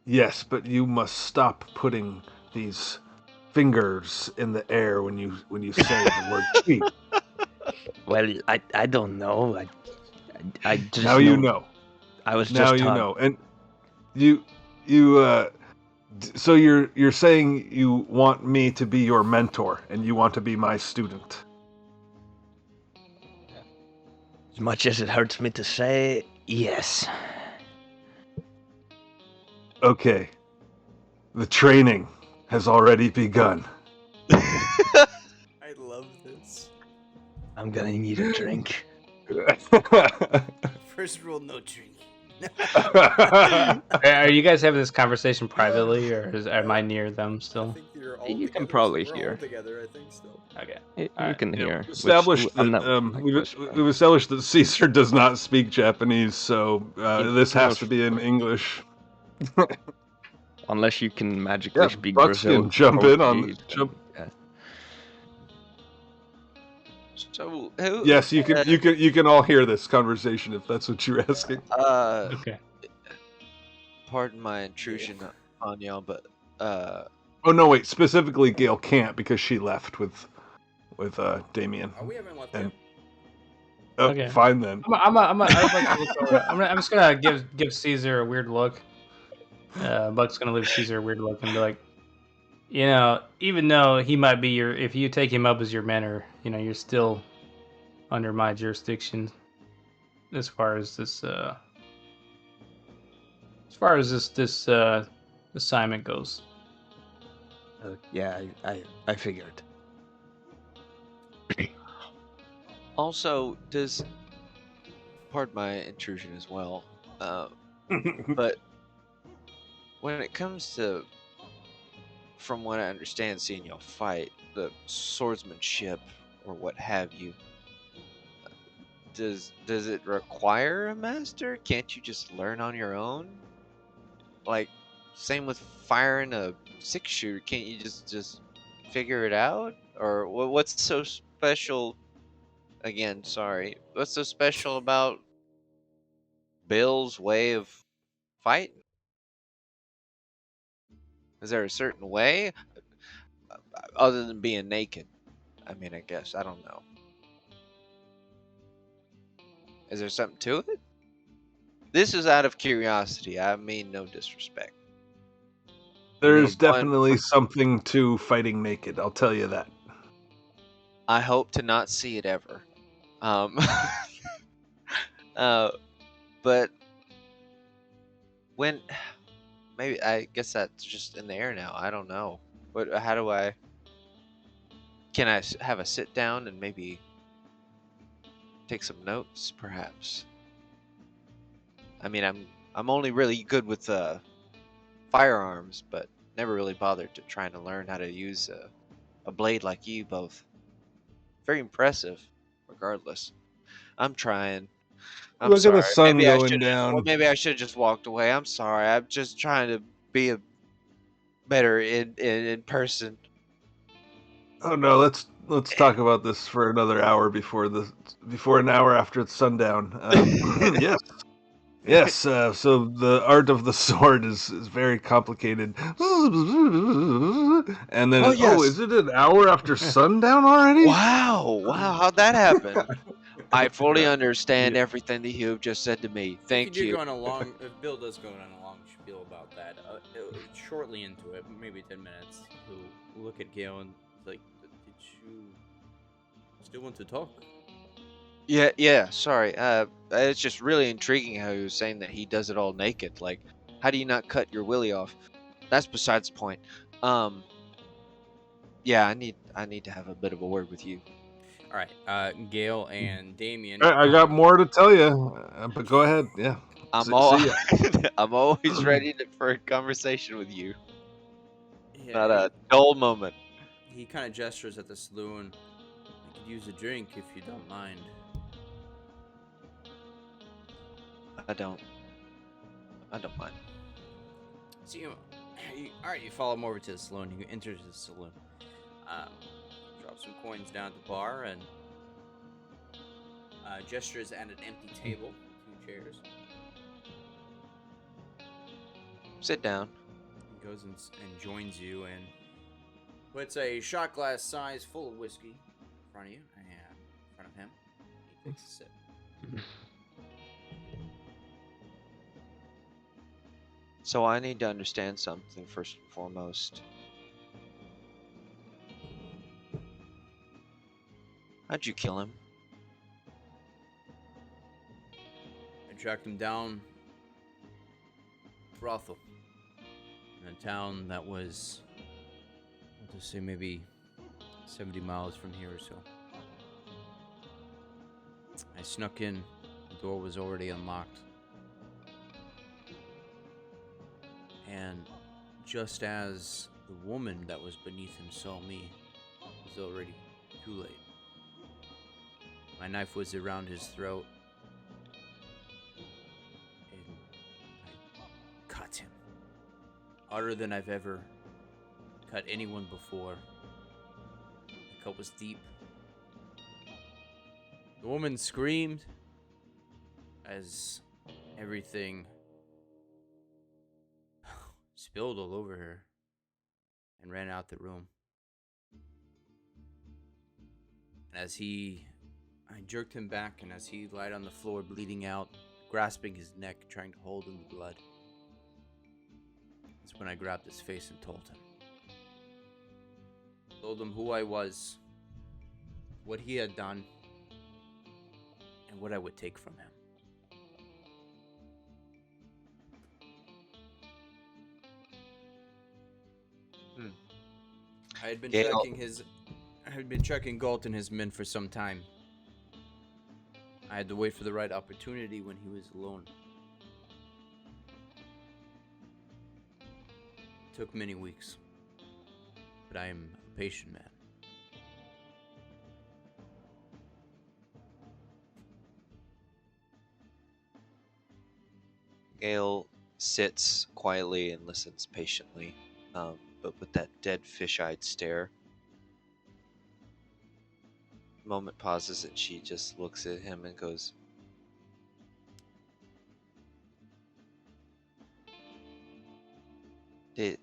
Yes, but you must stop putting these fingers in the air when you say the word chi. Well, I don't know. I just Now you know. I was Now just you taught. know. And you so you're saying you want me to be your mentor and you want to be my student. As much as it hurts me to say, yes. Okay. The training has already begun. I love this. I'm gonna need a drink. First rule: no drinking. Are you guys having this conversation privately, or am I near them I still? think you're all You can together, probably so we're hear. all together, I think still. Okay. you Alright. can hear. We've which established I'm that not, like, we've whispering. established that Caesar does not speak Japanese, so this has to be in English. Unless you can magically Yeah, speak Buckskin, Brazil. jump in on Portuguese, jump. yeah. So who? Yes, you can all hear this conversation if that's what you're asking. Okay. Pardon my intrusion on y'all, but Oh no, wait. Specifically, Gail can't because she left with Damien. Oh, we haven't left And yet. Okay. Fine then. I'd like to look over. I'm just gonna give Caesar a weird look. Buck's gonna leave Caesar a weird look and be like, even though he might be if you take him up as your mentor, you're still under my jurisdiction as far as this assignment goes. Yeah, I figured. also pardon my intrusion as well, but when it comes to, from what I understand, seeing y'all fight, the swordsmanship or what have you, does it require a master? Can't you just learn on your own? Like, same with firing a 6-shooter. Can't you just figure it out? Or what's so special? Again, sorry. What's so special about Bill's way of fighting? Is there a certain way? Other than being naked? I mean, I guess. I don't know. Is there something to it? This is out of curiosity. I mean no disrespect. There's One- definitely something to fighting naked. I'll tell you that. I hope to not see it ever. But when, maybe, I guess that's just in the air now. I don't know. How do I? Can I have a sit down and maybe take some notes, perhaps? I mean, I'm only really good with firearms, but never really bothered to trying to learn how to use a blade like you both. Very impressive, regardless. I'm trying. I'm Look at sorry. the sun maybe I going should. down. Well, maybe I should have just walked away. I'm sorry. I'm just trying to be a better in person. Oh no, let's talk about this for another hour before an hour after it's sundown. Yes, Yes, so the art of the sword is very complicated. And then, Oh, yes. is it an hour after sundown already? Wow, how'd that happen? I fully Yeah. understand Yeah. everything that you've just said to me. If Thank you do you. go on a long, if Bill does go on a long spiel about that, shortly into it, maybe 10 minutes, he'll look at Gale and like, did you still want to talk? Yeah, sorry. It's just really intriguing how he was saying that he does it all naked. Like, how do you not cut your willy off? That's besides the point. Yeah, I need to have a bit of a word with you. All right, Gale and Damien. I got more to tell you, but go ahead. Yeah. I'm See, all see ya. I'm always ready for a conversation with you. Yeah, Not a dull moment. he kind of gestures at the saloon. I could use a drink if you don't mind. I don't mind. So all right, you follow him over to the saloon. He enters the saloon. Drops some coins down at the bar and gestures at an empty table, 2 chairs. Sit down. He goes and joins you and puts a shot glass size full of whiskey in front of you and in front of him. He takes a sip. So I need to understand something first and foremost. How'd you kill him? I tracked him down. Brothel. In a town that was, I'll just say maybe 70 miles from here or so. I snuck in. The door was already unlocked. And just as the woman that was beneath him saw me, it was already too late. My knife was around his throat, and I cut him. Harder than I've ever cut anyone before. The cut was deep. The woman screamed as everything spilled all over her and ran out the room. And I jerked him back, and as he lied on the floor, bleeding out, grasping his neck, trying to hold in the blood, that's when I grabbed his face and told him. Told him who I was, what he had done, and what I would take from him. I had been tracking Galt and his men for some time. I had to wait for the right opportunity when he was alone. It took many weeks, but I am a patient man. Gale sits quietly and listens patiently, but with that dead fish-eyed stare. Moment pauses and she just looks at him and goes, Did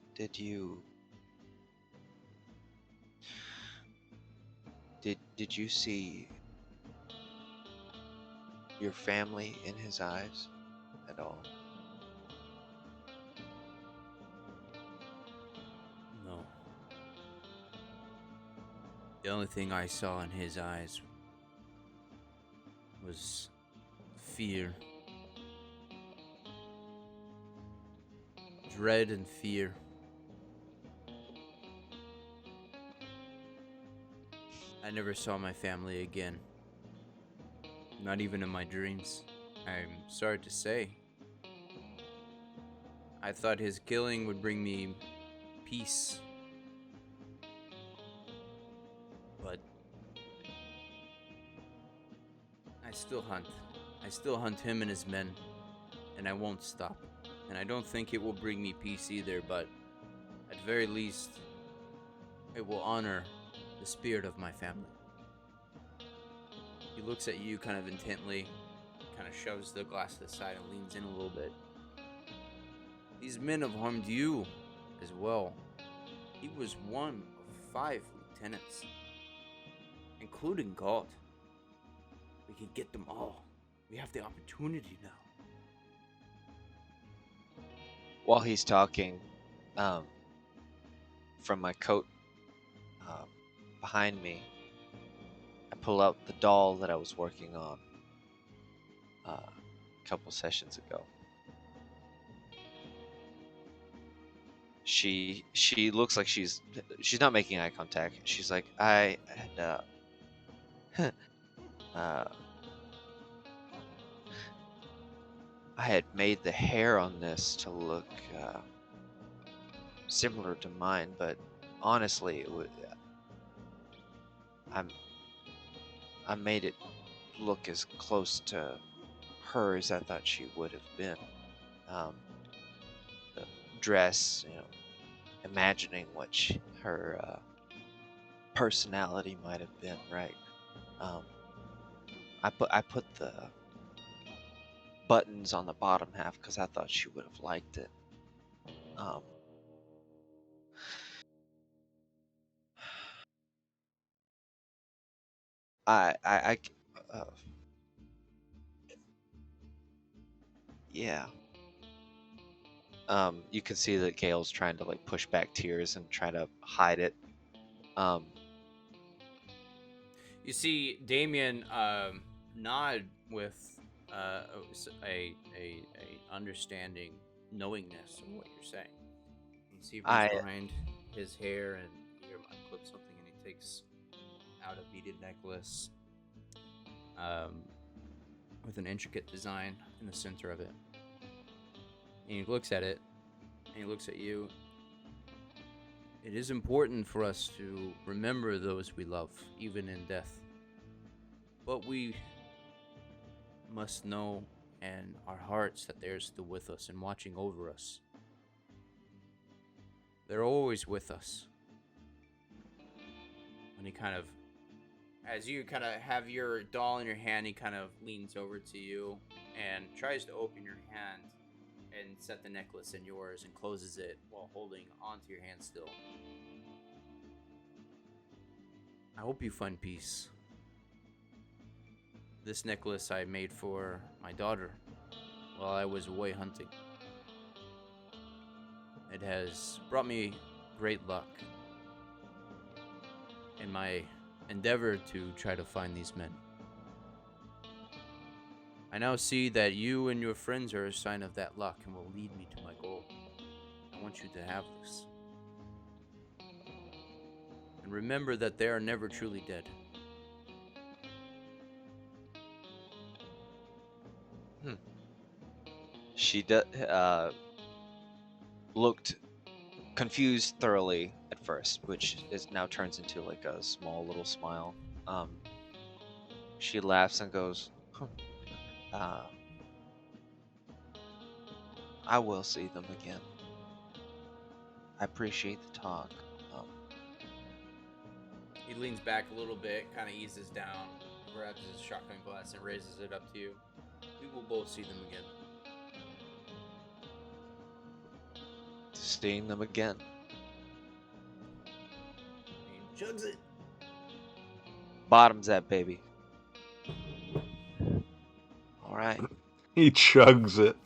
you see your family in his eyes at all? No. The only thing I saw in his eyes was fear. Dread and fear. I never saw my family again. Not even in my dreams. I'm sorry to say. I thought his killing would bring me peace. But I still hunt. I still hunt him and his men. And I won't stop. And I don't think it will bring me peace either, but at very least, it will honor the spirit of my family. He looks at you kind of intently, kind of shoves the glass to the side and leans in a little bit. These men have harmed you as well. He was one of 5 lieutenants, including God. We can get them all. We have the opportunity now. While he's talking, from my coat behind me, I pull out the doll that I was working on a couple sessions ago. She looks like she's not making eye contact. She's like, I had made the hair on this to look similar to mine, but honestly, it would. I made it look as close to her as I thought she would have been. The dress, imagining what her personality might have been, right? I put the buttons on the bottom half because I thought she would have liked it. Yeah. You can see that Gail's trying to like push back tears and try to hide it. You see Damien nod with a understanding knowingness of what you're saying. You see he reaches behind his hair and you hear him unclip something, and he takes out a beaded necklace with an intricate design in the center of it. And he looks at it, and he looks at you. It is important for us to remember those we love, even in death. But we must know in our hearts that they're still with us and watching over us. They're always with us. And he kind of, as you kind of have your doll in your hand, he kind of leans over to you and tries to open your hand and set the necklace in yours and closes it while holding onto your hand still. I hope you find peace. This necklace I made for my daughter while I was away hunting. It has brought me great luck in my endeavor to try to find these men. I now see that you and your friends are a sign of that luck and will lead me to my goal. I want you to have this. And remember that they are never truly dead. She looked confused thoroughly at first, which now turns into like a small little smile. She laughs and goes, I will see them again. I appreciate the talk. He leans back a little bit, kind of eases down, grabs his shotgun glass and raises it up to you. We will both see them again. Seeing them again. He chugs it. Bottoms that baby. All right. He chugs it.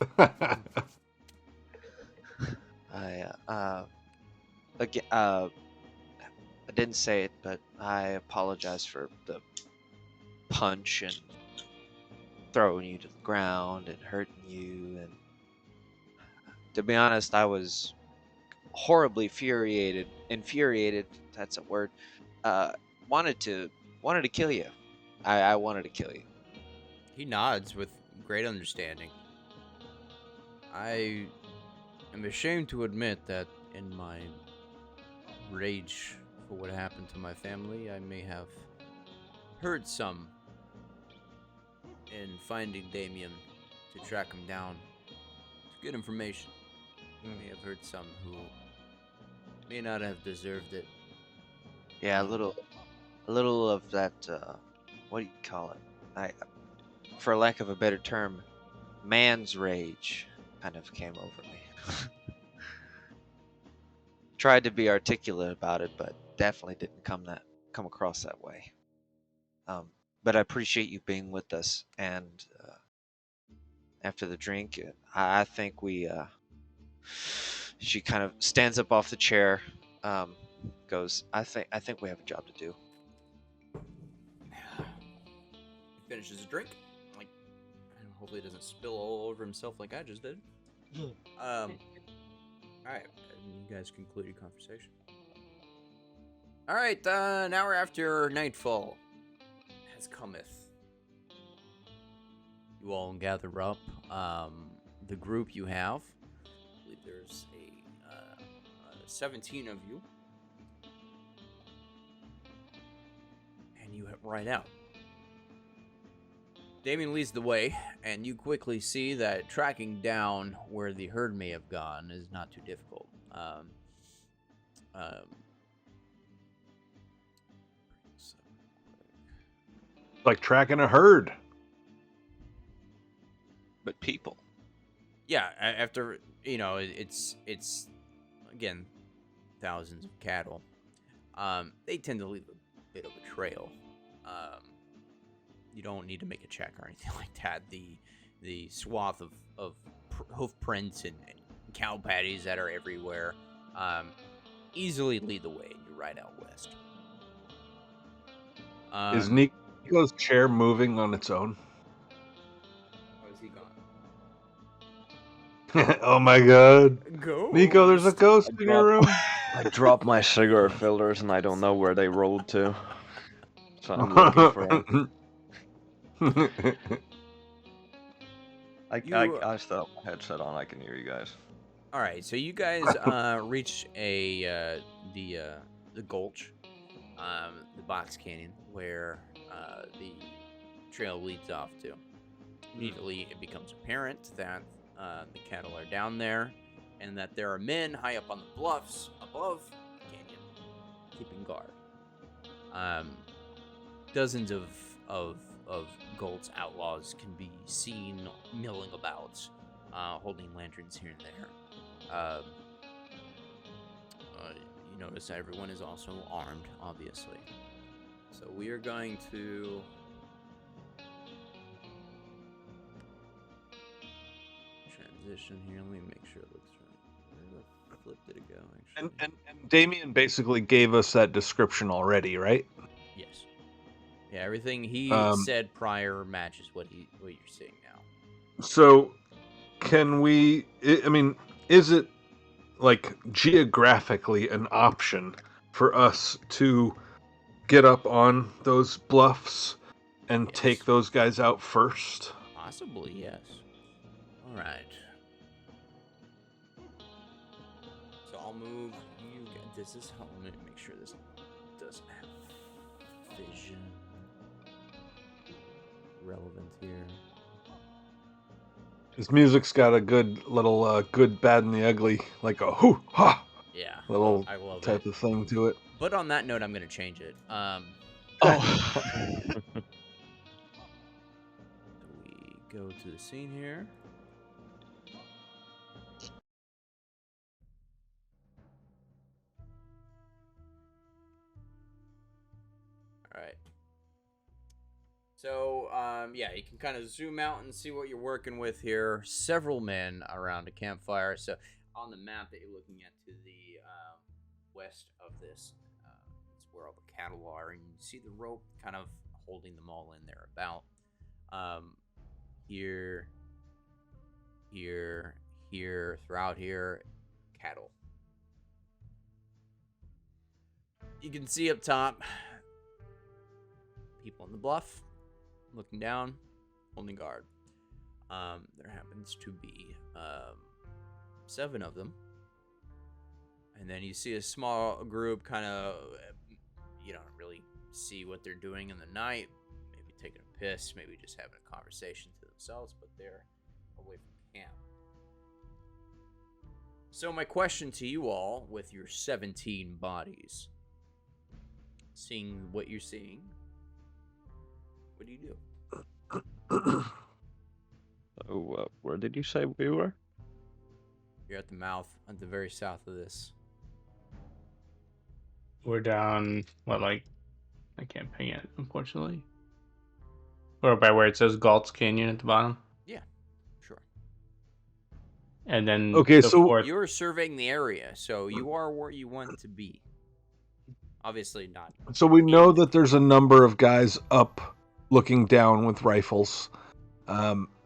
I didn't say it, but I apologize for the punch and throwing you to the ground and hurting you. And to be honest, I was horribly infuriated. That's a word. Wanted to kill you. I wanted to kill you. He nods with great understanding. I am ashamed to admit that in my rage for what happened to my family, I may have hurt some in finding Damien to track him down to get information. I may have hurt some who may not have deserved it. Yeah, a little of that. What do you call it? for lack of a better term, man's rage kind of came over me. Tried to be articulate about it, but definitely didn't come across that way. But I appreciate you being with us, and after the drink, I think we. She kind of stands up off the chair, goes, I think we have a job to do. He finishes a drink, like, and hopefully it doesn't spill all over himself like I just did. All right, you guys conclude your conversation. All right, an hour after nightfall has cometh. You all gather up. The group you have, I believe there's 17 of you, and you ride out. Damien leads the way, and you quickly see that tracking down where the herd may have gone is not too difficult. Like tracking a herd. But people. Yeah, after, it's again, thousands of cattle. They tend to leave a bit of a trail. You don't need to make a check or anything like that. The swath of hoof prints and cow patties that are everywhere easily lead the way, and you ride out west. Is Nico's chair moving on its own? Oh, is he gone? Oh my god. Go. Nico, there's a ghost in your room. I dropped my cigar filters and I don't know where they rolled to. So I'm looking for them. I still have my headset on. I can hear you guys. All right, so you guys reach the gulch, the box canyon, where the trail leads off to. Immediately, it becomes apparent that the cattle are down there, and that there are men high up on the bluffs above the canyon, keeping guard. Dozens of Galt's outlaws can be seen milling about, holding lanterns here and there. You notice everyone is also armed, obviously. So we are going to transition here. Let me make sure it looks right. Where the flip did it go, actually? And Damien basically gave us that description already, right? Yes. Yeah, everything he said prior matches what you're seeing now. So, can we? I mean, is it like geographically an option for us to get up on those bluffs and Yes. take those guys out first? Possibly, yes. All right. So I'll move you. Does this help? Let me make sure this doesn't have vision relevant here. His music's got a good little good, bad, and the ugly, like a hoo ha Yeah, little I love type it. of thing to it. But on that note, I'm going to change it. Oh. We go to the scene here. All right. So, yeah, you can kind of zoom out and see what you're working with here. Several men around a campfire. So, on the map that you're looking at to the west of this, it's where all the cattle are, and you see the rope kind of holding them all in there about. Here, throughout here, cattle. You can see up top, people on the bluff, looking down, holding guard. There happens to be 7 of them. And then you see a small group kind of, you don't really see what they're doing in the night. Maybe taking a piss, maybe just having a conversation to themselves, but they're away from camp. So my question to you all, with your 17 bodies, seeing what you're seeing, what do you do? Where did you say we were? You're at the mouth, at the very south of this. We're down, I can't ping it, unfortunately. Or by where it says Galt's Canyon at the bottom. Yeah, sure. And then Okay, the so- fourth. You're surveying the area, so you are where you want to be. Obviously not. So we know that there's a number of guys up looking down with rifles.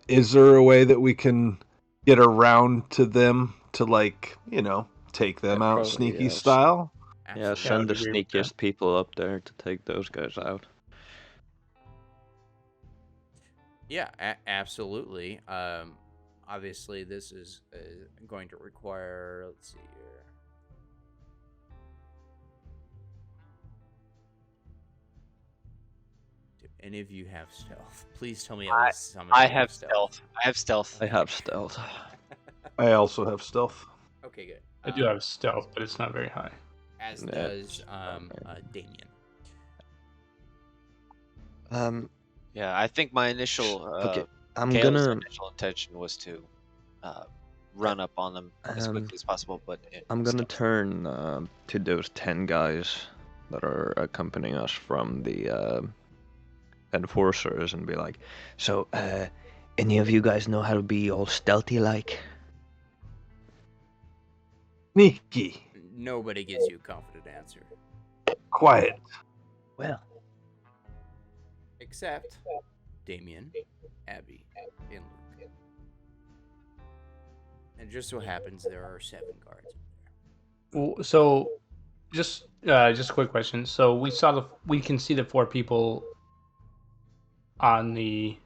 Is there a way that we can get around to them to, like, take them Yeah, out probably, sneaky yeah. style? Yeah, Absolutely. send the agree with that. sneakiest people up there to take those guys out. Yeah, absolutely. Obviously, this is going to require. Let's see here. Do any of you have stealth? Please tell me at least some of I you have stealth. I have stealth. I have stealth. I also have stealth. Okay, good. I do have stealth, but it's not very high. As Yeah, does Damien. Yeah, I think my initial Okay, I'm Kale's gonna initial intention was to run up on them as quickly as possible, but I'm gonna turn to those 10 guys that are accompanying us from the enforcers and be like, So, any of you guys know how to be all stealthy like? Sneaky, Nobody gives you a confident answer, quiet. Well, except Damien, Abby, and Luke. And it just so happens there are 7 guards. So, just a quick question. So we can see the 4 people on the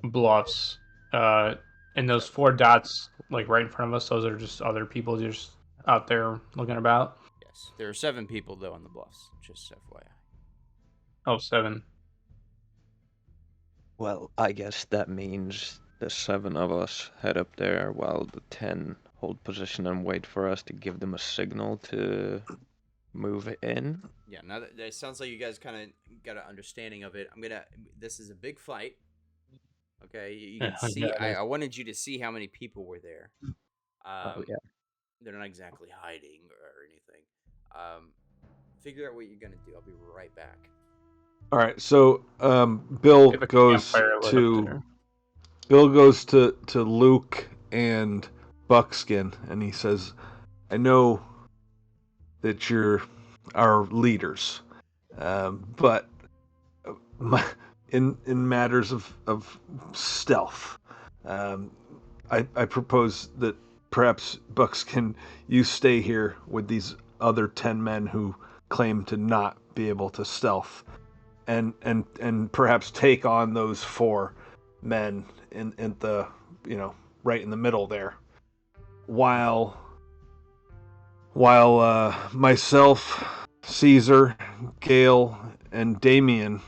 bluffs, and those 4 dots like right in front of us. Those are just other people just out there looking about. Yes, there are 7 people though on the bluffs. Just FYI. Oh, 7. well, I guess that means the 7 of us head up there while the 10 hold position and wait for us to give them a signal to move in. Yeah, now that it sounds like you guys kind of got an understanding of it. This is a big fight. Okay, you can Yeah, see. yeah, it is. I wanted you to see how many people were there. Yeah. They're not exactly hiding or anything. Figure out what you're gonna do. I'll be right back. All right, so Bill If a goes campfire lit up to there. Luke and Buckskin, and he says, "I know that you're our leaders, but in matters of stealth, I propose that perhaps Buckskin, you stay here with these other 10 men who claim to not be able to stealth, and perhaps take on those 4 men in the right in the middle there, while myself, Caesar, Gale, and Damien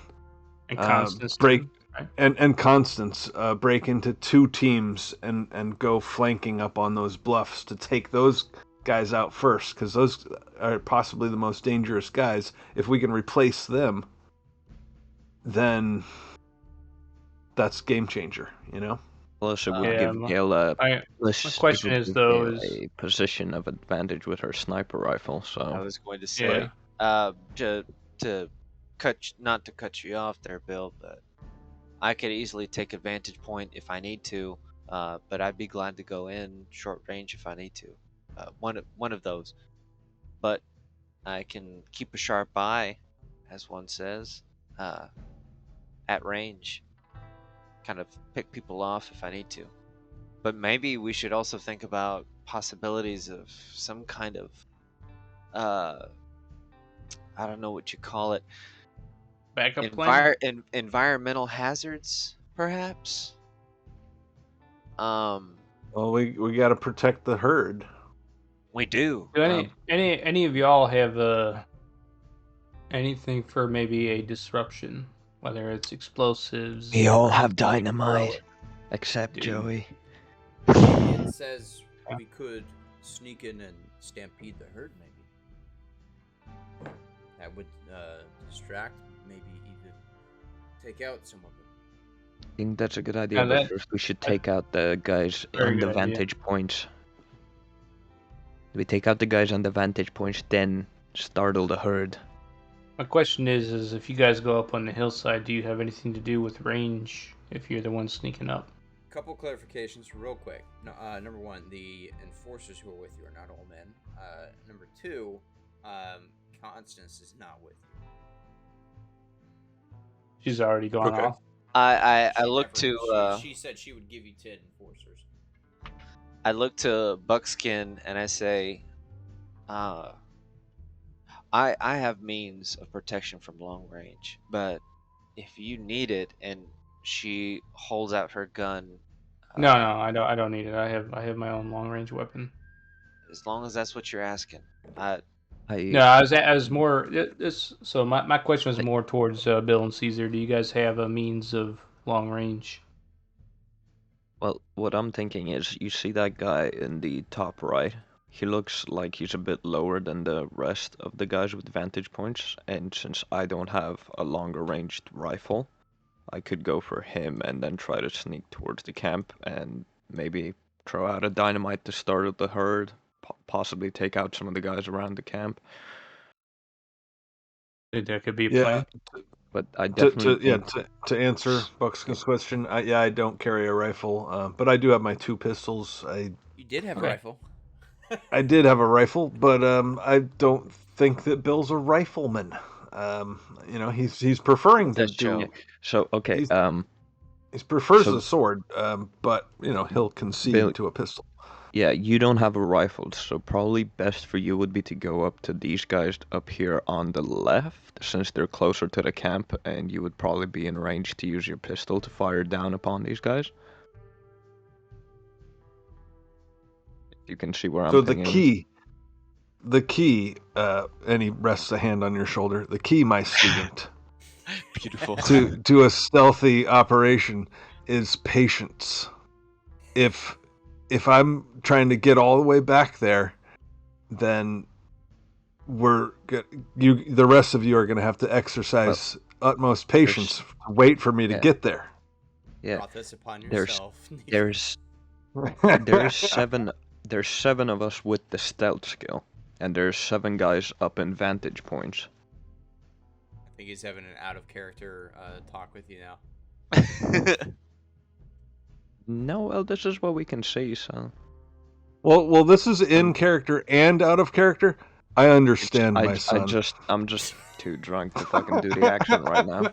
And Constance break too, right? and Constance break into 2 teams and go flanking up on those bluffs to take those guys out first, because those are possibly the most dangerous guys. If we can replace them, then that's game changer, Plus, it would Yeah, give Gale a my plus, question it would is give though Gale a position of advantage with her sniper rifle. I So was going to say, to not to cut you off there, Bill, but I could easily take a vantage point if I need to, but I'd be glad to go in short range if I need to. One of those, but I can keep a sharp eye, as one says, at range. Kind of pick people off if I need to. But maybe we should also think about possibilities of some kind of, I don't know what you call it, backup plan. environmental hazards, perhaps. Well, we got to protect the herd. We do. Do any of y'all have anything for maybe a disruption, whether it's explosives? we all or have dynamite, except Dude. Joey. It says we could sneak in and stampede the herd, maybe. That would distract, maybe even take out some of them. think that's a good idea, Now but first we should take out the guys Very on the good idea. vantage points. We take out the guys on the vantage points, then startle the herd. My question is if you guys go up on the hillside, do you have anything to do with range if you're the one sneaking up? Couple clarifications real quick. No, number one, the enforcers who are with you are not all men. Number two, Constance is not with you. She's already gone Okay. off. I She look never- to she said she would give you 10 enforcers. I look to Buckskin and I say, I have means of protection from long range, but if you need it, and she holds out her gun. No, I don't need it. I have my own long range weapon. As long as that's what you're asking. No, I was more. So my question was more towards Bill and Caesar. Do you guys have a means of long range? Well, what I'm thinking is, you see that guy in the top right? He looks like he's a bit lower than the rest of the guys with vantage points, and since I don't have a longer ranged rifle, I could go for him and then try to sneak towards the camp and maybe throw out a dynamite to startle the herd, possibly take out some of the guys around the camp. That could be a Yeah. plan. But I definitely To answer Buckskin's question, I don't carry a rifle, but I do have my 2 pistols. You did have Okay. a rifle. I did have a rifle, but I don't think that Bill's a rifleman. He's preferring to That's do. true. So okay, He prefers So- the sword, but he'll concede Bill- to a pistol. yeah, you don't have a rifle, so probably best for you would be to go up to these guys up here on the left, since they're closer to the camp, and you would probably be in range to use your pistol to fire down upon these guys. You can see where I'm So the thinking. key, and he rests a hand on your shoulder. The key, my student, Beautiful. to a stealthy operation is patience. If I'm trying to get all the way back there, then the rest of you are going to have to exercise utmost patience. Wait for me to yeah. get there. Yeah, Brought this upon there's- yourself. there's seven of us with the stealth skill, and there's 7 guys up in vantage points. I think he's having an out of character talk with you now. No, well, this is what we can see, so Well, this is in character and out of character. I understand, my son. I'm just too drunk to fucking do the accent right now.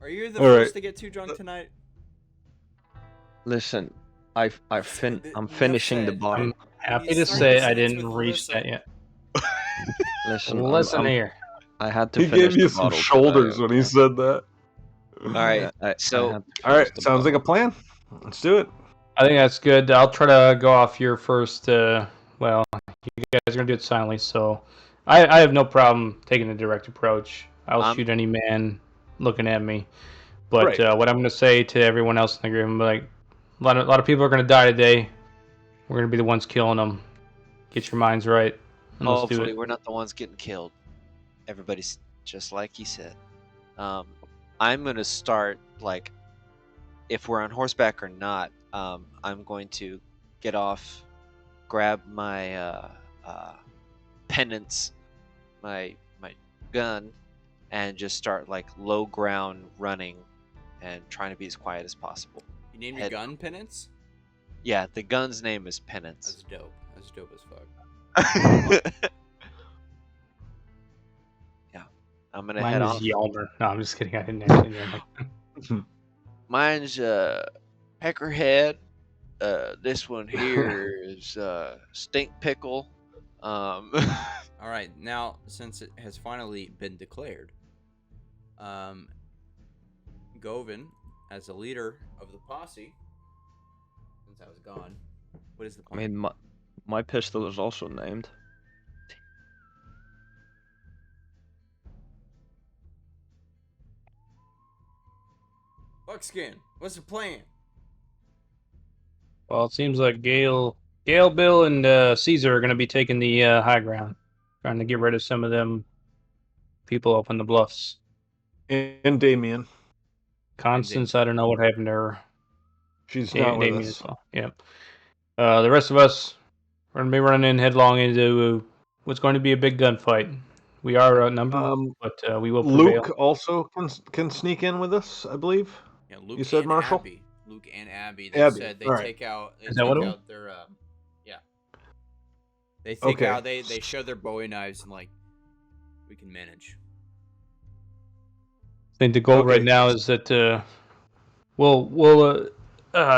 Are you the All first right. to get too drunk tonight? Listen, I'm finishing the said. bottle. I'm happy you to start say the I sentence didn't with reach listen. that yet. Listen, Listen I'm, here. I had to He finish gave you the some bottle shoulders today, when he okay? said that. All right. I So- had to All right, finish the sounds like a bottle. plan. Let's do it. I think that's good. I'll try to go off your first. Well, you guys are gonna do it silently, so I have no problem taking a direct approach. I'll shoot any man looking at me. But Right. what I'm gonna say to everyone else in the group, I'm like, a lot of people are gonna die today. We're gonna be the ones killing them. Get your minds right, and let's do Hopefully, it. we're not the ones getting killed. Everybody's just like he said. I'm gonna start like, if we're on horseback or not. I'm going to get off, grab my pendants, my gun, and just start like low ground running, and trying to be as quiet as possible. You named your Head- gun Penance? Yeah, the gun's name is That's Penance. dope. That's dope as fuck. Yeah, I'm gonna Mine head is off. Yalmer. No, I'm just kidding. I didn't actually name it. Mine's Peckerhead. This one here is Stink Pickle. All right, now since it has finally been declared, Govin, as the leader of the posse, since I was gone, what is the I plan? mean, my pistol is also named. Buckskin, what's the plan? Well, it seems like Gale, Bill, and Caesar are going to be taking the high ground, trying to get rid of some of them people up on the bluffs. And Damien. Constance, I don't know what happened to her. She's not with Damien us. as well. Yep. The rest of us, we're going to be running headlong into what's going to be a big gunfight. We are outnumbered, but we will prevail. Luke also can sneak in with us, I believe. Yeah, Luke You said and Marshall? Abby. Luke and Abby. They Abby, said they alright. take out. They Is that what take it was? out their. Yeah. They take Okay. out. They show their Bowie knives and like, we can manage. I think the goal right Okay. now is that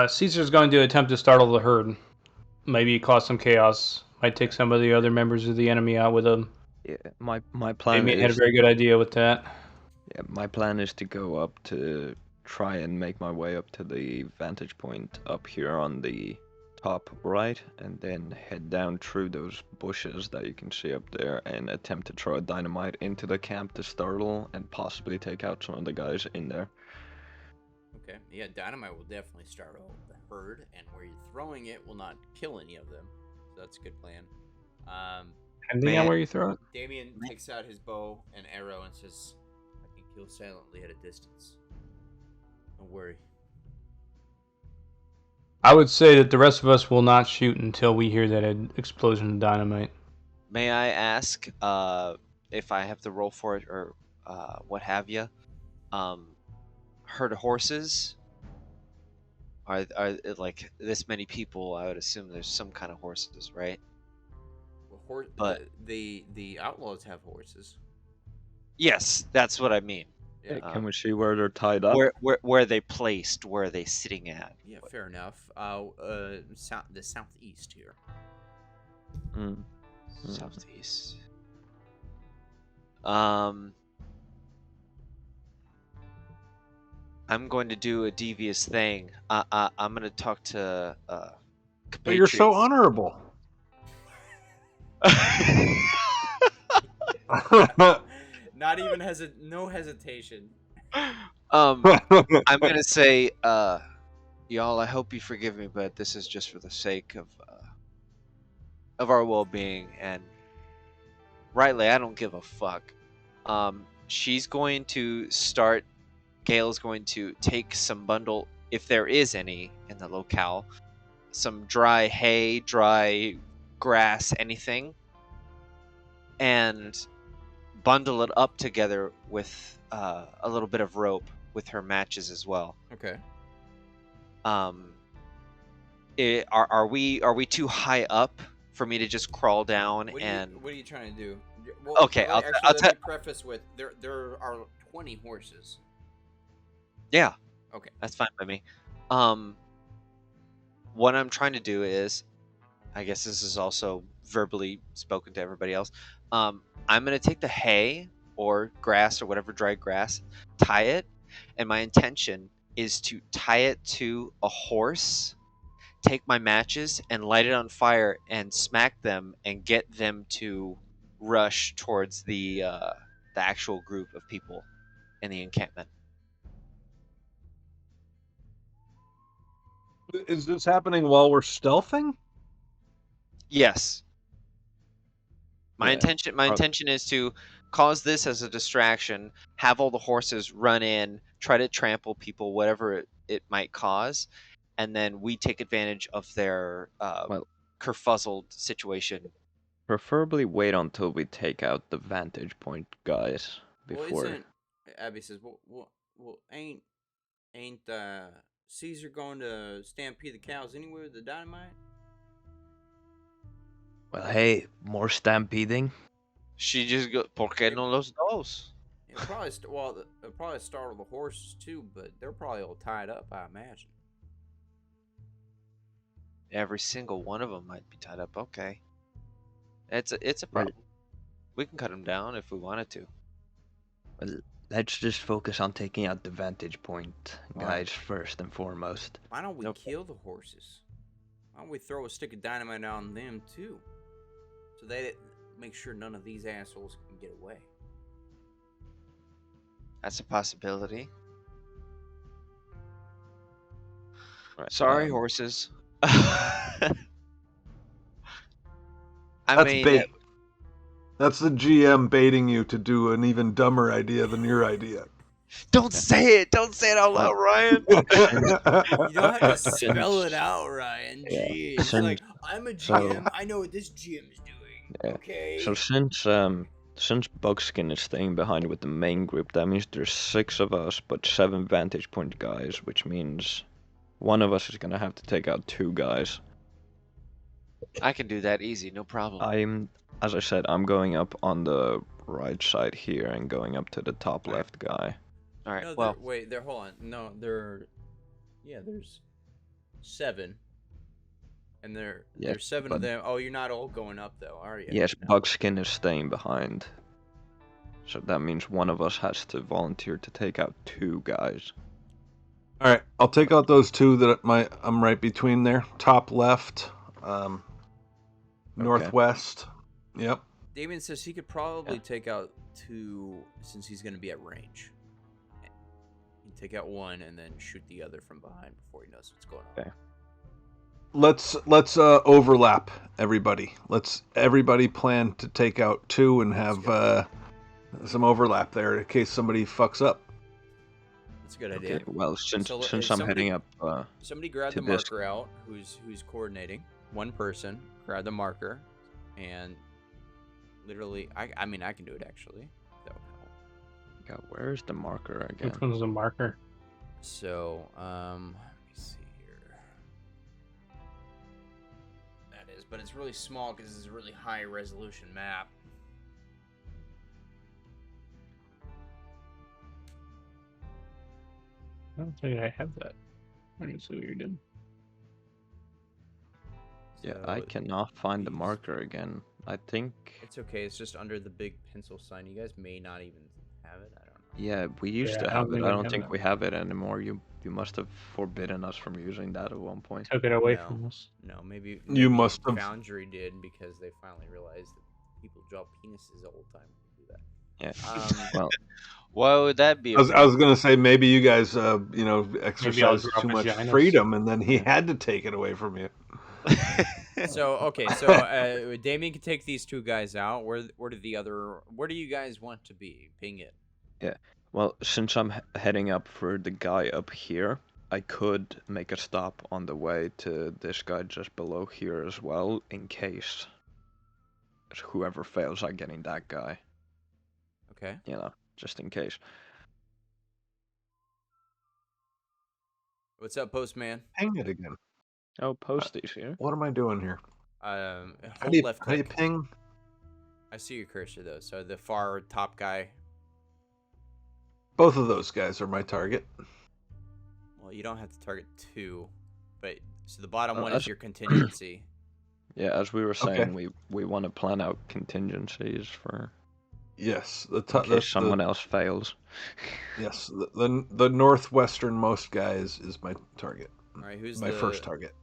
Caesar's going to attempt to startle the herd. Maybe cause some chaos. Might take some of the other members of the enemy out with him. Yeah, my plan Damien had a is very good idea with that. yeah, my plan is to go up to try and make my way up to the vantage point up here on the top right, and then head down through those bushes that you can see up there and attempt to throw a dynamite into the camp to startle and possibly take out some of the guys in there. Okay. Yeah, dynamite will definitely startle the herd, and where you're throwing it will not kill any of them. So that's a good plan. Depending on where you throw it. Damien takes out his bow and arrow and says, "I can kill silently at a distance. Don't worry." I would say that the rest of us will not shoot until we hear that explosion of dynamite. May I ask if I have to roll for it or what have you? Herd of horses? Are like this many people? I would assume there's some kind of horses, right? Well, But- the outlaws have horses. Yes, that's what I mean. Yeah, Can we see where they're tied up? Where are they placed? Where are they sitting at? yeah, fair enough. The southeast here. Mm. Southeast. I'm going to do a devious thing. I'm going to talk to But you're so compatriots. honorable. Not even no hesitation. I'm gonna say, y'all, I hope you forgive me, but this is just for the sake of our well-being, and rightly, I don't give a fuck. She's going to start. Gail's going to take some bundle, if there is any in the locale, some dry hay, dry grass, anything, and bundle it up together with a little bit of rope with her matches as well. Okay. Are we too high up for me to just crawl down What are you trying to do? Well, Okay, I'll let me preface with there are 20 horses. Yeah. Okay. That's fine by me. What I'm trying to do is, I guess this is also verbally spoken to everybody else. I'm gonna take the hay or grass or whatever dry grass, tie it, and my intention is to tie it to a horse, take my matches and light it on fire and smack them and get them to rush towards the actual group of people in the encampment. Is this happening while we're stealthing? Yes. My Yeah. intention is to cause this as a distraction, have all the horses run in, try to trample people, whatever it might cause, and then we take advantage of their kerfuzzled situation. Preferably wait until we take out the vantage point guys Well, before. isn't Abby says, well, ain't Caesar going to stampede the cows anyway with the dynamite? Well, hey, more stampeding. She just go, ¿por qué no los dos? It'll probably it'll probably startle the horses too, but they're probably all tied up, I imagine. Every single one of them might be tied up. Okay. It's a problem. We can cut them down if we wanted to. Well, let's just focus on taking out the vantage point guys first and foremost. Why don't we kill the horses? Why don't we throw a stick of dynamite on them too? So they make sure none of these assholes can get away. That's a possibility. Right, Sorry, horses. That's bait. That's the GM baiting you to do an even dumber idea than your idea. Don't say it. Don't say it out loud, Ryan. You don't have to Since- spell it out, Ryan. Yeah, Jeez. It's since- like, I'm a so- GM. I know what this GM is doing. Yeah. Okay. So since Buckskin is staying behind with the main group, that means there's 6 of us, but 7 vantage point guys, which means one of us is gonna have to take out 2 guys. I can do that easy, no problem. As I said, I'm going up on the right side here and going up to the top left guy. All right. No, Well, wait, there. Hold on. No, there's 7, and Yeah, there's 7 but- of them. Oh, you're not all going up though, are you? Yes, No. Buckskin is staying behind. So that means one of us has to volunteer to take out 2 guys. All right, I'll take out those 2 that I'm right between there. Top left, northwest. Yep. Damien says he could probably take out 2 since he's going to be at range. He'd take out 1 and then shoot the other from behind before he knows what's going on. Okay. Let's overlap everybody. Let's everybody plan to take out 2 and have some overlap there in case somebody fucks up. That's a good idea. Okay, well, since So, I'm heading up, Somebody grab to the this- marker out. Who's coordinating? One person grab the marker, and literally, I mean, I can do it actually. That would help. God, where's the marker again? Which one's the marker? So, let me see here. That is, but it's really small because it's a really high resolution map. I don't think I have that. Let me see what you're doing. Yeah, I So, cannot find the these- marker again. I think. It's okay. It's just under the big pencil sign. You guys may not even have it. I don't know. Yeah, we used Yeah, to I don't have it. think I I don't have think that. we have it anymore. You must have forbidden us from using that at one point. Took it away No. from us. No, maybe You must have- Foundry did because they finally realized that people draw penises all the time. Do that. Yeah. Um, Well, why would that be? I was gonna say maybe you guys exercised draw too much vaginas. freedom and then he had to take it away from you. So okay, so Damien can take these 2 guys out. Where do you guys want to be? Ping it. well, since I'm heading up for the guy up here, I could make a stop on the way to this guy just below here as well, in case whoever fails at getting that guy, Okay. just in case. What's up, Postman? Ping it again. Oh, Posty's here. What am I doing here? Hold How do you, left how do you click. ping? I see your cursor though. So the far top guy. Both of those guys are my target. Well, you don't have to target 2, but so the bottom Oh, one that's- is your contingency. Yeah, as we were Okay. saying, we want to plan out contingencies for Yes, in case someone else fails. Yes, the northwesternmost guy is my target. All right, who's My the first target.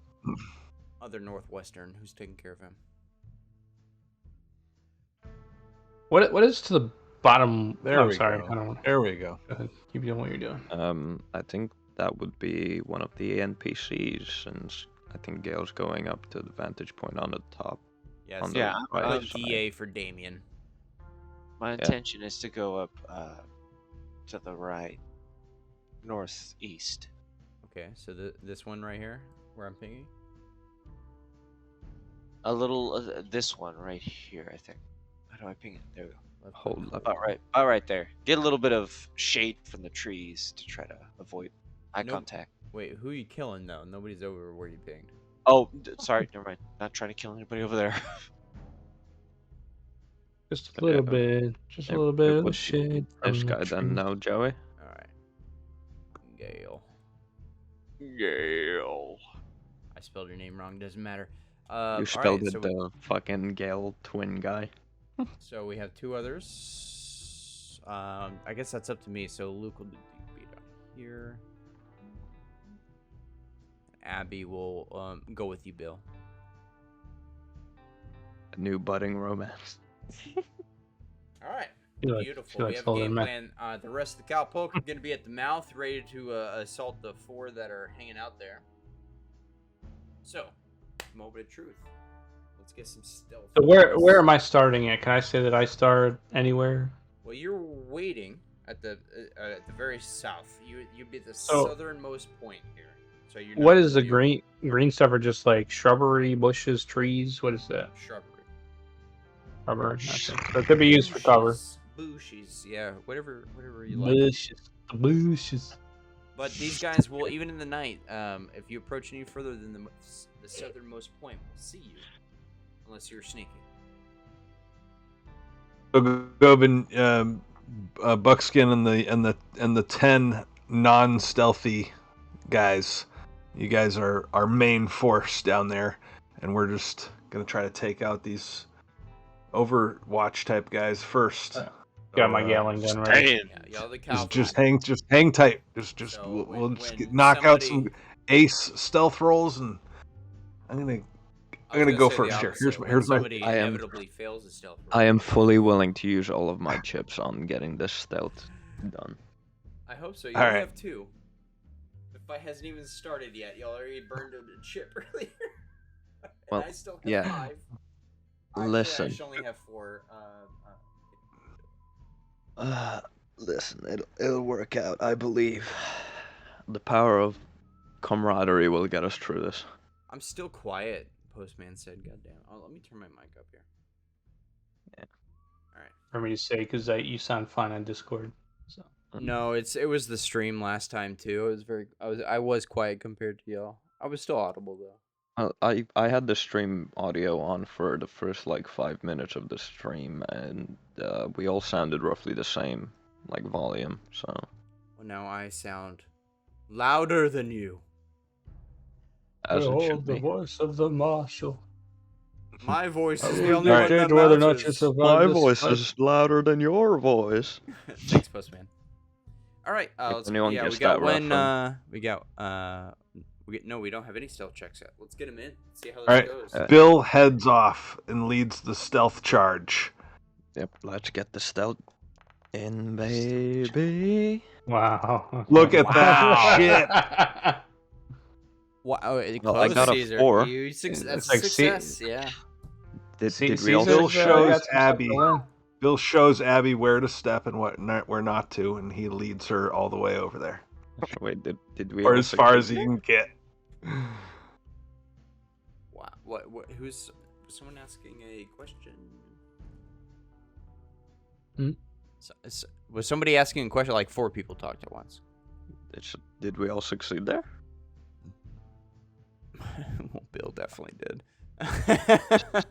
other northwestern? Who's taking care of him? What is to the bottom? There I'm we sorry. go. I don't want There we go. to keep doing what you're doing. I think that would be one of the NPCs, since I think Gale's going up to the vantage point on the top. Yeah, On so the Yeah, I right put side. DA for Damien. My intention is to go up to the right, northeast. Okay, so this one right here, where I'm pinging. A little, this one right here, I think. How do I ping it? There we go. Left Hold click. up. About right there. Get a little bit of shade from the trees to try to avoid eye Nope. contact. Wait, who are you killing though? Nobody's over where you pinged. Oh, sorry, never mind. Not trying to kill anybody over there. Just a Okay, little bit. Just it- a little it bit would of be shade. This from the guy then, trees. now Joey. All right, Gale. Gale. I spelled your name wrong. Doesn't matter. You all spelled right, it the fucking Gale twin guy. So we have 2 others. I guess that's up to me. So Luke will be down here. Abby will go with you, Bill. A new budding romance. All right. She likes- Beautiful. she We likes have a older game men. plan. The rest of the cowpoke are going to be at the mouth, ready to assault the 4 that are hanging out there. So, moment of truth. Let's get some stealth. So where am I starting at? Can I say that I start anywhere? Well, you're waiting. at the very south. You'd be the So- southernmost point here. So you. What is the green stuff? Are just like shrubbery, bushes, trees? What is that? Shrubbery. Shrubbery. Okay. So it could be used for cover. Bushes, yeah, whatever you like. Bushes. But these guys will, even in the night, if you approach any further than the southernmost point, will see you, unless you're sneaking. So Govin, Buckskin and the 10 non-stealthy guys. You guys are our main force down there, and we're just gonna try to take out these Overwatch type guys first. Got my Gatling gun ready. Damn. Yeah, y'all the cow. Just hang tight. Just So we'll when just knock out some somebody- ace stealth rolls, and I'm gonna go first here. Here's my. Somebody I am- inevitably fails a stealth. I am fully willing to use all of my chips on getting this stealth done. I hope so. You All only right. have 2. The fight hasn't even started yet. Y'all already burned a chip earlier. And Well, I still have yeah. 5. Actually, Listen. I should only have 4. Listen, it'll work out, I believe. The power of camaraderie will get us through this. I'm still quiet. Postman said, "Goddamn." Oh, let me turn my mic up here. Yeah. All right. For me to say, because you sound fine on Discord. So No, it was the stream last time too. I was quiet compared to y'all. I was still audible though. I had the stream audio on for the first like 5 minutes of the stream, and we all sounded roughly the same, like volume. So Well, now I sound louder than you. as it should be. voice of the marshal. My voice I is will the only one dictate that whether or not matters. you survive My this voice fight. is louder than your voice. Thanks, Postman. All right, If let's. anyone Yeah, we gets got that one. reference. No, we don't have any stealth checks yet. Let's get them in. See how this All right. goes. Bill heads off and leads the stealth charge. Yep, let's get the stealth in, baby. Wow. Look at Wow. that shit. Wow, Well, I got a Caesar. 4. That's It's a like success. Yeah. Did we all? Bill shows got some Abby. stuff to learn. Bill shows Abby where to step and where not to, and he leads her all the way over there, Wait, did we? or all as far as succeed? he can get. Wow. What? Who's? Was someone asking a question? Hmm? Was somebody asking a question? Like 4 people talked at once. Did we all succeed there? Well, Bill definitely did. I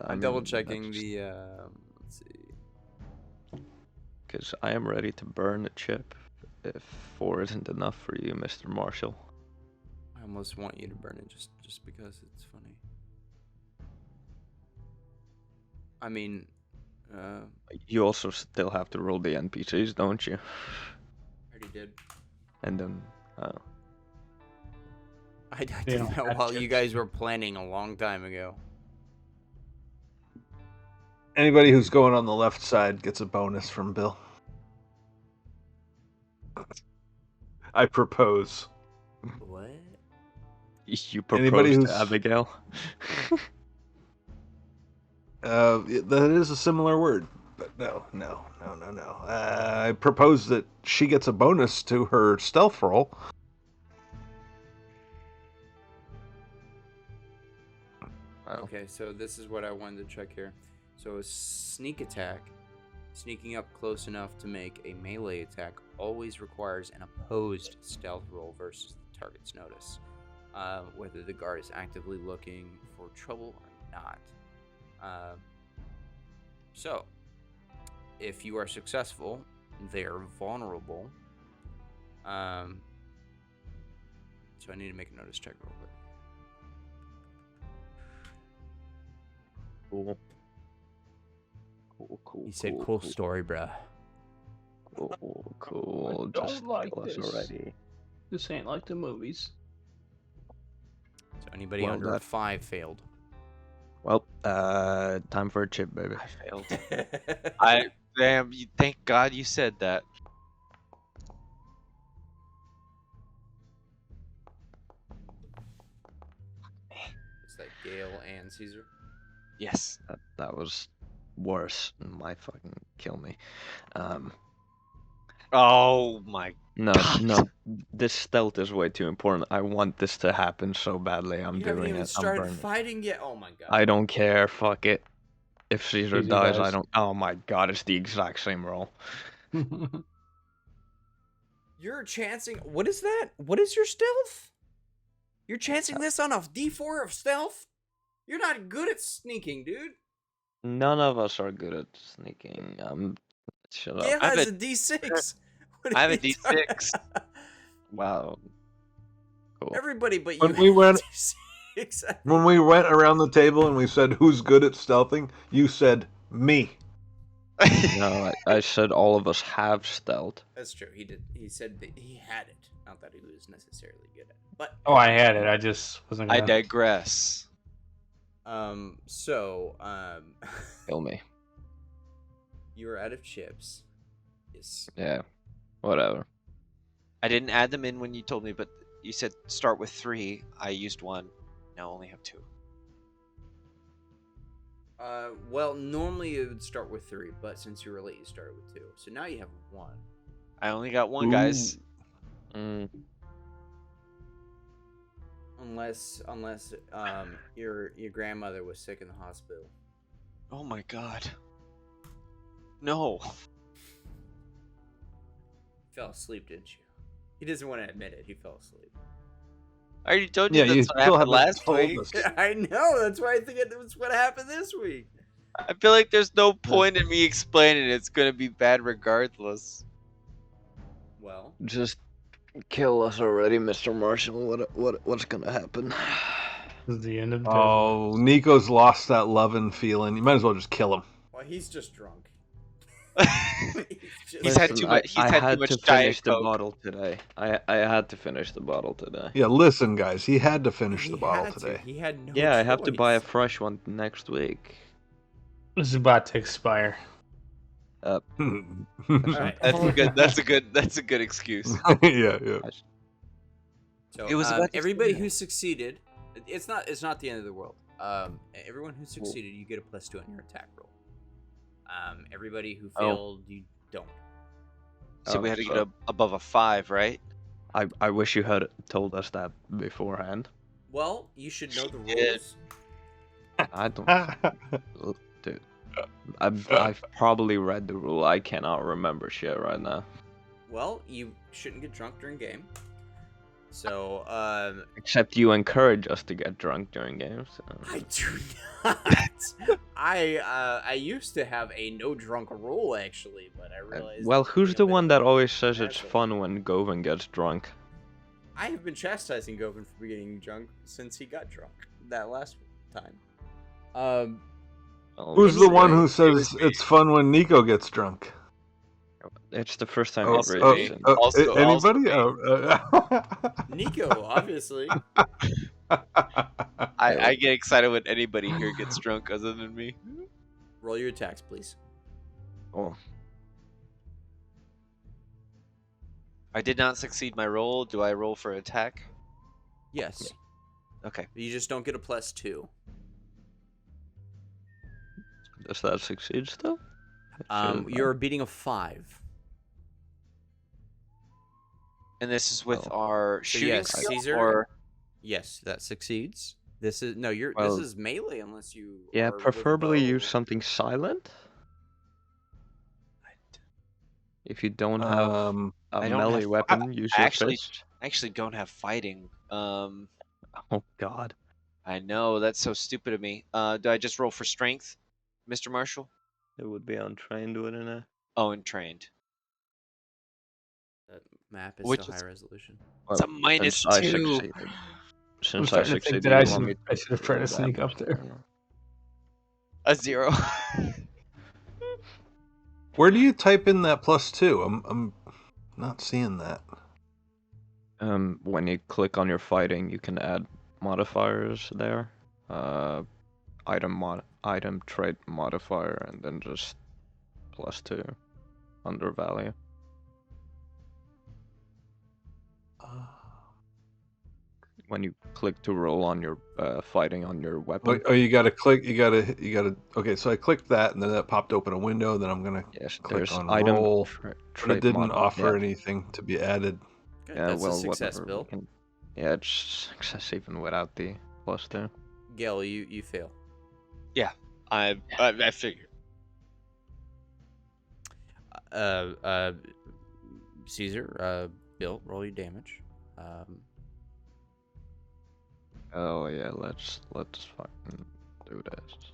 I'm mean, double checking that's- the. Let's see. Because I am ready to burn a chip if 4 isn't enough for you, Mr. Marshall. I almost want you to burn it just because it's funny. I mean, You also still have to roll the NPCs, don't you? I already did. And then, I did don't that have while you chips. guys were planning a long time ago. Anybody who's going on the left side gets a bonus from Bill. I propose. What? you Anybody proposed who's- to Abigail. That is a similar word, but no. I propose that she gets a bonus to her stealth roll. Okay, so this is what I wanted to check here. So a sneak attack, sneaking up close enough to make a melee attack, always requires an opposed stealth roll versus the target's notice, whether the guard is actively looking for trouble or not. So, if you are successful, they are vulnerable. So I need to make a notice check real quick. Cool. He said, "Cool story, bruh." Cool. I don't Just like tell us this. already. This ain't like the movies. So anybody Well, under that- 5 failed. Well, time for a chip, baby. I failed. Damn, thank God you said that. Is that Gale and Caesar? Yes. That was worse. Might fucking kill me. Oh my No, God. no. This stealth is way too important. I want this to happen so badly. I'm You haven't doing even it. I'm started burning. fighting yet. Oh my god. I don't care. Fuck it. If Caesar Caesar dies, I dies. don't. Oh my god, it's the exact same roll. You're chancing. What is that? What is your stealth? You're chancing this on a D4 of stealth? You're not good at sneaking, dude. None of us are good at sneaking. Shut up. Gail I have has a- a D6. What I have are a you D6. talking- Wow. Cool. Everybody but you. When we have a went- D6. When we went around the table and we said who's good at stealthing, you said me. No, I said all of us have stealth. That's true. He did. He said that he had it, not that he was necessarily good at it. But Oh, I had it. I just wasn't. I Gonna... digress. So Kill me. you were out of chips. Yes. Yeah. Whatever. I didn't add them in when you told me, but you said start with 3. I used 1. Now I only have 2. Well, normally it would start with 3, but since you were late, you started with 2. So now you have 1. I only got 1, guys. Mm. Unless your grandmother was sick in the hospital. Oh my god. No. Fell asleep, didn't you? He doesn't want to admit it. He fell asleep. I already told you Yeah, you that's what still happened haven't last told week. us. I know. That's why I think it's what happened this week. I feel like there's no point in me explaining it. It's gonna be bad regardless. Well, Just kill us already, Mr. Marshall. What's gonna happen? This is the end of the Oh, Nico's lost that loving feeling. You might as well just kill him. well, he's just drunk. He's had too much. He's I had had too much to Diet finish the Coke. bottle today. I had to finish the bottle today. Yeah, listen, guys. He had to finish He the bottle had to. today. He had no Yeah, I have to buy a choice. fresh one next week. This is about to expire. All right. That's a good. That's a good excuse. yeah. So It was about to everybody expire. who succeeded. It's not the end of the world. Everyone who succeeded, you get a +2 on your attack roll. Everybody who failed, you don't. So we had to get so- above a 5, right? I wish you had told us that beforehand. Well, you should know the did. rules. I don't, dude. I've probably read the rule. I cannot remember shit right now. Well, you shouldn't get drunk during game. So, Except you encourage us to get drunk during games. I do not. I used to have a no drunk rule actually, but I realized. Well, that who's being the a bit one of that a always says it's asshole. fun when Govan gets drunk? I have been chastising Govan for getting drunk since he got drunk that last time. Well, Who's the one who It says was me. it's fun when Nico gets drunk? It's the first time Oh, I've oh, raised him. Also- anybody? Nico, obviously. I get excited when anybody here gets drunk other than me. Roll your attacks, please. Oh, I did not succeed my roll. Do I roll for attack? Yes. Okay. You just don't get a +2. does that succeed still? You're beating a 5. And this is with Oh. our So shooting yes, skill, Caesar- or Yes, that succeeds. This is no, you're. Well, this is melee unless you. Yeah, are with a preferably bow. use something silent. If you don't have a I don't melee have- weapon, use I your actually- fist. I actually don't have fighting. Oh god. I know that's so stupid of me. Do I just roll for strength, Mr. Marshall? It would be untrained, wouldn't it? Oh, and trained. That map is Which so is- high resolution. It's a minus since I 2. succeeded. I'm Since I starting to think succeeded, that I you want me should have tried to roll sneak up damage? there. A 0. Where do you type in that +2? I'm not seeing that. When you click on your fighting, you can add modifiers there. Item trait modifier, and then just +2 under value. when you click to roll on your fighting on your weapon. Oh, you gotta click. You gotta. Okay, so I clicked that, and then that popped open a window. Then I'm gonna Yes, click there's on item roll, tra- and trait it didn't model. offer Yeah. anything to be added. Good, Yeah, that's well, a success, whatever. Bill. Yeah, it's success even without the plus there. Gale, you fail. I figured. Caesar, Bill, roll your damage. Oh yeah, let's fucking do this.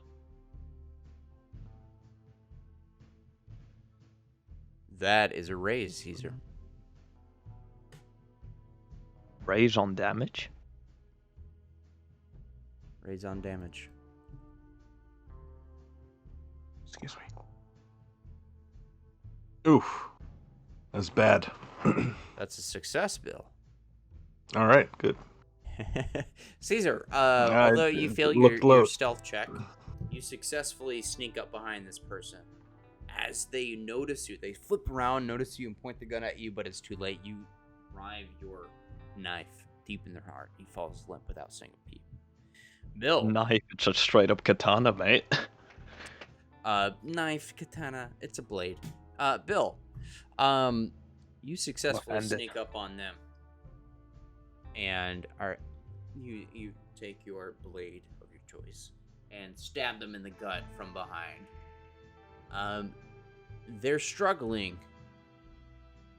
That is a raise, Caesar. Raise on damage. Raise on damage. Excuse me. Oof, that's bad. That's a success, Bill. All right, good. Caesar, I- although you it fail looked your low. stealth check, you successfully sneak up behind this person. As they notice you, they flip around, notice you, and point the gun at you, but it's too late. You drive your knife deep in their heart. He falls limp without saying a peep. Bill. Knife, it's a straight up katana, mate. Knife, katana, it's a blade. Bill, you successfully end it. sneak up on them, and you take your blade of your choice and stab them in the gut from behind. They're struggling,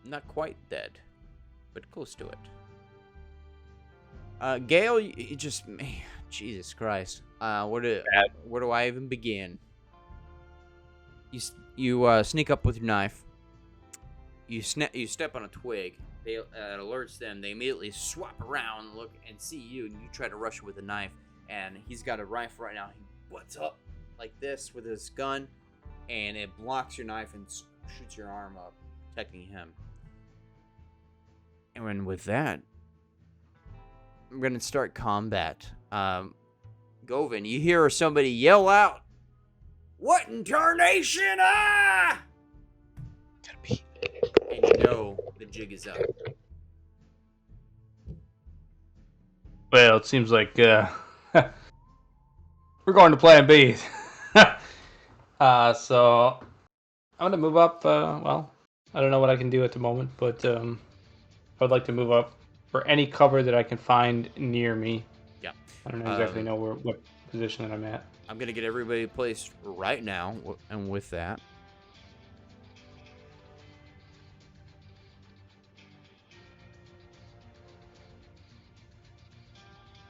not quite dead, but close to it. Gale, you just, Jesus Christ, where do I even begin? You sneak up with your knife. You step on a twig. It alerts them. They immediately swap around, look, and see you. And you try to rush with a knife. And he's got a rifle right now. He butts up like this with his gun, and it blocks your knife and shoots your arm up, protecting him. And when with that, I'm gonna start combat. Govin, you hear somebody yell out, "What in tarnation, ah!" Gotta be. And you know the jig is up. Well, it seems like we're going to Plan B. So I'm gonna move up. Well, I don't know what I can do at the moment, but I would like to move up for any cover that I can find near me. Yeah. I don't exactly know what position that I'm at. I'm gonna get everybody placed right now, and with that,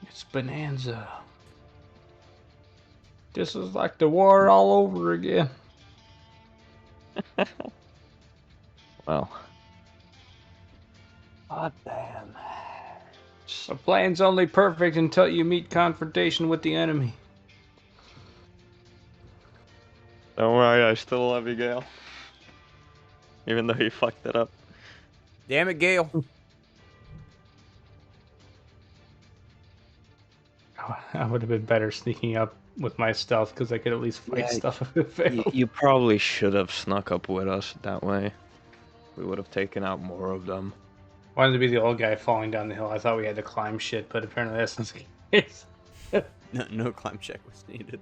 It's Bonanza. This is like the war all over again. Well. God damn. A plan's only perfect until you meet confrontation with the enemy. Don't worry, I still love you, Gale. Even though you fucked it up. damn it, Gale. I would have been better sneaking up with my stealth because I could at least fight stuff if it failed. You probably should have snuck up with us that way. We would have taken out more of them. Wanted to be the old guy falling down the hill. I thought we had to climb shit, but apparently that's not the case. No climb check was needed.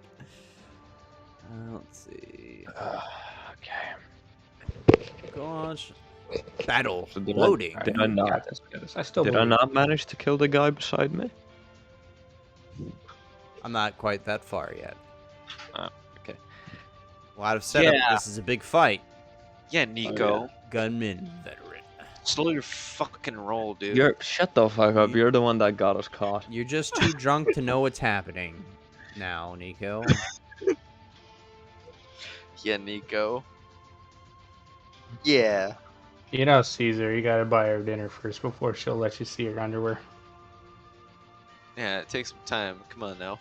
Let's see. Okay. Gosh. Battle. So did Loading. Did I not? Got this. I still Did I believe. not manage to kill the guy beside me? I'm not quite that far yet. Okay. A lot of setup. Yeah. This is a big fight. Yeah, Nico. Gunman veteran. Slow your fucking roll, dude. Shut the fuck up. You're the one that got us caught. You're just too drunk to know what's happening now, Nico. Yeah, Nico. Yeah. You know, Caesar, you gotta buy her dinner first before she'll let you see her underwear. Yeah, it takes some time. Come on now.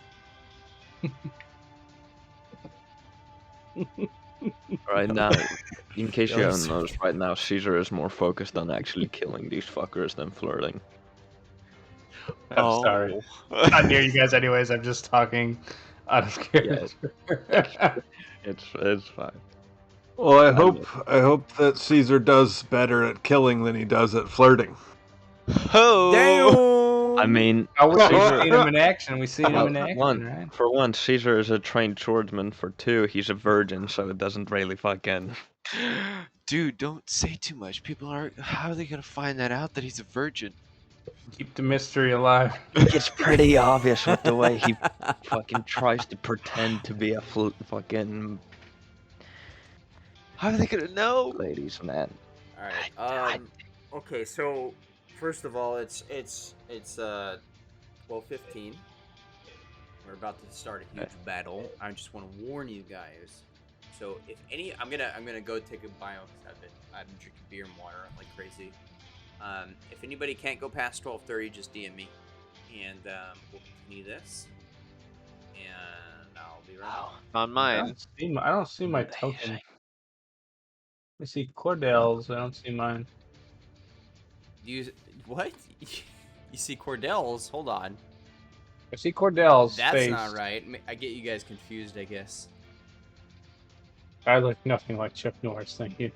Right now, in case you Yes. haven't noticed, right now Caesar is more focused on actually killing these fuckers than flirting. I'm sorry. Not near you guys anyways, I'm just talking out of character. It's fine. Well, I hope that Caesar does better at killing than he does at flirting. Ho! I mean, Oh, we've Caesar, seen him in action. We've seen him in action, one, right? for one, Caesar is a trained swordsman. For two, he's a virgin, so it doesn't really fucking. Dude, don't say too much. People are. How are they gonna find that out that he's a virgin? Keep the mystery alive. It's pretty obvious with the way he fucking tries to pretend to be a fucking How are they gonna know? ladies' man. All right. Okay. So first of all, it's 12:15. We're about to start a huge battle. I just want to warn you guys. So if any, I'm gonna go take a bio because I've been drinking beer and water like crazy. If anybody can't go past 12:30, just DM me, and we'll continue this. And I'll be right back. On I mine. don't see my token. I see Cordell's. I don't see mine. What? You see Cordell's? Hold on. I see Cordell's That's face. not right. I get you guys confused, I guess. I look nothing like Chuck Norris. Thank you.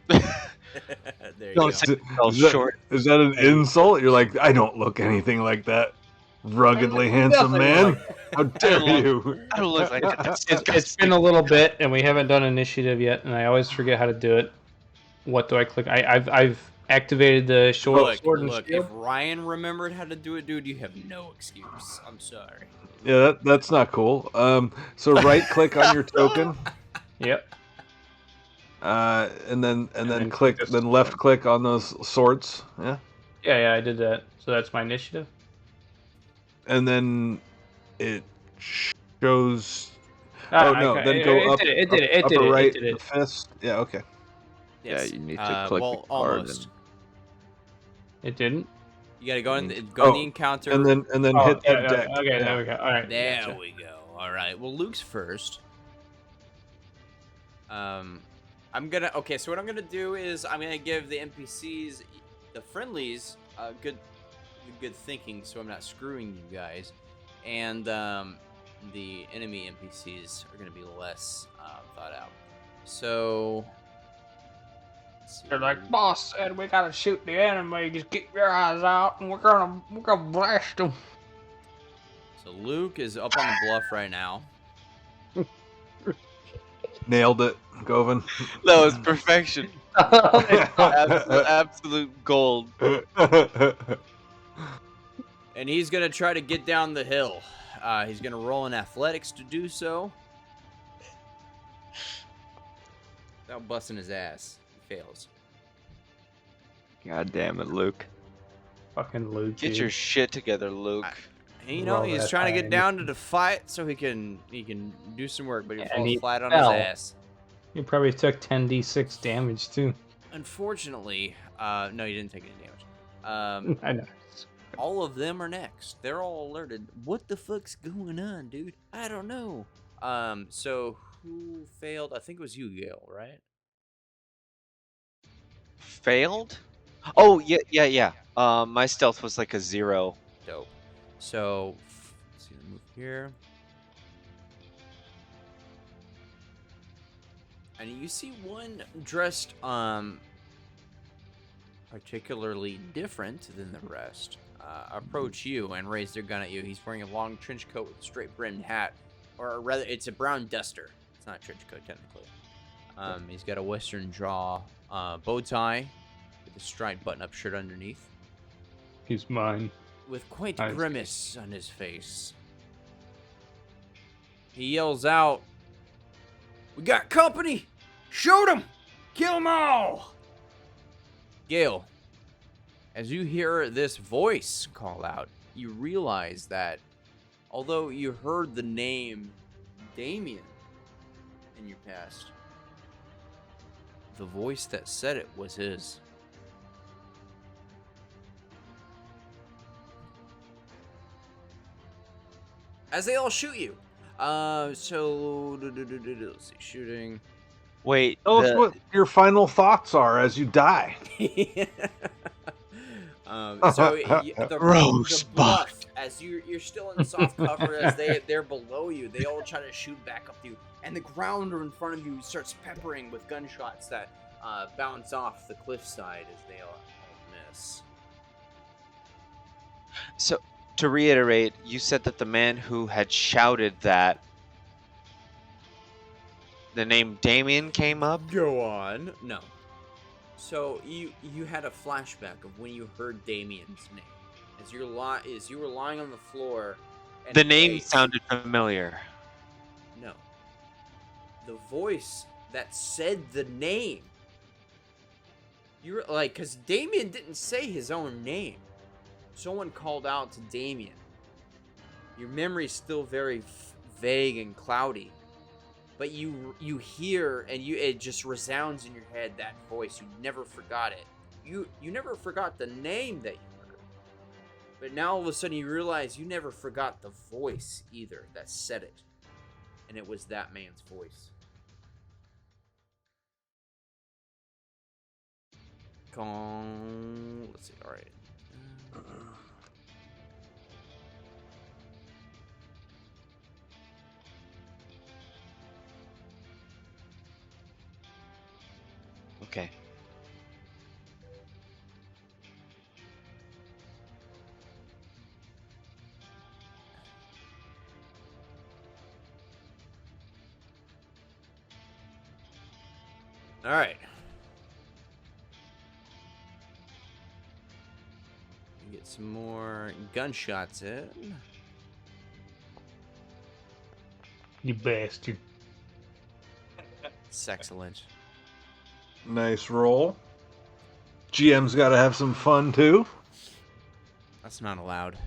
There you go. Is that an insult? You're like, I don't look anything like that ruggedly handsome man. How dare you? I don't look like that. That's It's disgusting. been a little bit, and we haven't done initiative yet, and I always forget how to do it. What do I click? I've activated the sword and Look, shield. if Ryan remembered how to do it, dude, you have no excuse. I'm sorry. Yeah, that's not cool. So right click on your token, Yep. and then then click, just- then left click on those swords. Yeah, Yeah, I did that. So that's my initiative. and then it shows. Ah, Oh no! okay. Then go up. It did it. upper right. It did The it. fist. Yeah. Okay. Yes. Yeah, you need to click well, the card almost. It didn't. You gotta go in the Oh, encounter. And then Oh, hit yeah, that deck. okay, Yeah. there we go. All right. There gotcha. we go. All right. Well, Luke's first. Okay, so what I'm gonna do is I'm gonna give the NPCs, the friendlies, good thinking, so I'm not screwing you guys, and the enemy NPCs are gonna be less thought out. So let's see. They're like, boss said we gotta shoot the enemy. Just keep your eyes out, and we're gonna blast them. So Luke is up on the bluff right now. Nailed it, Govan. That was perfection. Absolute gold. And he's gonna try to get down the hill. He's gonna roll in athletics to do so. Without busting his ass. He fails. God damn it, Luke. Fucking Luke. Get dude. your shit together, Luke. And, you know, Roll he's that trying to high. get down to the fight so he can do some work, but he And falls he flat on fell. his ass. He probably took 10d6 damage too. Unfortunately, no, he didn't take any damage. I know. All of them are next. They're all alerted. What the fuck's going on, dude? I don't know. So who failed? I think it was you, Gale, right? Failed? Oh, yeah. My stealth was like a 0. Dope. So let's see, move here. And you see one dressed particularly different than the rest approach you and raise their gun at you. He's wearing a long trench coat with a straight brimmed hat, or rather it's a brown duster. It's not a trench coat technically. He's got a western jaw bow tie with a striped button up shirt underneath, He's mine. with quite I a see. grimace on his face. He yells out, "We got company! Shoot 'em! Kill 'em all!" Gale, as you hear this voice call out, you realize that although you heard the name Damien in your past, the voice that said it was his. As they all shoot you. So let's see, shooting. Wait, Tell us what your final thoughts are as you die. The Rosebud. bluff, as you're still in soft cover, as they're below you, they all try to shoot back up to you, and the ground in front of you starts peppering with gunshots that bounce off the cliffside as they all miss. So, to reiterate, you said that the man who had shouted that the name Damien came up? Go on. No. So you had a flashback of when you heard Damien's name as you were lying on the floor. And The name sounded familiar. No. The voice that said the name. You were like, because Damien didn't say his own name. Someone called out to Damien. Your memory's still very vague and cloudy, but you hear and it just resounds in your head, that voice. You never forgot it. You never forgot the name that you heard, but now all of a sudden you realize you never forgot the voice either that said it, and it was that man's voice. Let's see. All right. Okay. All right. Get some more gunshots in. You bastard. It's excellent. Nice roll. GM's got to have some fun too. That's not allowed.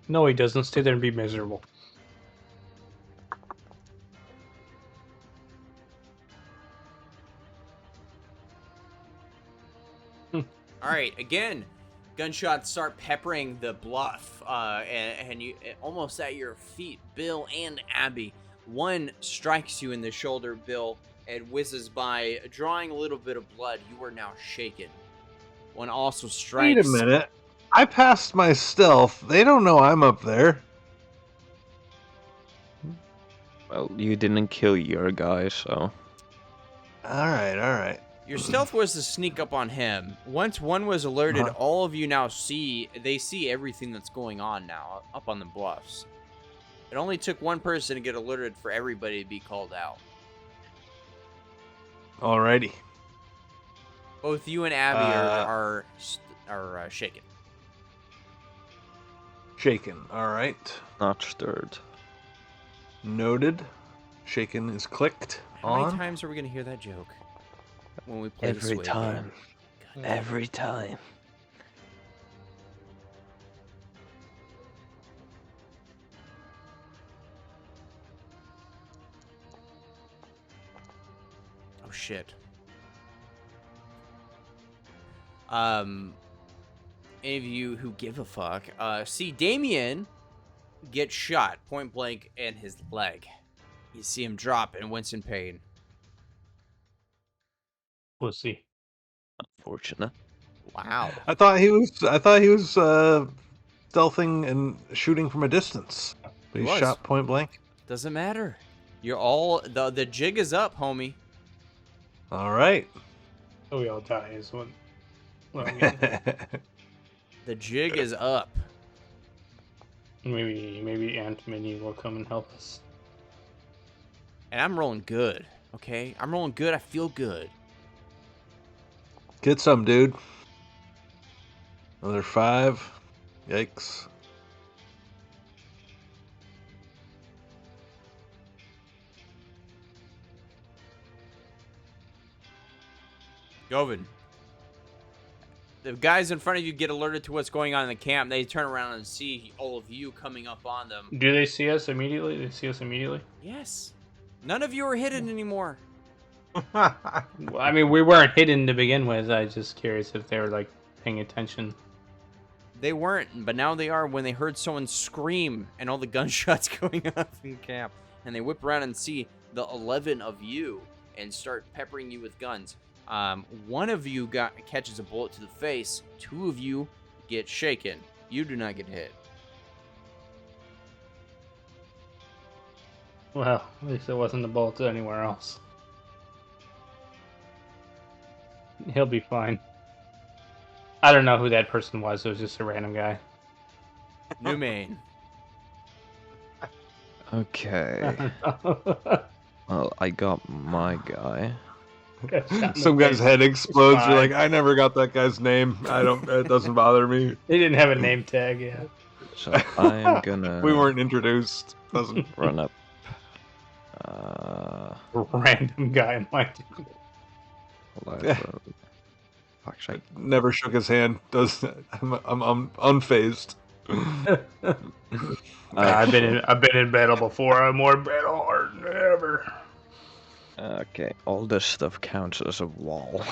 No, he doesn't. Stay there and be miserable. All right, again, gunshots start peppering the bluff, and you almost at your feet, Bill and Abby. One strikes you in the shoulder, Bill, and whizzes by, drawing a little bit of blood. You are now shaken. One also strikes. Wait a minute. I passed my stealth. They don't know I'm up there. Well, you didn't kill your guy, so. All right. Your stealth was to sneak up on him. Once one was alerted, all of you now see everything that's going on now up on the bluffs. It only took one person to get alerted for everybody to be called out. Alrighty. Both you and Abby are shaken. Shaken. All right. Not stirred. Noted. Shaken is clicked How on. many times are we going to hear that joke when we play Every this way time. again? Every time. Oh, shit. Any of you who give a fuck, see Damien get shot point blank in his leg. You see him drop and wince in pain. Pussy. Unfortunate. Wow. I thought he was stealthing and shooting from a distance. But He he was. shot point blank. Doesn't matter. You're all the jig is up, homie. All right. So we all die is what. Well, The jig is up. maybe Aunt Minnie will come and help us. And I'm rolling good. Okay? I'm rolling good. I feel good. Get some, dude. Another 5. Yikes. Govin. The guys in front of you get alerted to what's going on in the camp. They turn around and see all of you coming up on them. Do they see us immediately? They see us immediately? Yes. None of you are hidden anymore. Well, I mean, we weren't hidden to begin with. I was just curious if they were, like, paying attention. They weren't, but now they are when they heard someone scream and all the gunshots going off in camp. And they whip around and see the 11 of you and start peppering you with guns. One of you catches a bullet to the face. 2 of you get shaken. You do not get hit. Well, at least it wasn't a bullet anywhere else. He'll be fine. I don't know who that person was. It was just a random guy. New main. Okay. Well, I got my guy. Got shot in the Some guy's face. head explodes. You're fine. like, I never got that guy's name. I don't. It doesn't bother me. He didn't have a name tag, yeah. So I'm gonna We weren't introduced. Doesn't. run up. Random guy in my team. Hold Yeah. on, fuck's sake. Never shook his hand. Does I'm unfazed. I've been in battle before. I'm more battle hard than ever. Okay, all this stuff counts as a wall.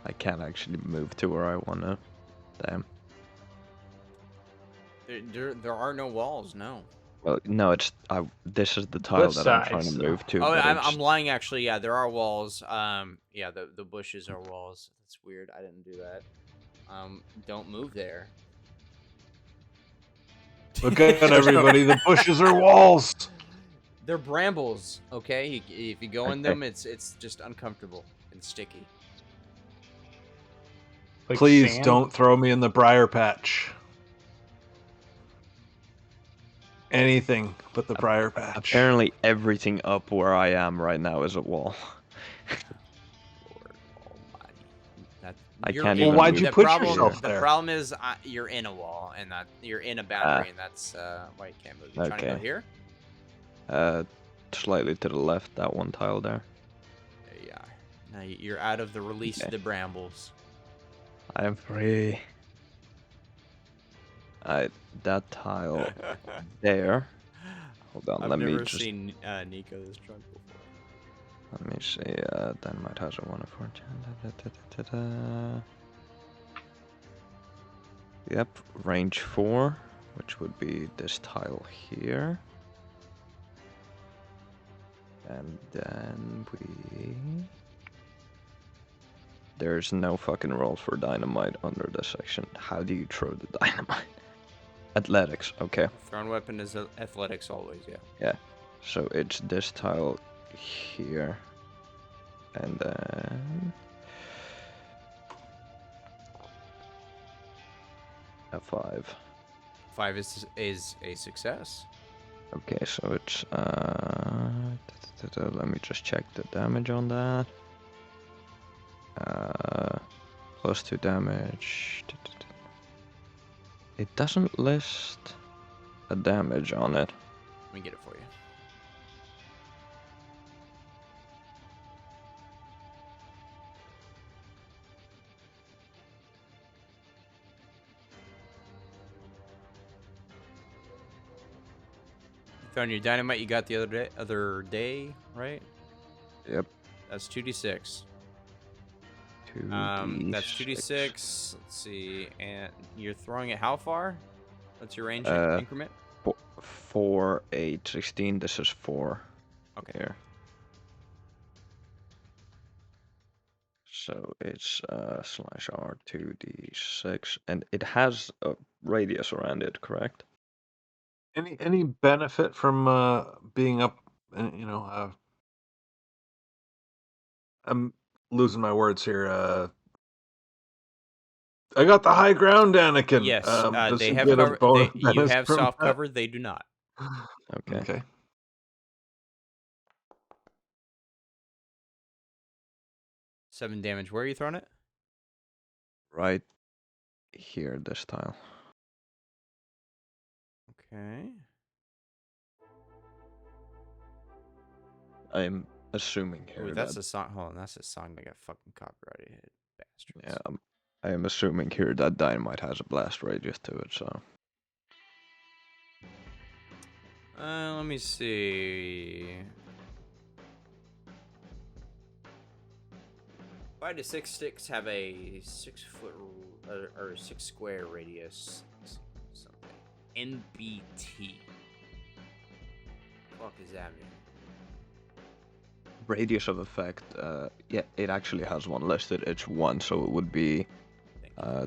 I can't actually move to where I wanna. Damn. There are no walls, no. Well, no, this is the tile Both that I'm trying sides, to though. move to. Oh, but I'm it's- lying. Actually, yeah, there are walls. Yeah, the bushes are walls. That's weird. I didn't do that. Don't move there. Look at everybody. The bushes are walls. They're brambles. Okay, if you go in Okay. them, it's just uncomfortable and sticky. Like Please sand. don't throw me in the briar patch. Anything but the briar patch. Apparently, everything up where I am right now is a wall. Lord Almighty. I You're can't in- even Well, why'd move you the put problem, yourself The there? problem is you're in a wall, and that you're in a boundary, and that's why you can't move. You're trying to go Okay. here. Slightly to the left, that one tile there. There you are. Now you're out of the release of Okay. the brambles. I am free. That tile there. Hold on, I've let me never just. seen Nico this drunk before. Let me see. Dynamite has a 1 of 4. Yep, range 4, which would be this tile here. And then there's no fucking rolls for dynamite under this section. How do you throw the dynamite? Athletics, okay. Thrown weapon is athletics always, yeah. So it's this tile here. And then a 5. 5 is a success. Okay, so it's let me just check the damage on that. +2 damage. It doesn't list a damage on it. Let me get it for you. Throwing your dynamite you got the other day, right? Yep. That's 2d6. 2d6. That's 2d6. Let's see, and you're throwing it how far? What's your range Uh, increment? 4, 8, 16. This is 4. Okay. Here. So it's /R 2d6, and it has a radius around it, correct? Any benefit from being up? I'm losing my words here. I got the high ground, Anakin. Yes, Does they he have get a cover. bonus You have from soft that? cover. They do not. Okay. Okay. 7 damage. Where are you throwing it? Right here, this tile. Okay. I'm assuming here Ooh, that's that a song. Hold on, that's a song that got fucking copyrighted. Bastards. yeah, I am assuming here that dynamite has a blast radius to it. So Let me see. 5 to 6 sticks have a 6 foot or 6 square radius. Something. NBT. What does that mean? radius of effect. Yeah, it actually has one listed. It's 1, so it would be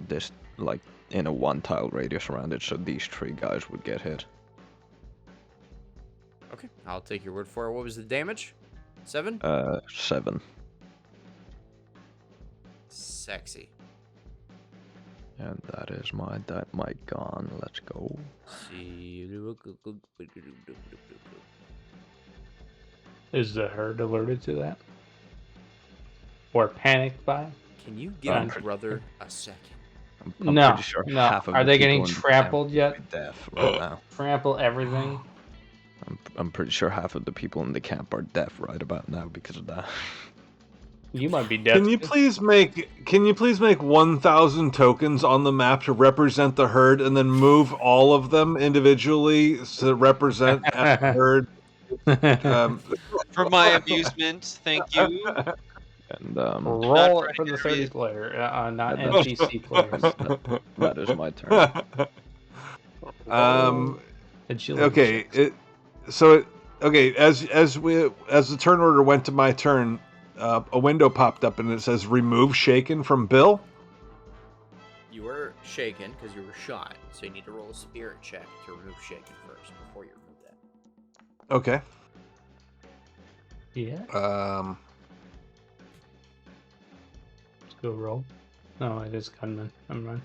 this like in a 1 tile radius around it. So these 3 guys would get hit. Okay, I'll take your word for it. What was the damage? 7? 7. Sexy. And that is my mic gone. Let's go. See. Is the herd alerted to that? Or panicked by it? Can you give I'm my brother a second? I'm No, pretty sure no. half of Are the they people getting in the camp trampled yet? are deaf right now. Trample everything? I'm pretty sure half of the people in the camp are deaf right about now because of that. You might be deaf. Can you please make 1,000 tokens on the map to represent the herd, and then move all of them individually to represent the herd? For my amusement, thank you. And Roll it for the 30 player, not Yeah, that's- NPC players. that is my turn. Okay. As the turn order went to my turn, a window popped up and it says "Remove Shaken" from Bill. You were shaken because you were shot, so you need to roll a spirit check to remove shaken first before you remove that. Okay. Yeah. Let's go roll. No, it is gunman. I'm right.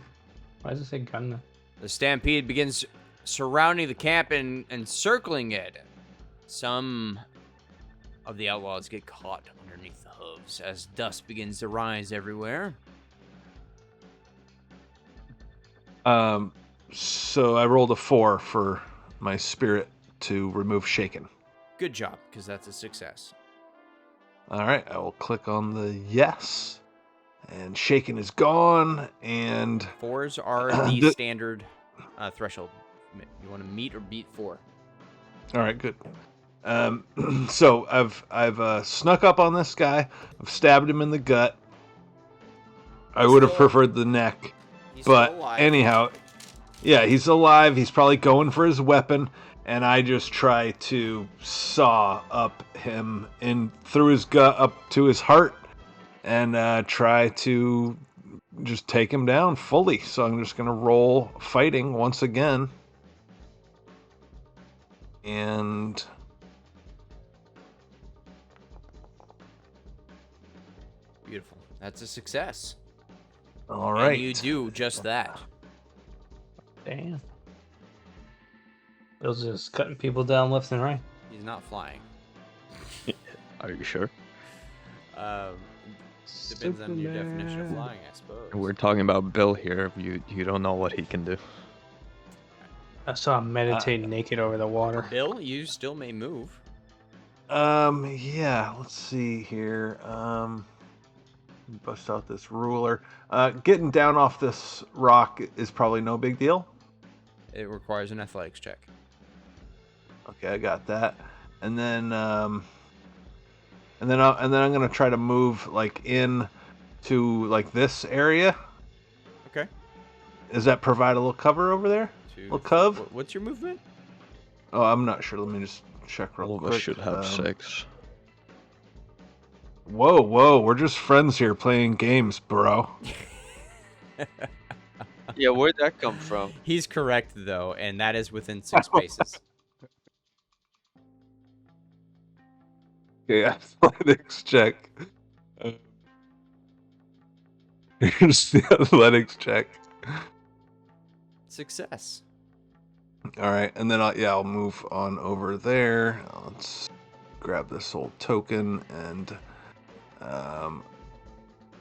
Why does it say gunman? The stampede begins surrounding the camp and encircling it. Some of the outlaws get caught underneath the hooves as dust begins to rise everywhere. So I rolled a 4 for my spirit to remove Shaken. Good job, because that's a success. All right, I will click on the yes, and Shaken is gone. And 4s are the standard threshold. You want to meet or beat 4. all right, good. So I've snuck up on this guy. I've stabbed him in the gut. I would have preferred the neck, but anyhow, yeah, he's alive. He's probably going for his weapon, and I just try to saw up him in through his gut up to his heart, and try to just take him down fully. So I'm just gonna roll fighting once again, and Beautiful. That's a success. all right. And you do just that. Damn. Bill's just cutting people down left and right. He's not flying. Are you sure? Depends on your definition of flying, I suppose. We're talking about Bill here. You don't know what he can do. I saw him meditate naked over the water. Bill, you still may move. Yeah, let's see here. Bust out this ruler. Getting down off this rock is probably no big deal. It requires an athletics check. Okay, I got that. And then I'm gonna try to move like in to like this area. Okay. Does that provide a little cover over there? Little cove? What's your movement? Oh, I'm not sure. Let me just check real All of quick. us should have 6. Whoa, we're just friends here playing games, bro. Yeah, where'd that come from? He's correct, though, and that is within 6 spaces. Okay, athletics check. Here's the athletics check. Success. All right, and then I'll move on over there. Let's grab this old token and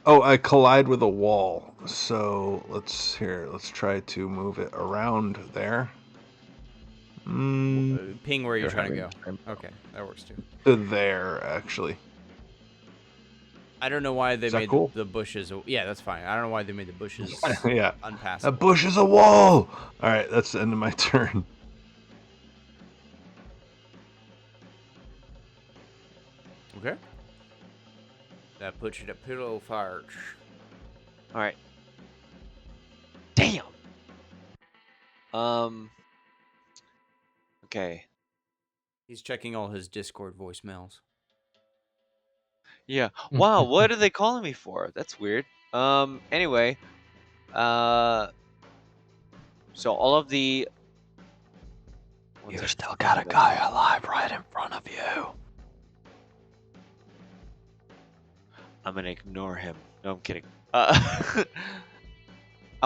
I collide with a wall. So let's try to move it around there. Ping where you're trying to go. having- Okay, that works too. To there, actually. I don't know why they Is that made cool? the bushes. Yeah, that's fine. I don't know why they made the bushes Yeah. A unpassable. bush is a wall. All right, that's the end of my turn. Okay. That puts you to pillow fart. All right. Damn. Okay. He's checking all his Discord voicemails. Yeah. Wow. What are they calling me for? That's weird. Anyway. So all of the. You still got a guy alive right in front of you. I'm gonna ignore him. No, I'm kidding.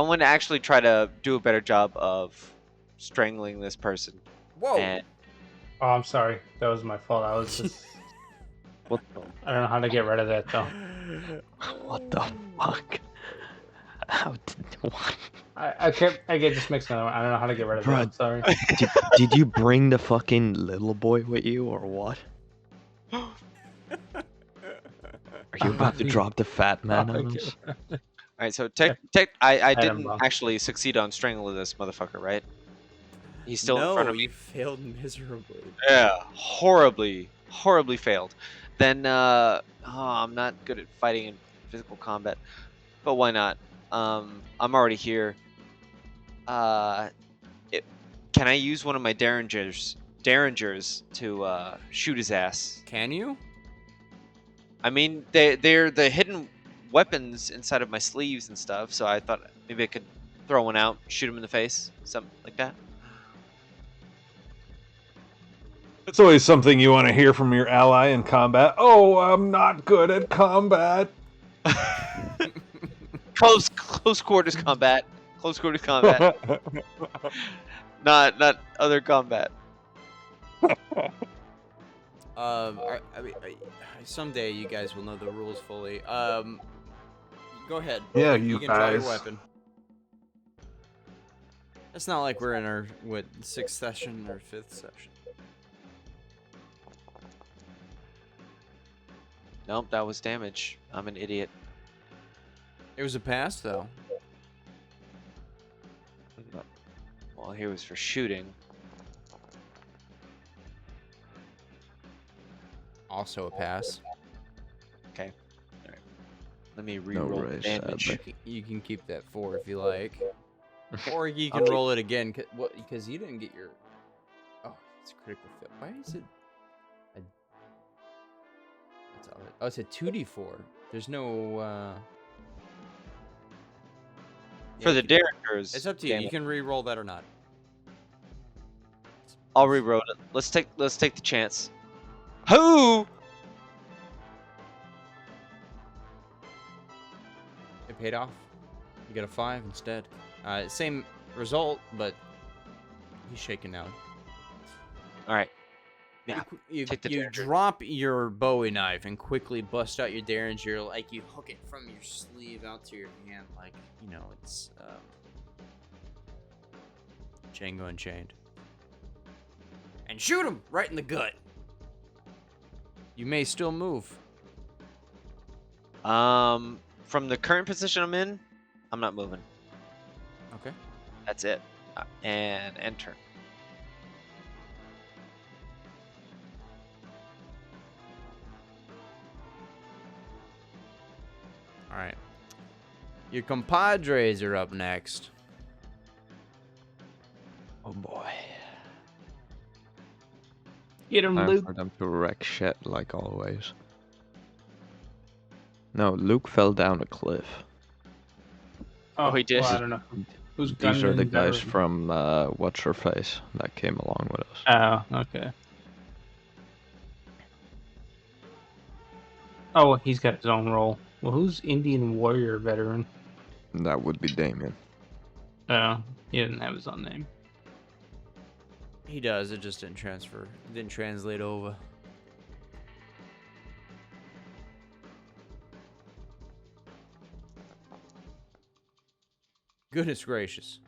I want to actually try to do a better job of strangling this person. Whoa! And Oh, I'm sorry. That was my fault. I was just. What the I don't know how to get rid of that though. what the fuck? How did what? I get just mixing them. I don't know how to get rid of that. Bruh. I'm sorry. Did you bring the fucking little boy with you or what? Are you about to drop the fat man on us? all right, so I Adam didn't Bond. actually succeed on strangling this motherfucker, right? He's still in front of me. you failed miserably. Yeah, horribly failed. Then I'm not good at fighting in physical combat, but why not? I'm already here. Can I use one of my derringers to shoot his ass? Can you? I mean, they're the hidden weapons inside of my sleeves and stuff, so I thought maybe I could throw one out, shoot him in the face, something like that. It's always something you want to hear from your ally in combat. Oh, I'm not good at combat. Close quarters combat. Close quarters combat. not other combat. Someday you guys will know the rules fully. Go ahead. Yeah, You you can draw your guys. weapon. It's not like we're in our sixth session or fifth session. Nope, that was damage. I'm an idiot. It was a pass though. Well, here was for shooting. Also a pass. Okay. All right. Let me No re-roll worries, damage. sadly. You can keep that 4 if you like, or you I'll can keep- roll it again. Because you didn't get your. Oh, it's a critical fail. Why is it? That's all right. Oh, it's a 2d4. There's no. For the you can- derringers. It's up to you. damn You it. can re-roll that or not. I'll re-roll it. Let's take the chance. Who? It paid off. You got a 5 instead. Same result, but he's shaken now. All right. Yeah. You take the derringer. drop your Bowie knife and quickly bust out your derringer. Like you hook it from your sleeve out to your hand, like it's Django Unchained, and shoot him right in the gut. You may still move. From the current position I'm in, I'm not moving. Okay. That's it. And enter. All right. Your compadres are up next. Oh boy. Get him, Time Luke. for them to wreck shit like always. No, Luke fell down a cliff. Oh, he did? Well, I don't know. Who's These are the gunman guys better? from What's Her Face that came along with us. Oh, okay. Oh, he's got his own role. Well, who's Indian Warrior veteran? That would be Damien. Oh, he didn't have his own name. He does. It just didn't transfer. It didn't translate over. Goodness gracious.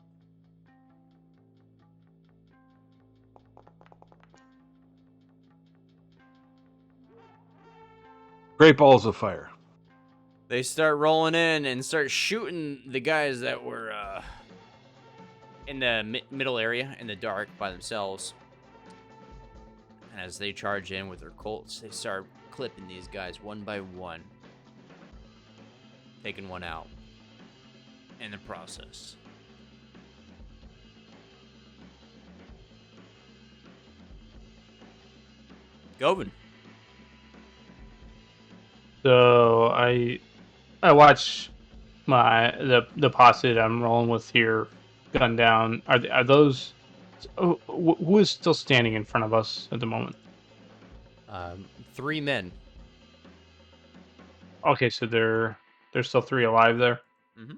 Great balls of fire. They start rolling in and start shooting the guys that were in the middle area in the dark by themselves. And as they charge in with their Colts, they start clipping these guys one by one. Taking one out in the process. Govin. So I watch the posse that I'm rolling with here gun down. Are those? Who is still standing in front of us at the moment? 3 men. Okay, so there's still 3 alive there. Mm-hmm.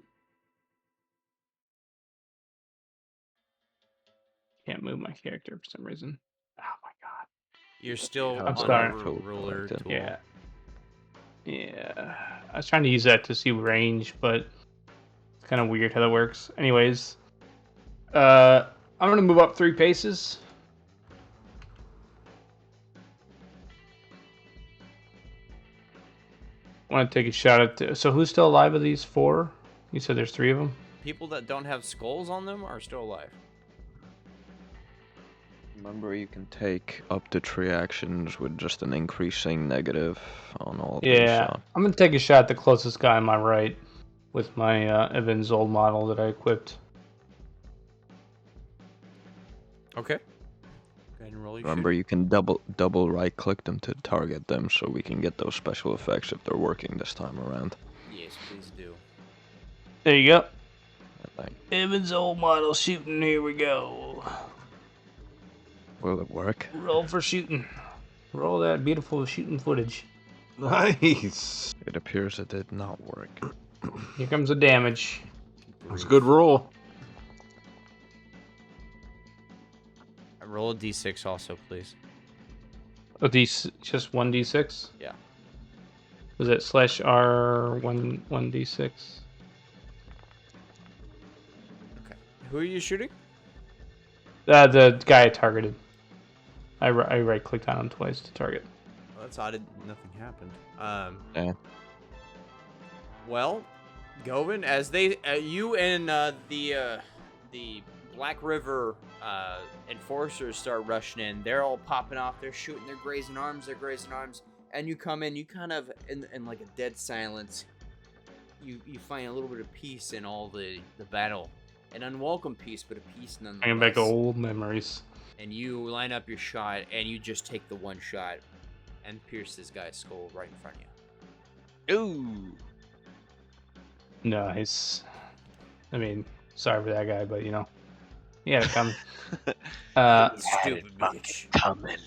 Can't move my character for some reason. Oh my god. You're still I'm on sorry. the ruler Selected. tool. Yeah. Yeah. I was trying to use that to see range, but it's kind of weird how that works. Anyways, I'm gonna move up 3 paces. I want to take a shot at. So who's still alive of these 4? You said there's 3 of them. People that don't have skulls on them are still alive. Remember, you can take up to 3 actions with just an increasing negative on all of these Yeah, shots. I'm gonna take a shot at the closest guy on my right with my Evans old model that I equipped. Okay. Go ahead and roll your Remember, shoot. you can double right click them to target them, so we can get those special effects if they're working this time around. Yes, please do. There you go. I think. Evans old model shooting. Here we go. Will it work? Roll for shooting. Roll that beautiful shooting footage. Nice. It appears it did not work. Here comes the damage. It was a good roll. Roll a d6 also, please. Oh, just 1d6? Yeah. Was it /R 1d6? Okay. Who are you shooting? The guy I targeted. I right clicked on him twice to target. Well, that's odd. Nothing happened. Yeah. Well, Govin, as you and the Black River enforcers start rushing in, they're all popping off. They're shooting. They're grazing arms. And you come in. You kind of in like a dead silence. You find a little bit of peace in all the battle, an unwelcome peace, but a peace nonetheless. Bringing back old memories. And you line up your shot, and you just take the one shot and pierce this guy's skull right in front of you. Ooh. Nice. I mean, sorry for that guy, but you know, he had it coming. Stupid bitch. Coming.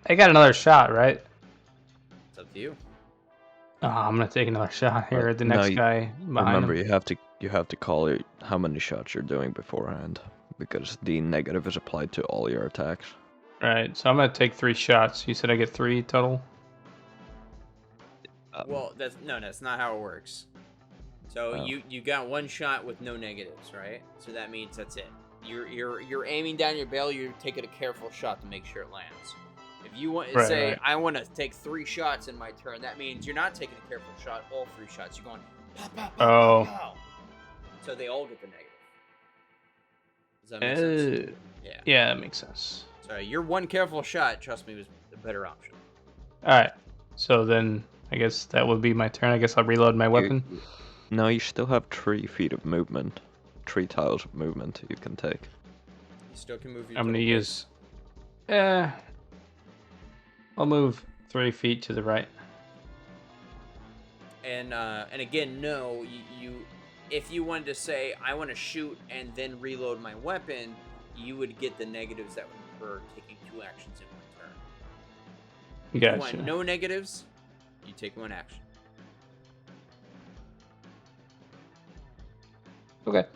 I got another shot, right? It's up to you. Oh, I'm gonna take another shot here at the No, next you- guy behind Remember, him. you have to call it how many shots you're doing beforehand, because the negative is applied to all your attacks. Right, so I'm gonna take 3 shots. You said I get 3 total. Well, that's not how it works. So Oh. you got one shot with no negatives, right? So that means that's it. You're aiming down your barrel. You're taking a careful shot to make sure it lands. If you want to say Right. I want to take 3 shots in my turn, that means you're not taking a careful shot. All 3 shots. You're going pow, pow, pow, Oh. pow, pow. So they all get the negative. Does that make sense? Yeah. Yeah, that makes sense. So your one careful shot, trust me, was the better option. All right, so then I guess that would be my turn. I guess I'll reload my weapon. No, you still have 3 feet of movement, 3 tiles of movement you can take. You still can move your I'm gonna total use. I'll move 3 feet to the right. And again, no, you if you wanted to say I want to shoot and then reload my weapon, you would get the negatives that would occur taking 2 actions in one turn. If you Gotcha. want no negatives, you take 1 action. Okay.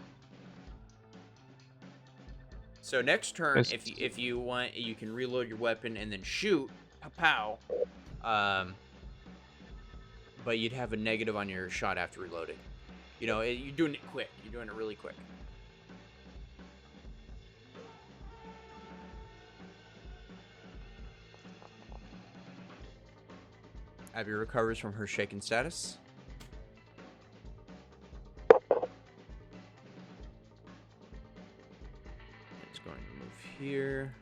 So next turn, Yes. if you want, you can reload your weapon and then shoot, pow, but you'd have a negative on your shot after reloading. You know, you're doing it quick. You're doing it really quick. Abby recovers from her shaken status. It's going to move here.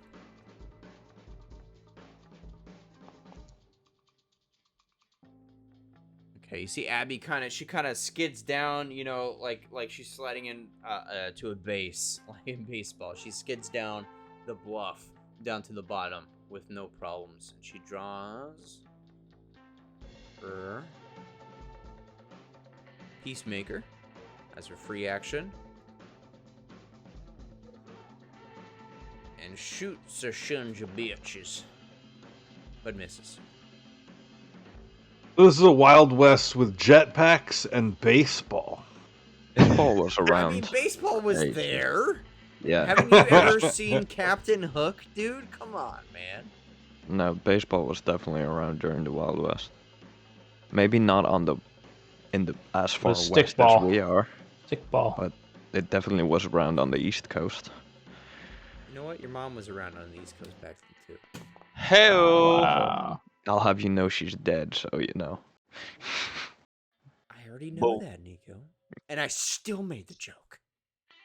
Okay, you see Abby she kind of skids down, you know, like she's sliding in to a base, like in baseball. She skids down the bluff down to the bottom with no problems. And she draws her Peacemaker as her free action. And shoots a shunge of bitches. But misses. This is a Wild West with jetpacks and baseball. Baseball was I around. mean, baseball was Hey. there. Yeah. Haven't you ever seen Captain Hook, dude? Come on, man. No, baseball was definitely around during the Wild West. Maybe not in the as far west as stickball. we are, Stickball. but it definitely was around on the East Coast. You know what? Your mom was around on the East Coast back then, too. Hell. Wow. I'll have you know she's dead, so you know. I already know Boom. that, Nico. And I still made the joke.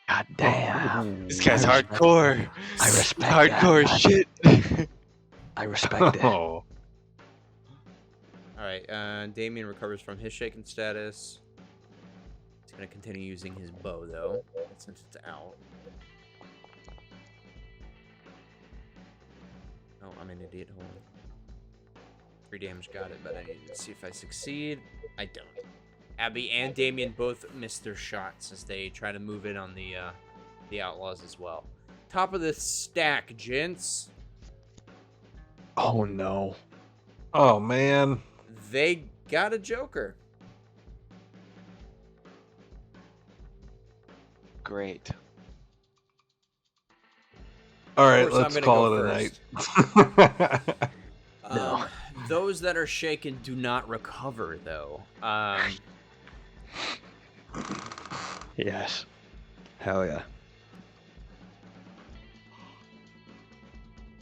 God damn. This guy's I respect hardcore. I respect Hardcore that. shit. I respect it. Oh. Alright, Damien recovers from his shaken status. He's going to continue using his bow, though, since it's out. Oh, I'm an idiot. Hold on. 3 damage, got it, but I need to see if I succeed. I don't. Abby and Damien both missed their shots as they try to move in on the outlaws as well. Top of the stack, gents. Oh no. Oh man. They got a Joker. Great. All right, course, I'm let's gonna call go it a night. No. Those that are shaken do not recover, though. Yes. Hell yeah.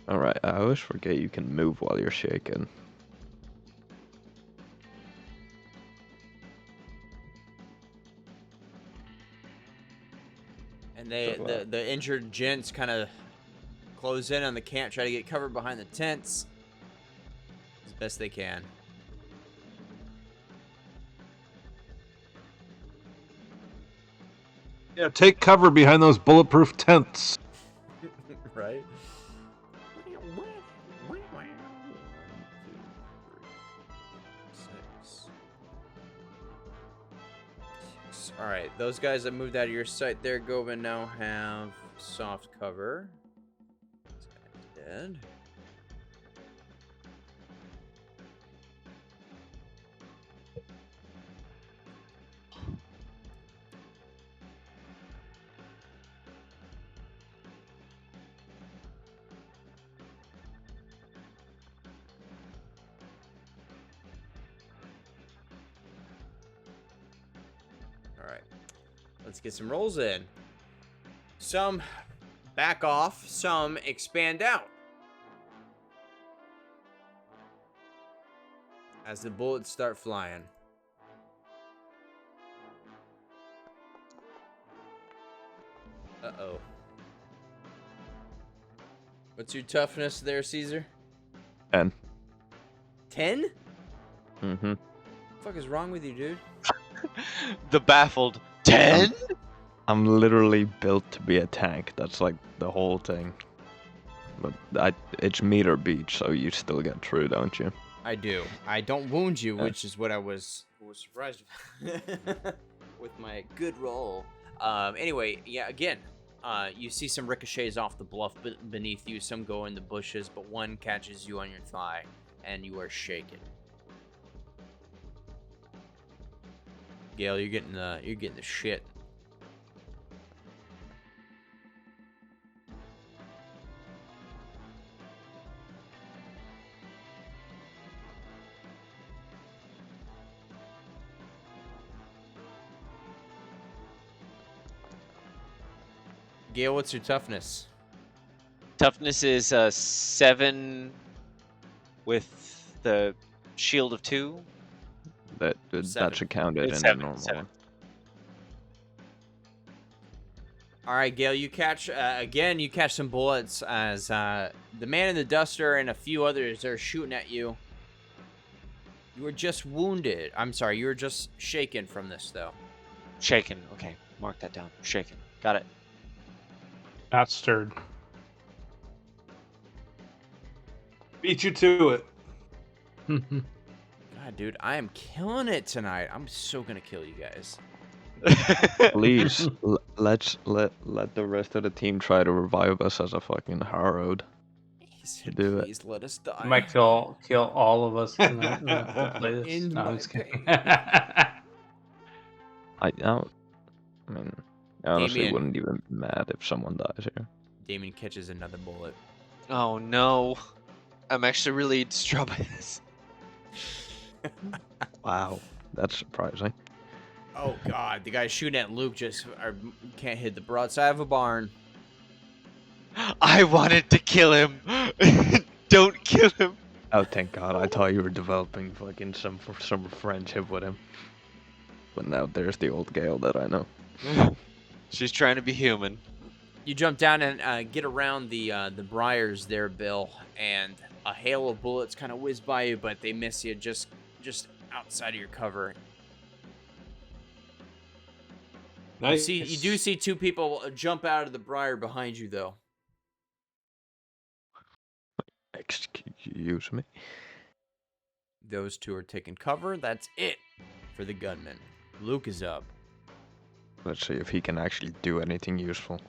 Alright, I always forget you can move while you're shaking. And the injured gents kind of close in on the camp, try to get covered behind the tents as best they can. Yeah, take cover behind those bulletproof tents. Right? All right, those guys that moved out of your sight there, Govan, now have soft cover. This guy's dead. Alright. Let's get some rolls in. Some back off, some expand out. As the bullets start flying. Uh-oh. What's your toughness there, Caesar? 10. 10? Mm-hmm. What the fuck is wrong with you, dude? The baffled 10? I'm literally built to be a tank. That's like the whole thing. But it's meter beach, so you still get through, don't you? I do. I don't wound you, which is what I was surprised with my good roll. Anyway, yeah, again, you see some ricochets off the bluff beneath you. Some go in the bushes, but one catches you on your thigh, and you are shaken. Gale, you're getting the shit. Gale, what's your toughness? Toughness is 7 with the shield of 2. That Seven. should count it It's in seven, the normal seven. one. All right, Gale, you catch again. You catch some bullets as the man in the duster and a few others are shooting at you. You were just wounded. I'm sorry, you were just shaken from this, though. Shaken. Okay, mark that down. Shaken. Got it. Not stirred. Beat you to it. God, dude, I am killing it tonight. I'm so gonna kill you guys. Please, let the rest of the team try to revive us as a fucking harrowed. He said, Do it. please let us die. You might kill all of us tonight. We'll play this. In No, I'm my just kidding. pain. I mean, I honestly Damien. wouldn't even be mad if someone dies here. Damien catches another bullet. Oh no. I'm actually really distraught by this. Wow, that's surprising. Oh god, the guy shooting at Luke just can't hit the broadside of a barn. I wanted to kill him. Don't kill him. Oh, thank God! I thought you were developing fucking some friendship with him. But now there's the old Gale that I know. She's trying to be human. You jump down and get around the briars there, Bill, and a hail of bullets kind of whiz by you, but they miss you just outside of your cover. Nice. You do see two people jump out of the briar behind you, though. Excuse me. Those two are taking cover. That's it for the gunman. Luke is up. Let's see if he can actually do anything useful.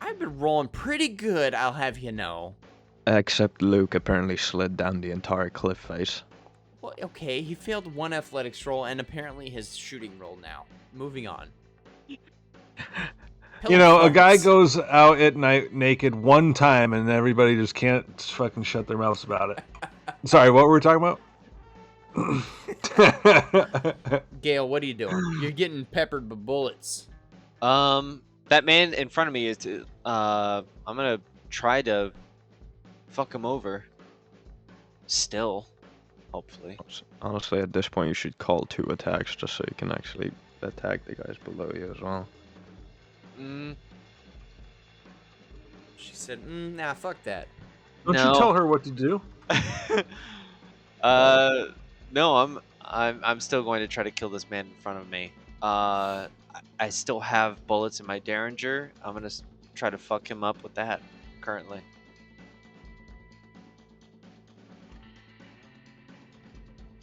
I've been rolling pretty good, I'll have you know. Except Luke apparently slid down the entire cliff face. Well, okay, he failed one athletics roll and apparently his shooting roll now. Moving on. You know, a guy Pillow goes out at night naked one time and everybody just can't fucking shut their mouths about it. Sorry, what were we talking about? Gale, what are you doing? You're getting peppered with bullets. That man in front of me is. I'm gonna try to fuck him over. Still, hopefully. Honestly, at this point, you should call 2 attacks just so you can actually attack the guys below you as well. She said, nah, fuck that. Don't No. you tell her what to do? No, I'm still going to try to kill this man in front of me. I still have bullets in my Derringer. I'm gonna try to fuck him up with that currently.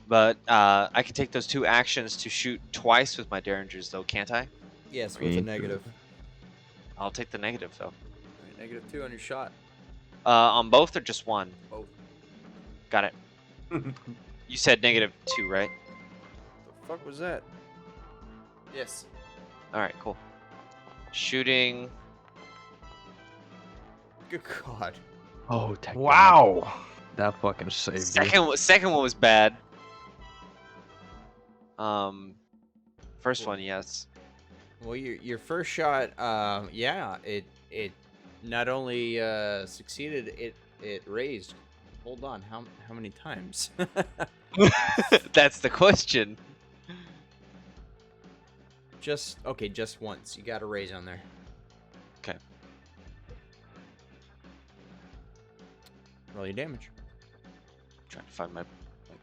But I can take those 2 actions to shoot twice with my Derringers, though, can't I? Yes, with a negative. I'll take the negative, though. All right, -2 on your shot. On both or just one? Both. Got it. You said -2, right? The fuck was that? Yes. All right, cool. Shooting. Good God. Oh, thank God. Wow. That fucking saved you. Second one was bad. First one, yes. Well, your first shot, yeah, it not only succeeded, it raised. Hold on, how many times? That's the question. Just once. You got a raise on there. Okay. Roll your damage. Trying to find my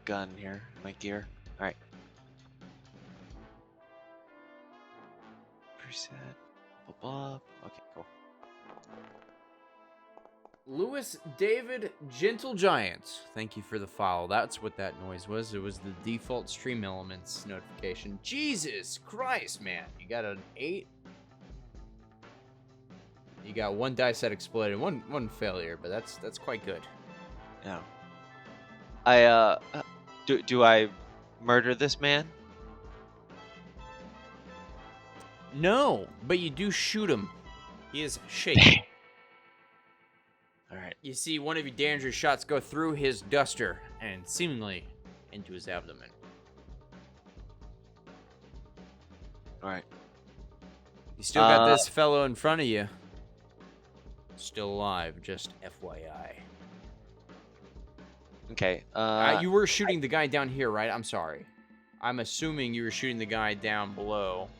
gun here, my gear. All right. Preset. Blah, blah. Okay, cool. Lewis David Gentle Giant. Thank you for the follow. That's what that noise was. It was the default stream elements notification. Jesus Christ, man. You got an 8. You got 1 dice that exploded. One failure, but that's quite good. Yeah. I do I murder this man? No, but you do shoot him. He is shaken. All right. You see one of your dangerous shots go through his duster and seemingly into his abdomen. All right. You still got this fellow in front of you. Still alive, just FYI. Okay. You were shooting the guy down here, right? I'm sorry. I'm assuming you were shooting the guy down below.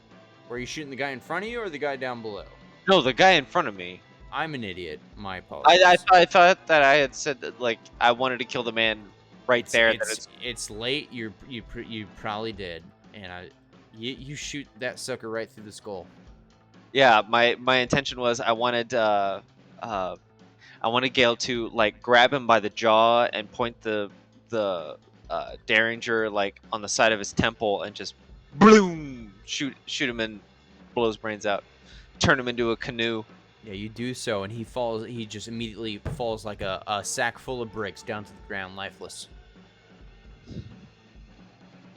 Were you shooting the guy in front of you or the guy down below? No, the guy in front of me. I'm an idiot. My apologies. I thought that I had said that, like, I wanted to kill the man right there. It's late. You probably did, and you shoot that sucker right through the skull. Yeah, my intention was I wanted Gale to, like, grab him by the jaw and point the Derringer, like, on the side of his temple and just bloom shoot him and blow his brains out, turn him into a canoe. Yeah, you do so, and he falls. He just immediately falls like a sack full of bricks down to the ground, lifeless.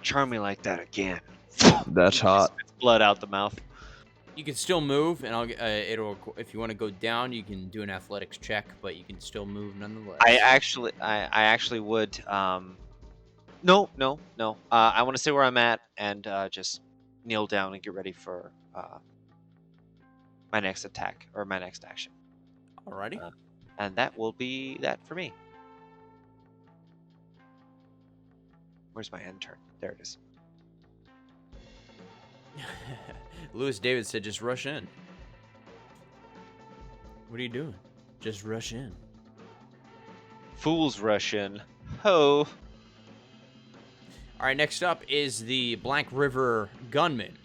Charm me like that again. That's hot. Spits blood out the mouth. You can still move, and it'll. If you want to go down, you can do an athletics check, but you can still move nonetheless. I actually would. No. I want to stay where I'm at and just kneel down and get ready for my next attack or my next action. Alrighty. And that will be that for me. Where's my end turn? There it is. Lewis David said, "Just rush in." What are you doing? Just rush in. Fools rush in. Ho! All right, next up is the Black River Gunman.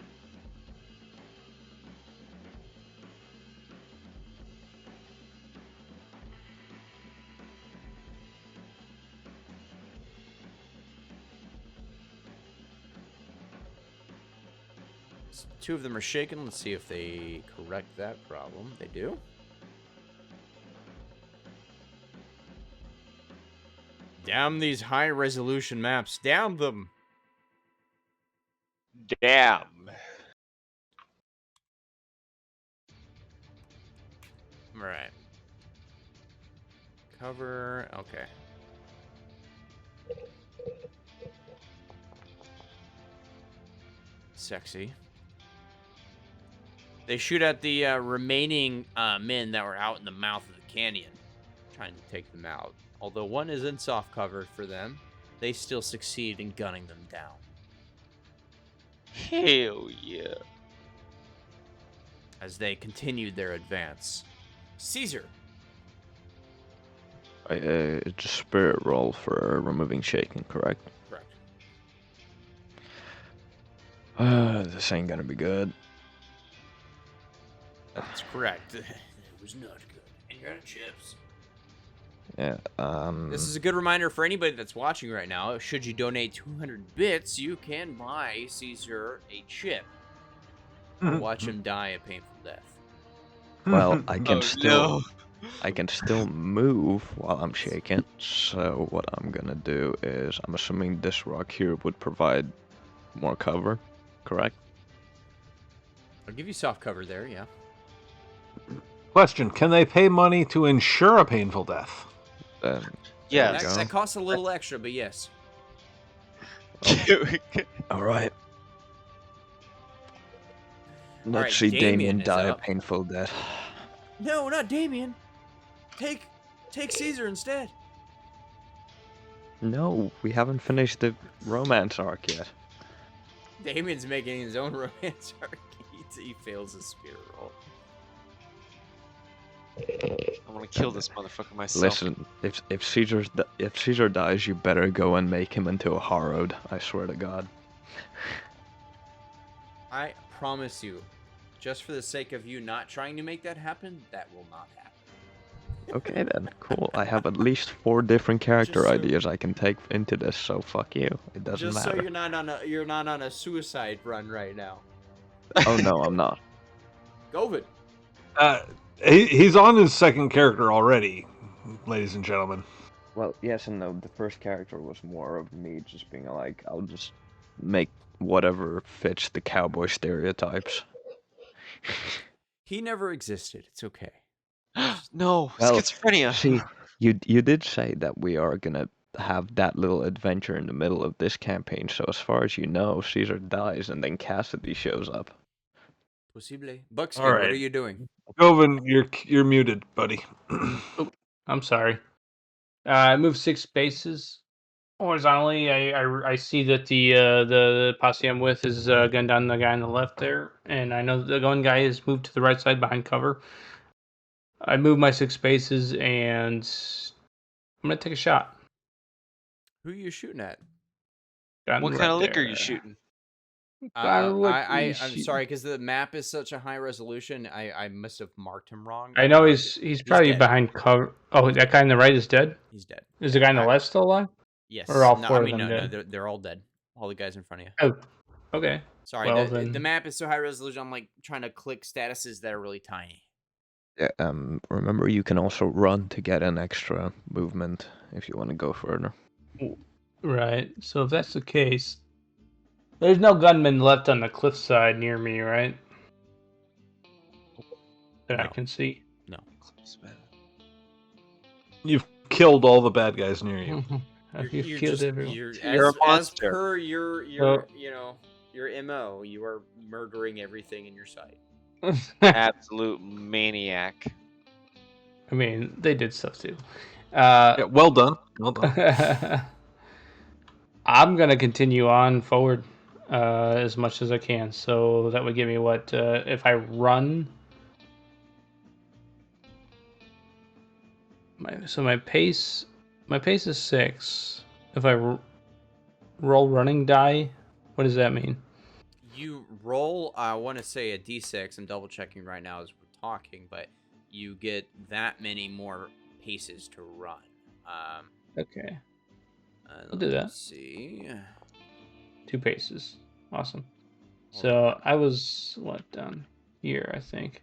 Two of them are shaken. Let's see if they correct that problem. They do. Damn these high-resolution maps. Damn them. Damn. All right. Cover. Okay. Sexy. They shoot at the remaining men that were out in the mouth of the canyon, trying to take them out. Although one is in soft cover for them, they still succeed in gunning them down. Hell yeah. As they continued their advance. Caesar. It's a spirit roll for removing shaking, correct? Correct. This ain't gonna be good. That's correct. It was not good. And you're out of chips. Yeah, This is a good reminder for anybody that's watching right now. Should you donate 200 bits, you can buy Caesar a chip. Or watch him die a painful death. Well, I can no. I can still move while I'm shaking. So what I'm gonna do is, I'm assuming this rock here would provide more cover, correct? I'll give you soft cover there, yeah. Question: can they pay money to insure a painful death? Yeah. There we go. That costs a little extra, but yes. All right. Let's right, see Damien Damien is die a up. painful death. No, not Damien. Take Caesar instead. No, we haven't finished the romance arc yet. Damien's making his own romance arc. He fails his spirit roll. I want to kill this motherfucker myself. Listen, if Caesar dies, you better go and make him into a harrowed. I swear to God. I promise you, just for the sake of you not trying to make that happen, that will not happen. Okay then, cool. I have at least 4 different character Just so- ideas I can take into this, so fuck you. It doesn't Just matter. so you're not on a suicide run right now. Oh no, I'm not. Govin. He's on his second character already, ladies and gentlemen. Well, yes and no. The first character was more of me just being like, I'll just make whatever fits the cowboy stereotypes. He never existed. It's okay. No, Well, schizophrenia. See, you did say that we are gonna have that little adventure in the middle of this campaign, so as far as you know, Caesar dies and then Cassidy shows up. Possible. Buckskin, All what right. are you doing? Govin, you're muted, buddy. I'm sorry. I moved 6 spaces horizontally. I see that the posse I'm with is gunned down the guy on the left there, and I know the one guy is moved to the right side behind cover. I moved my 6 spaces, and I'm gonna take a shot. Who are you shooting at? Gun What right kind of liquor are there. you shooting? I'm sorry, because the map is such a high resolution. I must have marked him wrong. I know he's probably dead. behind cover. Oh, that guy on the right is dead? He's dead. Is the guy on the left still alive? Yes. Or all no, 4 I of mean, them no, dead? they're all dead. All the guys in front of you. Oh, okay. Sorry, Well, the then- map is so high resolution. I'm like trying to click statuses that are really tiny. Yeah, remember you can also run to get an extra movement if you want to go further. Right. So if that's the case, there's no gunman left on the cliffside near me, right? that I No. can see. You've killed all the bad guys near you. You've killed everyone. You're as a monster. per your your MO, you are murdering everything in your sight. Absolute maniac. I mean, they did stuff too. Yeah, well done. Well done. I'm gonna continue on forward as much as I can. So that would give me what if I run. My pace is 6. If I roll running die, what does that mean? You roll, I want to say a d6. I'm double checking right now as we're talking, but you get that many more paces to run. Okay, I'll do that. Let's see. 2 paces. Awesome. Hold So I was down here, I think.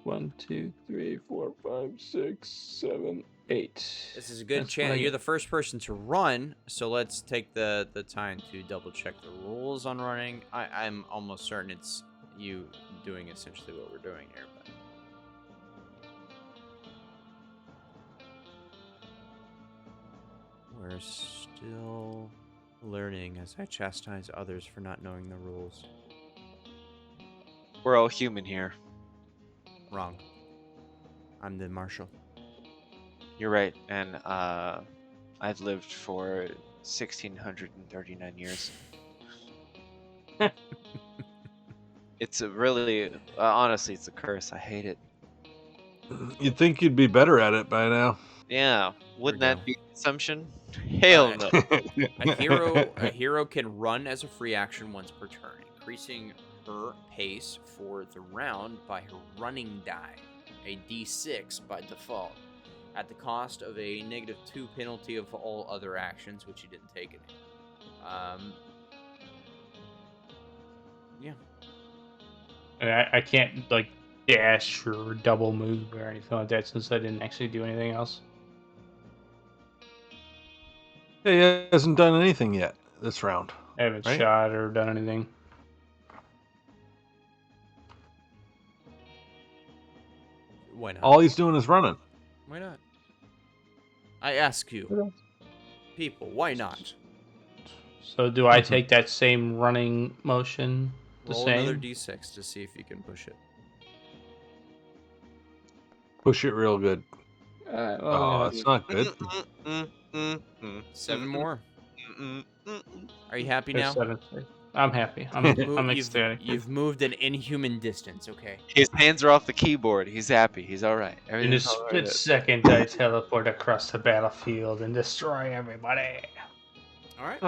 1, 2, 3, 4, 5, 6, 7, 8. This is a good That's chance. what I You're get. the first person to run, so let's take the time to double check the rules on running. I'm almost certain it's you doing essentially what we're doing here, but we're still learning as I chastise others for not knowing the rules. We're all human here. Wrong. I'm the marshal. You're right, and I've lived for 1,639 years. It's a really, honestly, it's a curse. I hate it. You'd think you'd be better at it by now. Yeah, wouldn't we that go. be consumption? Hell no. A hero can run as a free action once per turn, increasing her pace for the round by her running die, a d6 by default, at the cost of a -2 penalty of all other actions, which you didn't take any. Yeah. I can't like dash or double move or anything like that since I didn't actually do anything else. Yeah, he hasn't done anything yet this round. I haven't Right. shot or done anything. Why not? All he's doing is running. Why not? I ask you, people, why not? So do I take that same running motion? The Roll same. another d6 to see if you can push it. Push it real good. Well, Oh, it's not good. 7 more. Are you happy now? 7. I'm happy. I'm ecstatic. You've moved an inhuman distance, okay? His hands are off the keyboard. He's happy. He's all right. In a Everything's all split right. second, I teleport across the battlefield and destroy everybody. All right.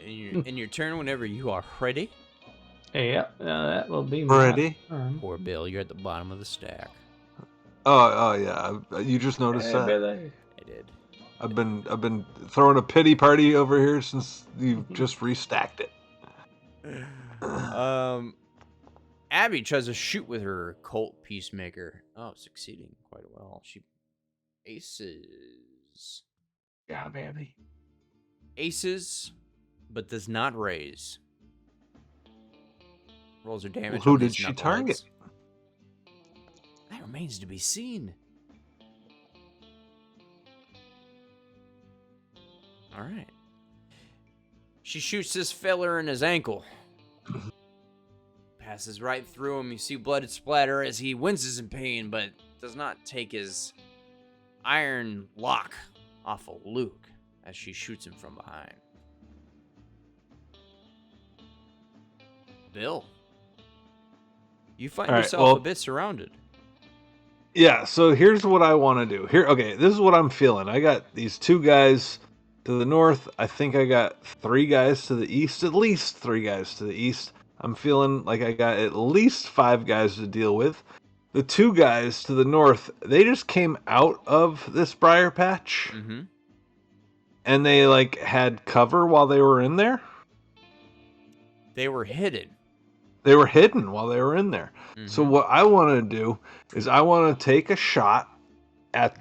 In your turn, whenever you are ready. Yeah, that will be my Ready? turn. Poor Bill, you're at the bottom of the stack. Oh yeah. You just noticed that. Billy. I did. I've been throwing a pity party over here since you just restacked it. Abby tries to shoot with her Colt Peacemaker. Oh, succeeding quite well. She aces. Yeah, baby. Aces, but does not raise. Rolls her damage. Who on did these she knuckleheads. target? That remains to be seen. All right. She shoots this feller in his ankle. Passes right through him. You see blood splatter as he winces in pain, but does not take his iron lock off of Luke as she shoots him from behind. Bill, you find All right, yourself well- a bit surrounded. Yeah, so here's what I want to do. Okay, this is what I'm feeling. I got these 2 guys to the north. I think I got 3 guys to the east, at least 3 guys to the east. I'm feeling like I got at least 5 guys to deal with. The 2 guys to the north, they just came out of this briar patch, Mm-hmm. and they like had cover while they were in there. They were hidden. They were hidden while they were in there. So Mhm. what I want to do is I want to take a shot at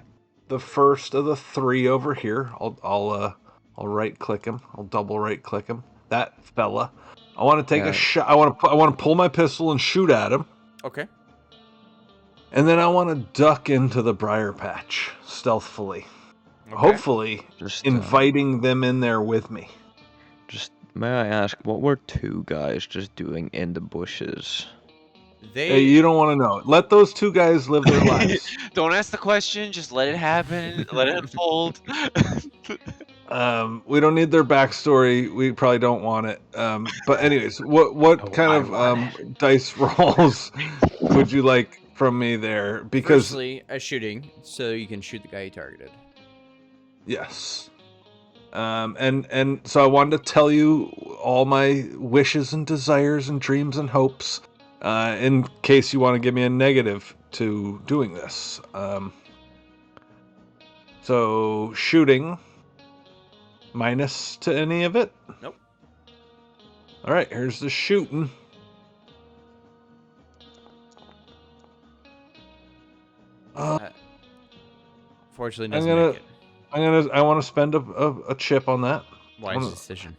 the first of the 3 over here. I'll right click him. I'll double right click him. That fella. I want to take a shot. I want to pull my pistol and shoot at him, Okay. and then I want to duck into the briar patch stealthily, Okay. hopefully Just inviting them in there with me. Just may I ask, what were two guys just doing in the bushes? They. You don't want to know. Let those two guys live their lives. Don't ask the question. Just let it happen. Let it unfold. We don't need their backstory. We probably don't want it. But anyways, what Oh, kind I of want dice rolls would you like from me there? Because Firstly, a shooting, so you can shoot the guy you targeted. yes, and so I wanted to tell you all my wishes and desires and dreams and hopes, in case you want to give me a negative to doing this. So shooting. Minus to any of it? Nope. All right, here's the shooting. Fortunately, I'm doesn't gonna, make it. I want to spend a chip on that. Wise decision.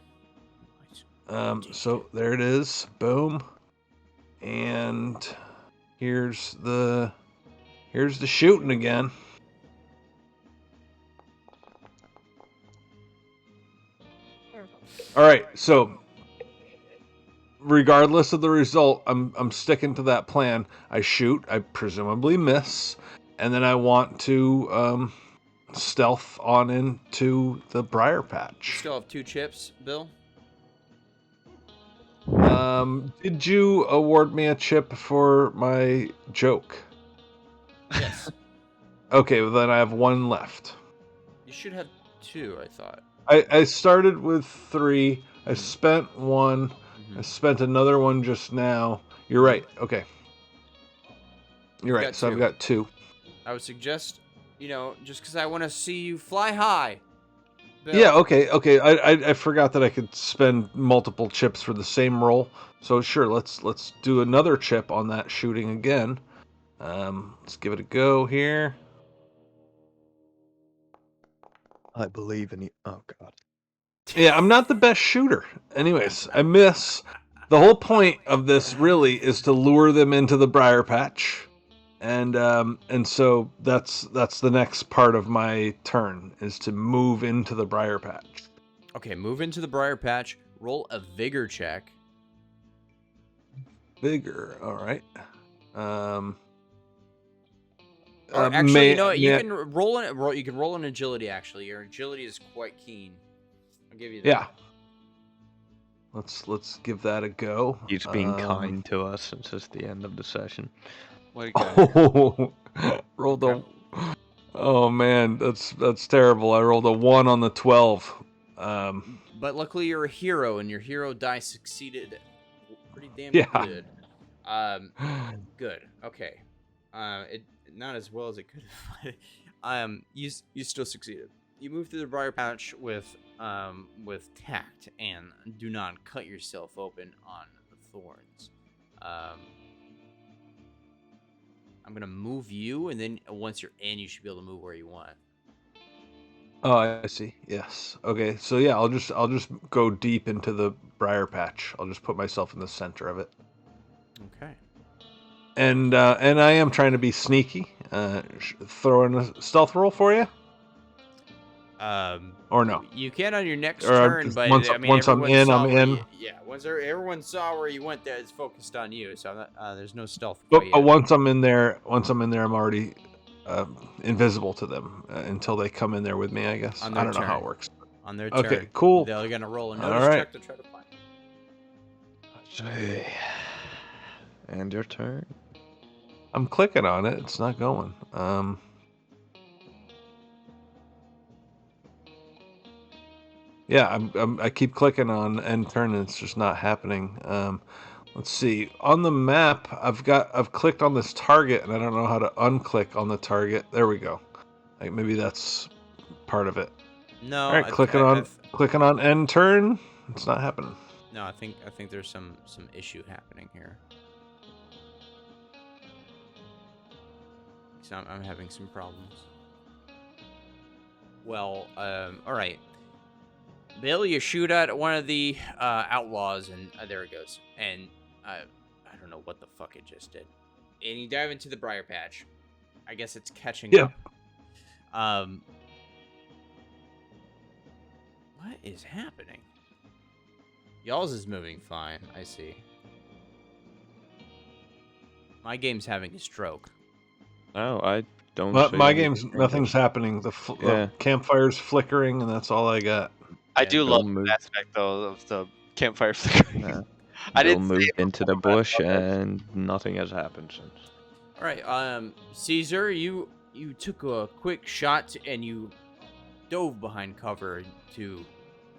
So there it is. Boom. And here's the shooting again. All right, so regardless of the result, I'm sticking to that plan. I shoot, I presumably miss, and then I want to stealth on into the briar You patch. still have 2 chips, Bill? Did you award me a chip for my joke? Yes. Okay, well then I have 1 left. You should have 2, I thought. I started with 3. I spent 1. I spent another 1 just now. You're right. Okay. You're right. got So 2. I've got 2. I would suggest, just because I want to see you fly high. Bill. Yeah, okay. I forgot that I could spend multiple chips for the same roll. So sure, let's do another chip on that shooting again. Let's give it a go here. I believe in you. Oh God. Yeah, I'm not the best shooter. Anyways, I miss. The whole point of this really is to lure them into the briar patch. And so that's the next part of my turn is to move into the briar patch. Okay, move into the briar patch. Roll a vigor check. Vigor, all right. Or actually, you know what? You can roll. You can roll an agility. Actually, your agility is quite keen. I'll give you that. Yeah. Let's give that a go. He's being kind to us since it's the end of the session. Way to go. Oh, rolled a. Oh man, that's terrible. I rolled a 1 on the 12. But luckily, you're a hero, and your hero die succeeded pretty damn Yeah. good. Good. Okay. It not as well as it could have. You still succeeded. You move through the briar patch with tact and do not cut yourself open on the thorns. I'm gonna move you, and then once you're in, you should be able to move where you want. Oh, I see. Yes. Okay. So yeah, I'll just go deep into the briar patch. I'll just put myself in the center of it. Okay. And I am trying to be sneaky. Throw in a stealth roll for you. Or no? You can on your next Or turn, but once I'm everyone in, saw I'm where in. everyone saw where you went. There, it's focused on you, so there's no stealth. But once I'm in there, I'm already invisible to them until they come in there with me. I guess I don't know how it works. On their turn. Okay, cool. They're gonna roll a All notice right. check to try to find you. Say, and your turn. I'm clicking on it. It's not going. Yeah, I keep clicking on end turn and it's just not happening. Let's see. On the map, I've clicked on this target and I don't know how to unclick on the target. There we go. Like maybe that's part of it. No. All right, clicking on end turn. It's not happening. No, I think there's some issue happening here. So I'm having some problems. Well, all right. Bill, you shoot at one of the outlaws, and there it goes. And I don't know what the fuck it just did. And you dive into the briar patch. I guess it's catching Yep. up. What is happening? Y'all's is moving fine. I see. My game's having a stroke. No, I don't. My see game's anything. nothing's happening. The Yeah. campfire's flickering, and that's all I got. I Yeah, do Bill love moved. the aspect though of the campfire flickering. Yeah. I Bill didn't say moved it into the before, but I bush, love that. and nothing has happened since. All right, Caesar, you took a quick shot and you dove behind cover to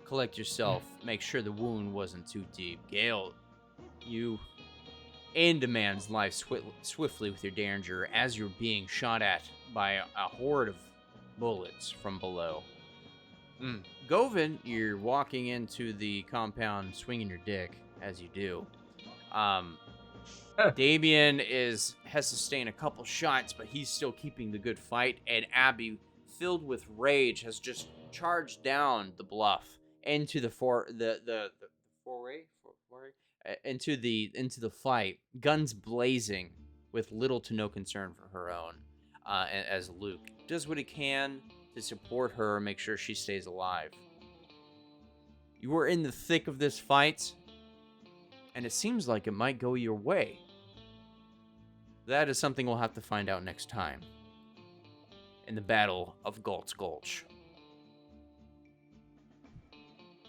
collect yourself, make sure the wound wasn't too deep. Gale, you end a man's life swiftly with your derringer as you're being shot at by a horde of bullets from below. Govin, you're walking into the compound swinging your dick, as you do. Damien has sustained a couple shots, but he's still keeping the good fight, and Abby, filled with rage, has just charged down the bluff into the foray into the fight, guns blazing, with little to no concern for her own. As Luke does what he can to support her and make sure she stays alive. You are in the thick of this fight, and it seems like it might go your way. That is something we'll have to find out next time in the Battle of Galt's Gulch.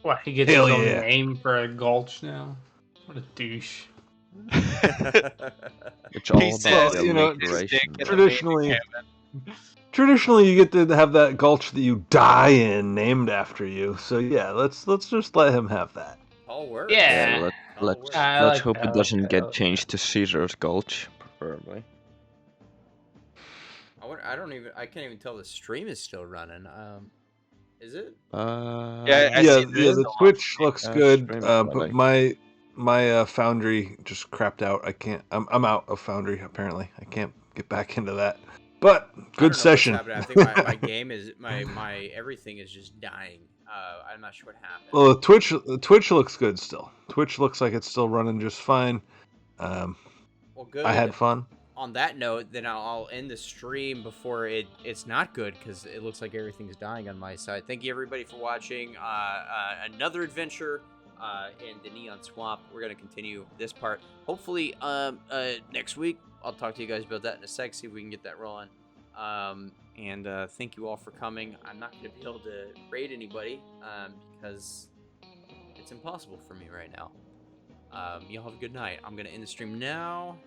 What, he gets Hell his own yeah. name for a gulch now? What a douche. It's all He about says, the you know, alliteration. Dick though. Traditionally, you get to have that gulch that you die in named after you. So yeah, let's just let him have that. All works. Yeah. Yeah, All let's works. I let's like hope that, it I like doesn't that, I get like changed to Caesar's Gulch, preferably. I can't even tell the stream is still running. Is it? Yeah, I Yeah, see yeah. this The still on Twitch stream. looks good, stream's but running. my Foundry just crapped out. I can't. I'm out of Foundry apparently. I can't get back into that. But I don't good know session. what's happening. I think my game is my everything is just dying. I'm not sure what happened. Well, the Twitch looks good still. Twitch looks like it's still running just fine. Well, good. I had fun. On that note, then I'll end the stream before it's not good, because it looks like everything's dying on my side. Thank you everybody for watching another adventure in the Neon Swamp. We're gonna continue this part. Hopefully, next week I'll talk to you guys about that in a sec. See if we can get that rolling. And thank you all for coming. I'm not gonna be able to raid anybody because it's impossible for me right now. Y'all have a good night. I'm gonna end the stream now.